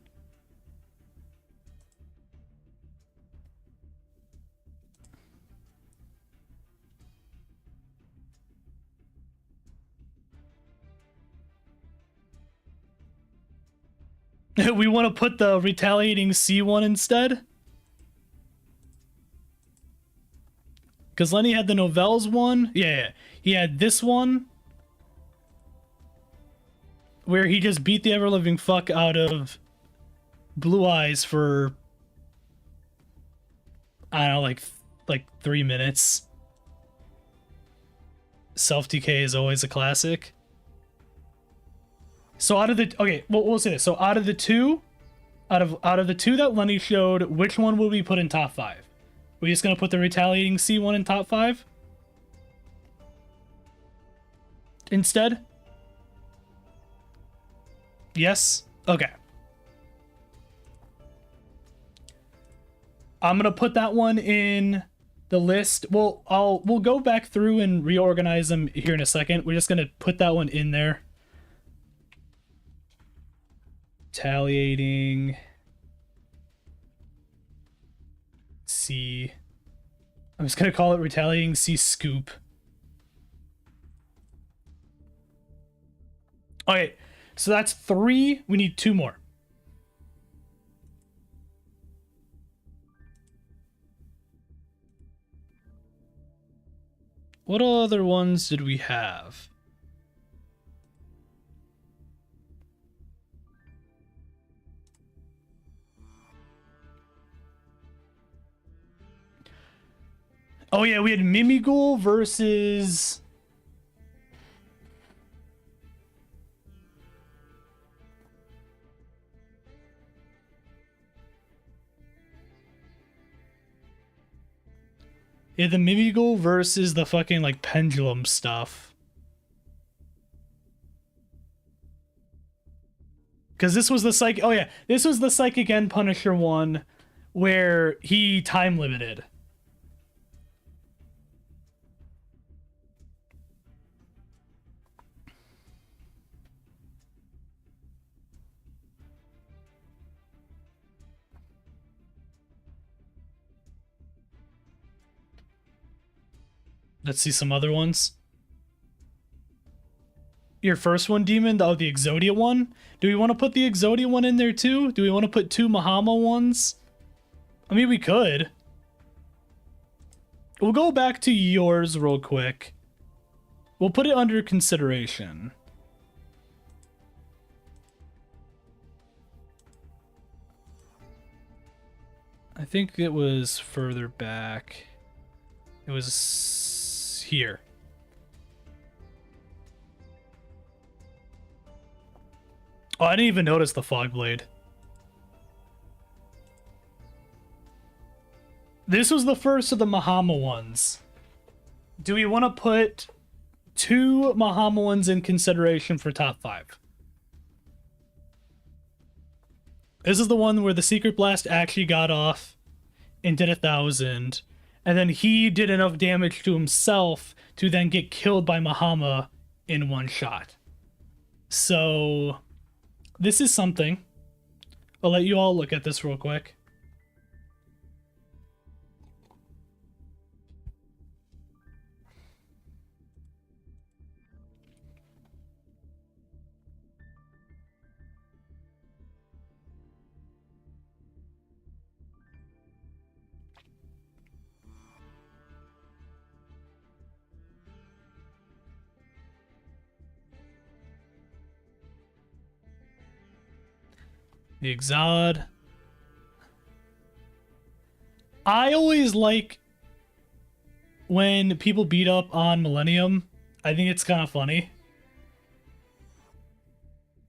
We want to put the Retaliating C1 instead? Because Lenny had the Novels one. Yeah, he had this one. Where he just beat the ever-living fuck out of Blue Eyes for... I don't know, like 3 minutes. Self-decay is always a classic. So out of the... Okay, well, we'll say this. So out of the two... Out of the two that Lenny showed, which one would we put in top 5? We're just gonna put the Retaliating C1 in top 5? Instead? Yes? Okay. I'm gonna put that one in the list. We'll go back through and reorganize them here in a second. We're just gonna put that one in there. Retaliating C. I'm just gonna call it Retaliating C Scoop. Okay, so that's 3. We need 2 more. What other ones did we have? Oh yeah, we had Mimigul versus... Yeah, the Mimigul versus the fucking, like, pendulum stuff. Because this was the psychic... Oh, yeah. This was the Psychic End Punisher one where he time limited. Let's see some other ones. Your first one, Demon? Oh, the Exodia one? Do we want to put the Exodia one in there too? Do we want to put 2 Mahama ones? I mean, we could. We'll go back to yours real quick. We'll put it under consideration. I think it was further back. It was here. Oh, I didn't even notice the fog blade. This was the first of the Mahama ones. Do we want to put 2 Mahama ones in consideration for top 5? This is the one where the Secret Blast actually got off and did 1,000. And then he did enough damage to himself to then get killed by Mahama in 1 shot. So, this is something. I'll let you all look at this real quick. The Exod. I always like when people beat up on Millennium. I think it's kind of funny.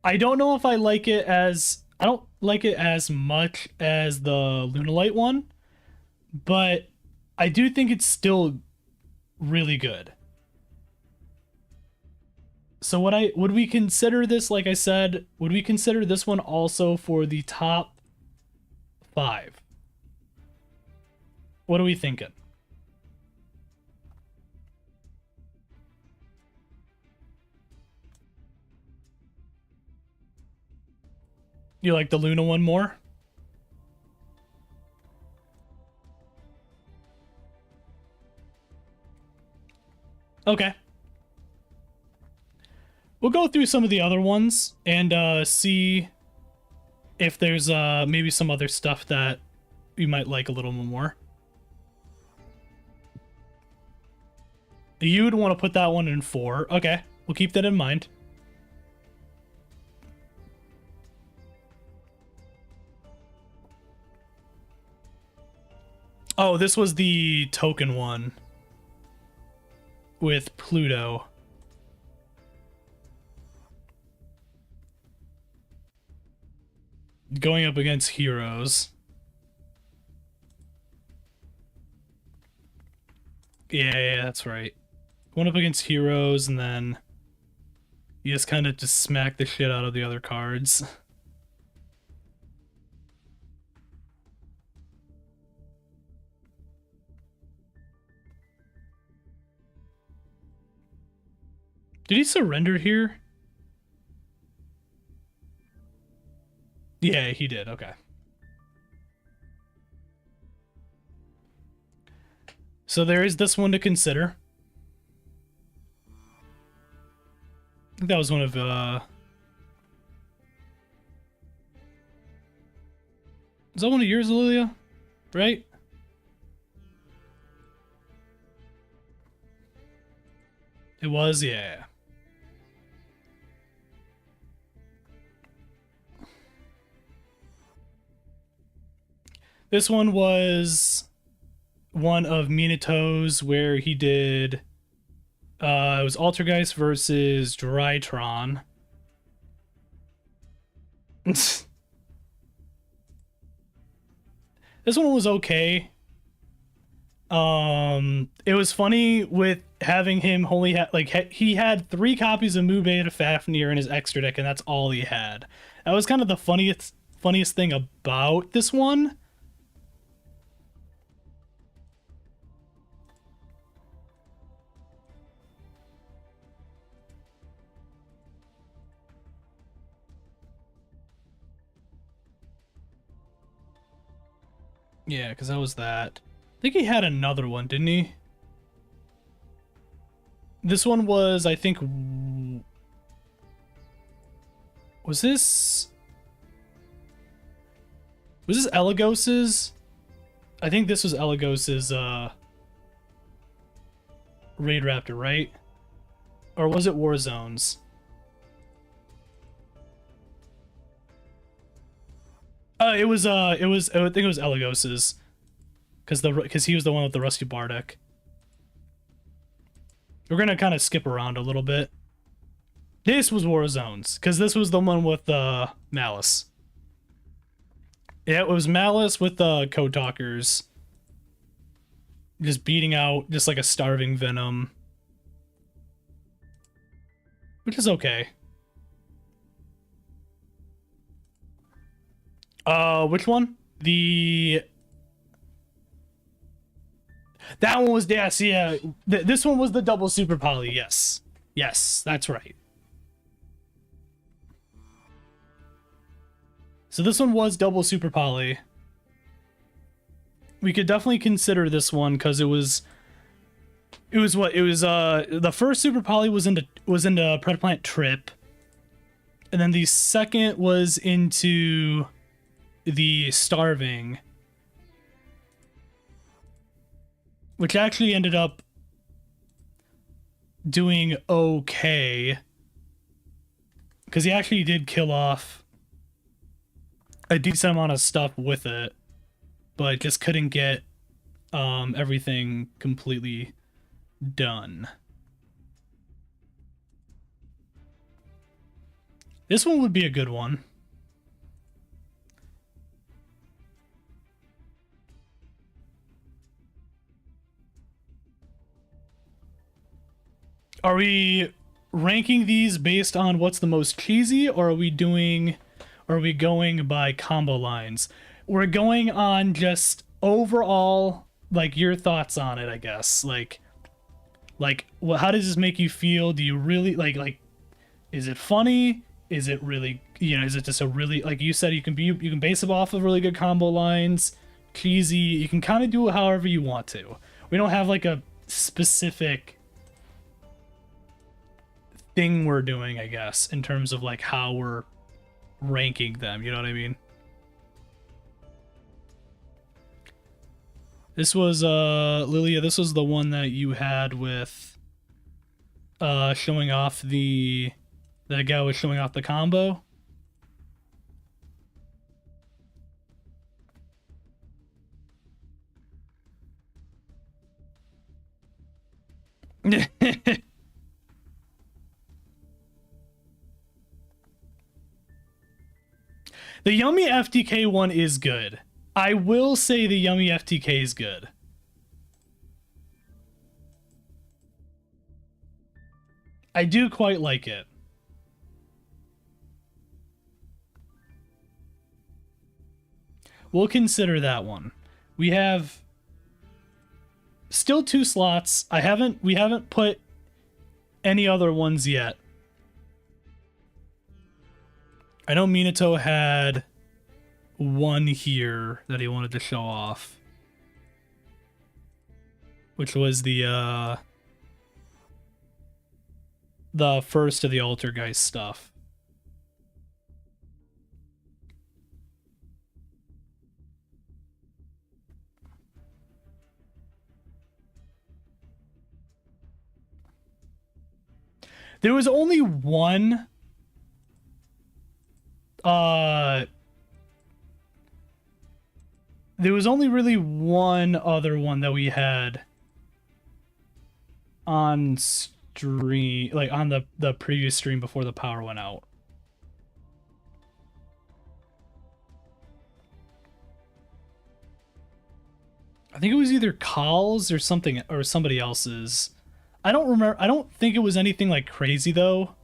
I don't know if I like it as... I don't like it as much as the Lunalight one, but I do think it's still really good. So would we consider this, like I said, would we consider this one also for the top 5? What are we thinking? You like the Luna one more? Okay. We'll go through some of the other ones and see if there's maybe some other stuff that you might like a little more. You would want to put that one in 4. Okay, we'll keep that in mind. Oh, this was the token one with Pluto. Going up against heroes. Yeah, that's right. Going up against heroes, and then you just kind of just smack the shit out of the other cards. Did he surrender here? Yeah, he did. Okay. So there is this one to consider. I think that was one of is that one of yours, Lilia? Right? It was, yeah. This one was one of Minato's where he did it was Altergeist versus Drytron. This one was okay. It was funny with having him only he had 3 copies of Mubeta Fafnir in his extra deck, and that's all he had. That was kind of the funniest thing about this one. Yeah, because that was that. I think he had another one, didn't he? This one was, I think... Was this Elagos's? I think this was Elagos's, Raid Raptor, right? Or was it Warzone's? I think it was Elagos's. Because he was the one with the Rusty Bardic. We're gonna kind of skip around a little bit. This was Warzone's, because this was the one with Malice. Yeah, it was Malice with the Code Talkers. Just beating out just like a starving Venom. Which is okay. Which one? That one was, yes, yeah. This one was the double super poly, yes. Yes, that's right. So this one was double super poly. We could definitely consider this one because it was the first super poly was into Predaplant Trip. And then the second was into the Starving, which actually ended up doing okay, because he actually did kill off a decent amount of stuff with it, but just couldn't get everything completely done. This one would be a good one. Are we ranking these based on what's the most cheesy, or are we going by combo lines? We're going on just overall, like, your thoughts on it, I guess. Like, well, how does this make you feel? Do you really like? Is it funny? Is it really, is it just a really, like you said, you can base it off of really good combo lines, cheesy. You can kind of do it however you want to. We don't have like a specific thing we're doing, I guess, in terms of like how we're ranking them. You know what I mean? This was Lilia, this was the one that you had with showing off that guy was showing off the combo. The Yummy FTK one is good. I will say the Yummy FTK is good. I do quite like it. We'll consider that one. We have still 2 slots. We haven't put any other ones yet. I know Minato had one here that he wanted to show off, which was the first of the Altergeist stuff. There was only one there was only really one other one that we had on stream, like on the previous stream before the power went out. I think it was either Cal's or something, or somebody else's. I don't remember. I don't think it was anything like crazy though.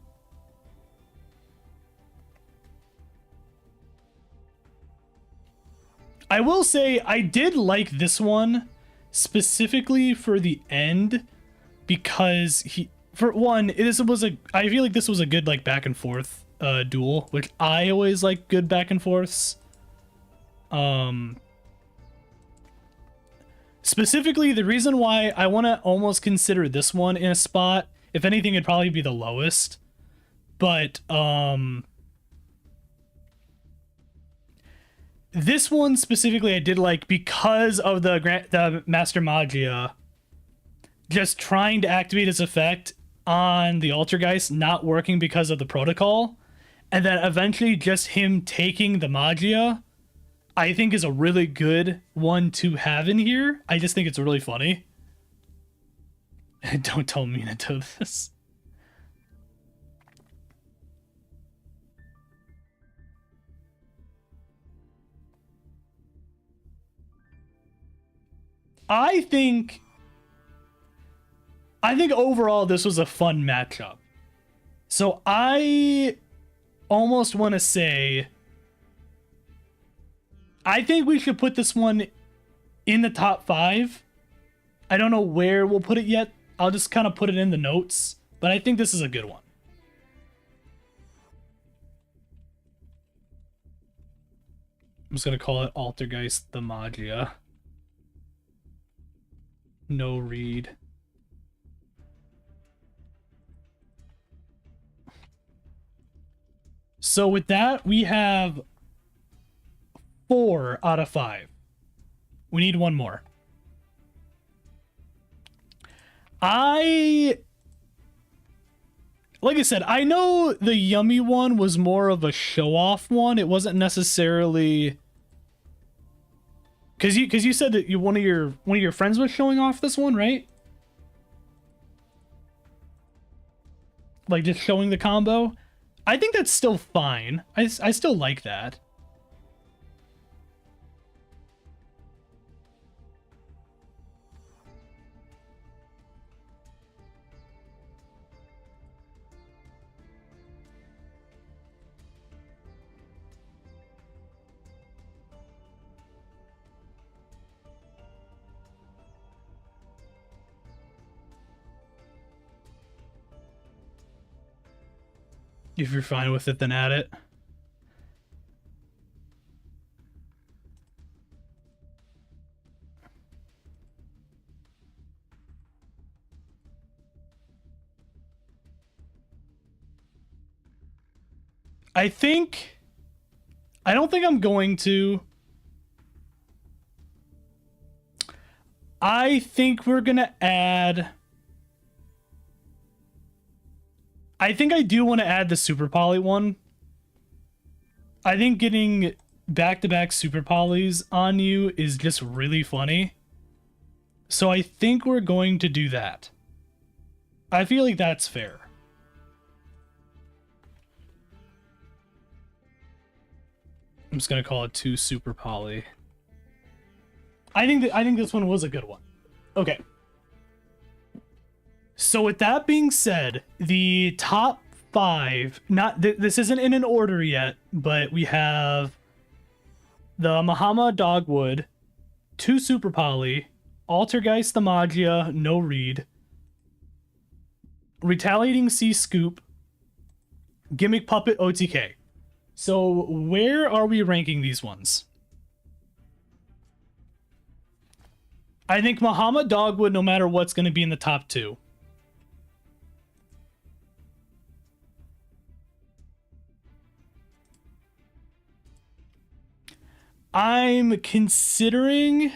I will say I did like this one specifically for the end, because for one, I feel like this was a good like back and forth duel, which I always like good back and forths. Specifically, the reason why I want to almost consider this one in a spot, if anything, it'd probably be the lowest. But this one specifically I did like because of the Master Magia just trying to activate its effect on the Altergeist not working because of the protocol, and then eventually just him taking the Magia, I think is a really good one to have in here. I just think it's really funny. Don't tell Minato this. I think overall this was a fun matchup. So I almost want to say I think we should put this one in the top 5. I don't know where we'll put it yet. I'll just kind of put it in the notes, but I think this is a good one. I'm just going to call it Altergeist the Magia. No read. So with that, we have 4 out of 5. We need one more. Like I said, I know the Yummy one was more of a show-off one. It wasn't necessarily because you said that one of your friends was showing off this one, right? Like just showing the combo. I think that's still fine. I still like that. If you're fine with it, then add it. I don't think I'm going to. I think we're gonna add. I think I do want to add the Super Poly one. I think getting back-to-back Super Polys on you is just really funny. So I think we're going to do that. I feel like that's fair. I'm just gonna call it 2 Super Poly. I think this one was a good one. Okay. So with that being said, the top 5, this isn't in an order yet, but we have the Mahama Dogwood, 2 Super Poly, Altergeist the Magia, no read, Retaliating Sea Scoop, Gimmick Puppet OTK. So where are we ranking these ones? I think Mahama Dogwood, no matter what's going to be in the top 2. I'm considering...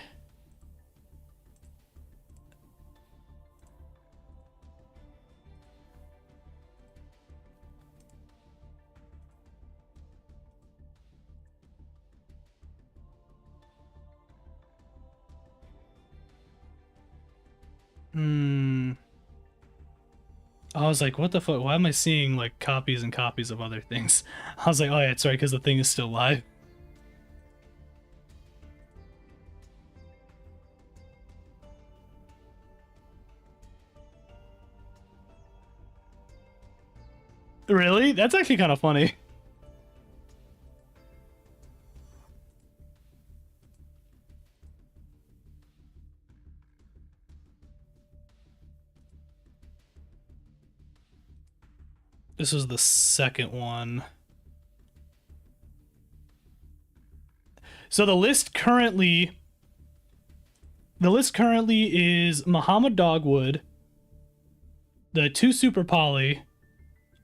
I was like, what the fuck? Why am I seeing like copies and copies of other things? I was like, oh yeah, it's right, because the thing is still live. Really? That's actually kind of funny. This was the second one. So the list currently is Mahama Dogwood, the 2 Super Poly,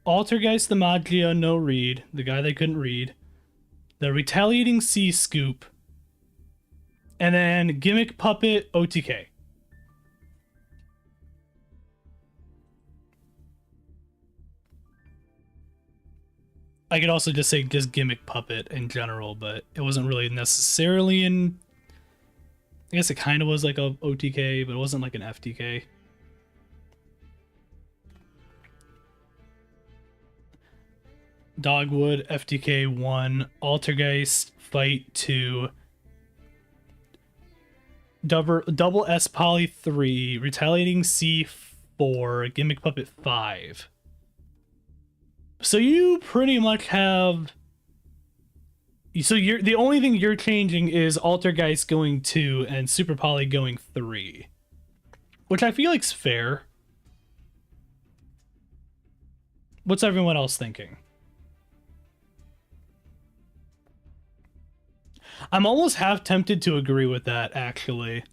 Altergeist the Magia no read, the guy they couldn't read, the Retaliating Sea Scoop, and then Gimmick Puppet OTK. I could also just say just Gimmick Puppet in general, but it wasn't really necessarily in... I guess it kind of was like a OTK, but it wasn't like an FTK. Dogwood, FTK 1, Altergeist, Fight 2, Double S Poly 3, Retaliating C 4, Gimmick Puppet 5. So you pretty much have... So the only thing you're changing is Altergeist going 2 and Super Poly going 3. Which I feel like's fair. What's everyone else thinking? I'm almost half tempted to agree with that, actually.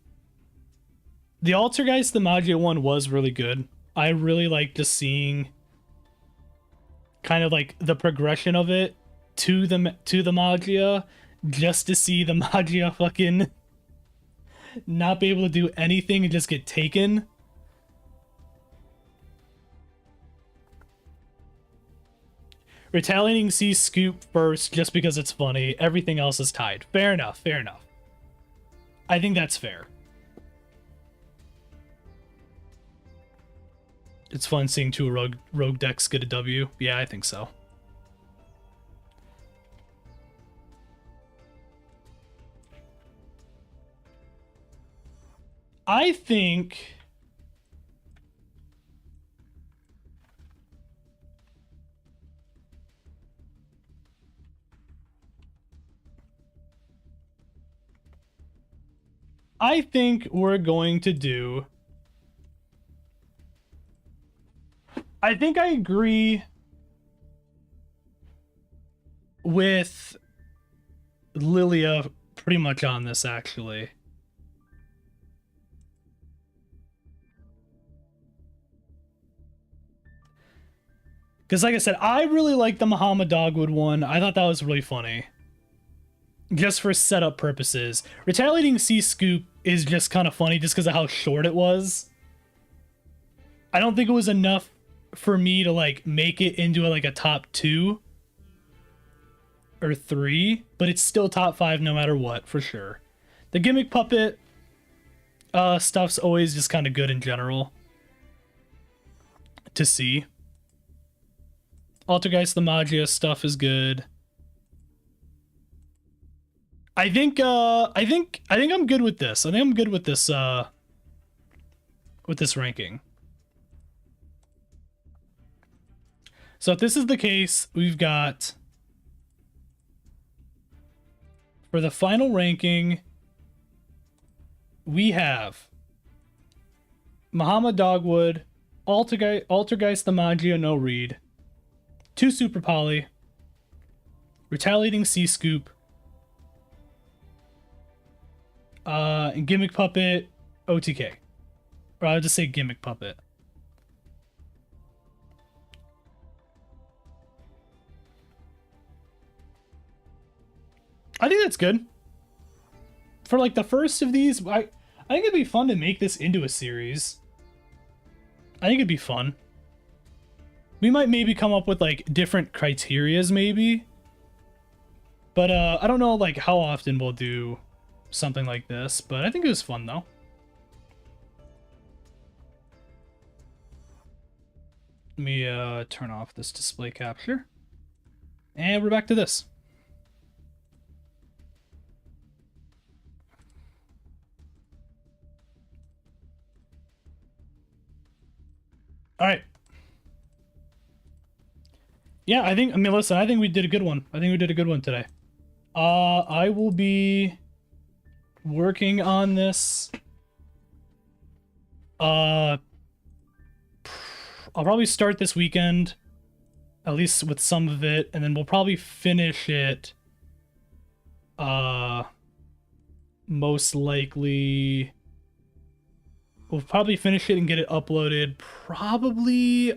The Altergeist the Magia one was really good. I really liked just seeing kind of like the progression of it to the Magia, just to see the Magia fucking not be able to do anything and just get taken. Retaliating Sea Scoop first just because it's funny. Everything else is tied. Fair enough, fair enough. I think that's fair. It's fun seeing 2 rogue decks get a W. Yeah, I think so. I think... we're going to do... I think I agree with Lilia pretty much on this, actually. Because, like I said, I really like the Muhammad Dogwood one. I thought that was really funny. Just for setup purposes. Retaliating Sea Scoop is just kind of funny just because of how short it was. I don't think it was enough for me to, like, make it into, like, a top 2 or 3, but it's still top 5 no matter what, for sure. The Gimmick Puppet stuff's always just kind of good in general to see. Altergeist the Magia stuff is good. I think I'm good with this. I think I'm good with this ranking. So if this is the case, we've got for the final ranking, we have Muhammad Dogwood, Altergeist the Magia no read, 2 Super Poly, Retaliating Sea Scoop, and Gimmick Puppet, OTK. Or I'll just say Gimmick Puppet. I think that's good. For like the first of these, I think it'd be fun to make this into a series. I think it'd be fun. We might maybe come up with like different criterias maybe. But I don't know like how often we'll do something like this, but I think it was fun though. Let me turn off this display capture. And we're back to this. All right. Yeah, I mean, listen, I think we did a good one. I think we did a good one today. I will be working on this. I'll probably start this weekend, at least with some of it, and then we'll probably finish it, most likely... We'll probably finish it and get it uploaded probably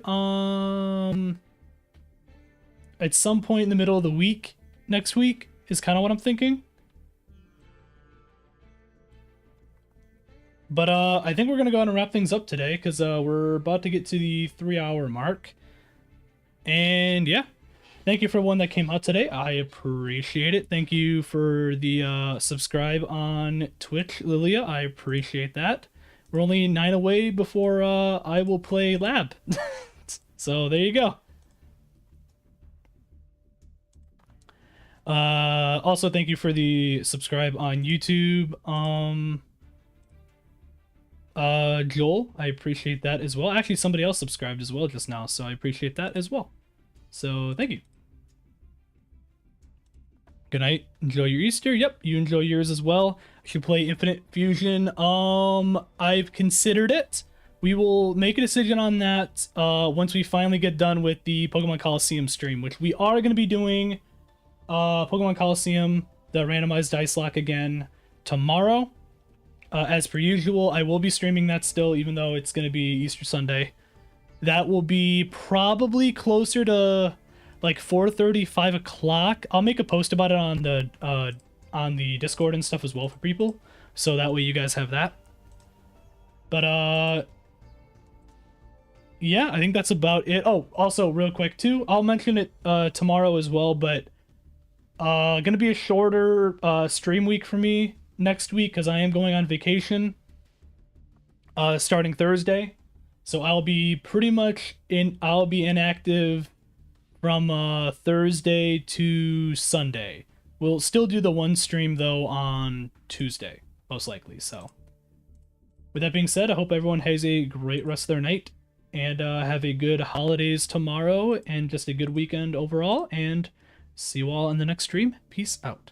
at some point in the middle of the week next week is kind of what I'm thinking. But I think we're going to go ahead and wrap things up today because we're about to get to the 3-hour mark. And yeah, thank you for one that came out today. I appreciate it. Thank you for the subscribe on Twitch, Lilia. I appreciate that. We're only 9 away before I will play Lab. So there you go. Also, thank you for the subscribe on YouTube. Joel, I appreciate that as well. Actually, somebody else subscribed as well just now, so I appreciate that as well. So thank you. Good night. Enjoy your Easter. Yep, you enjoy yours as well. I should play Infinite Fusion. I've considered it. We will make a decision on that once we finally get done with the Pokemon Coliseum stream, which we are going to be doing Pokemon Coliseum, the randomized dice lock again tomorrow. As per usual, I will be streaming that still, even though it's going to be Easter Sunday. That will be probably closer to like 4:30, 5 o'clock. I'll make a post about it on the Discord and stuff as well for people, so that way you guys have that. But yeah, I think that's about it. Oh, also real quick too, I'll mention it tomorrow as well, but gonna be a shorter stream week for me next week because I am going on vacation starting Thursday. So I'll be pretty much I'll be inactive from Thursday to Sunday. We'll still do the one stream though on Tuesday, most likely. So with that being said, I hope everyone has a great rest of their night and have a good holidays tomorrow and just a good weekend overall, and see you all in the next stream. Peace out.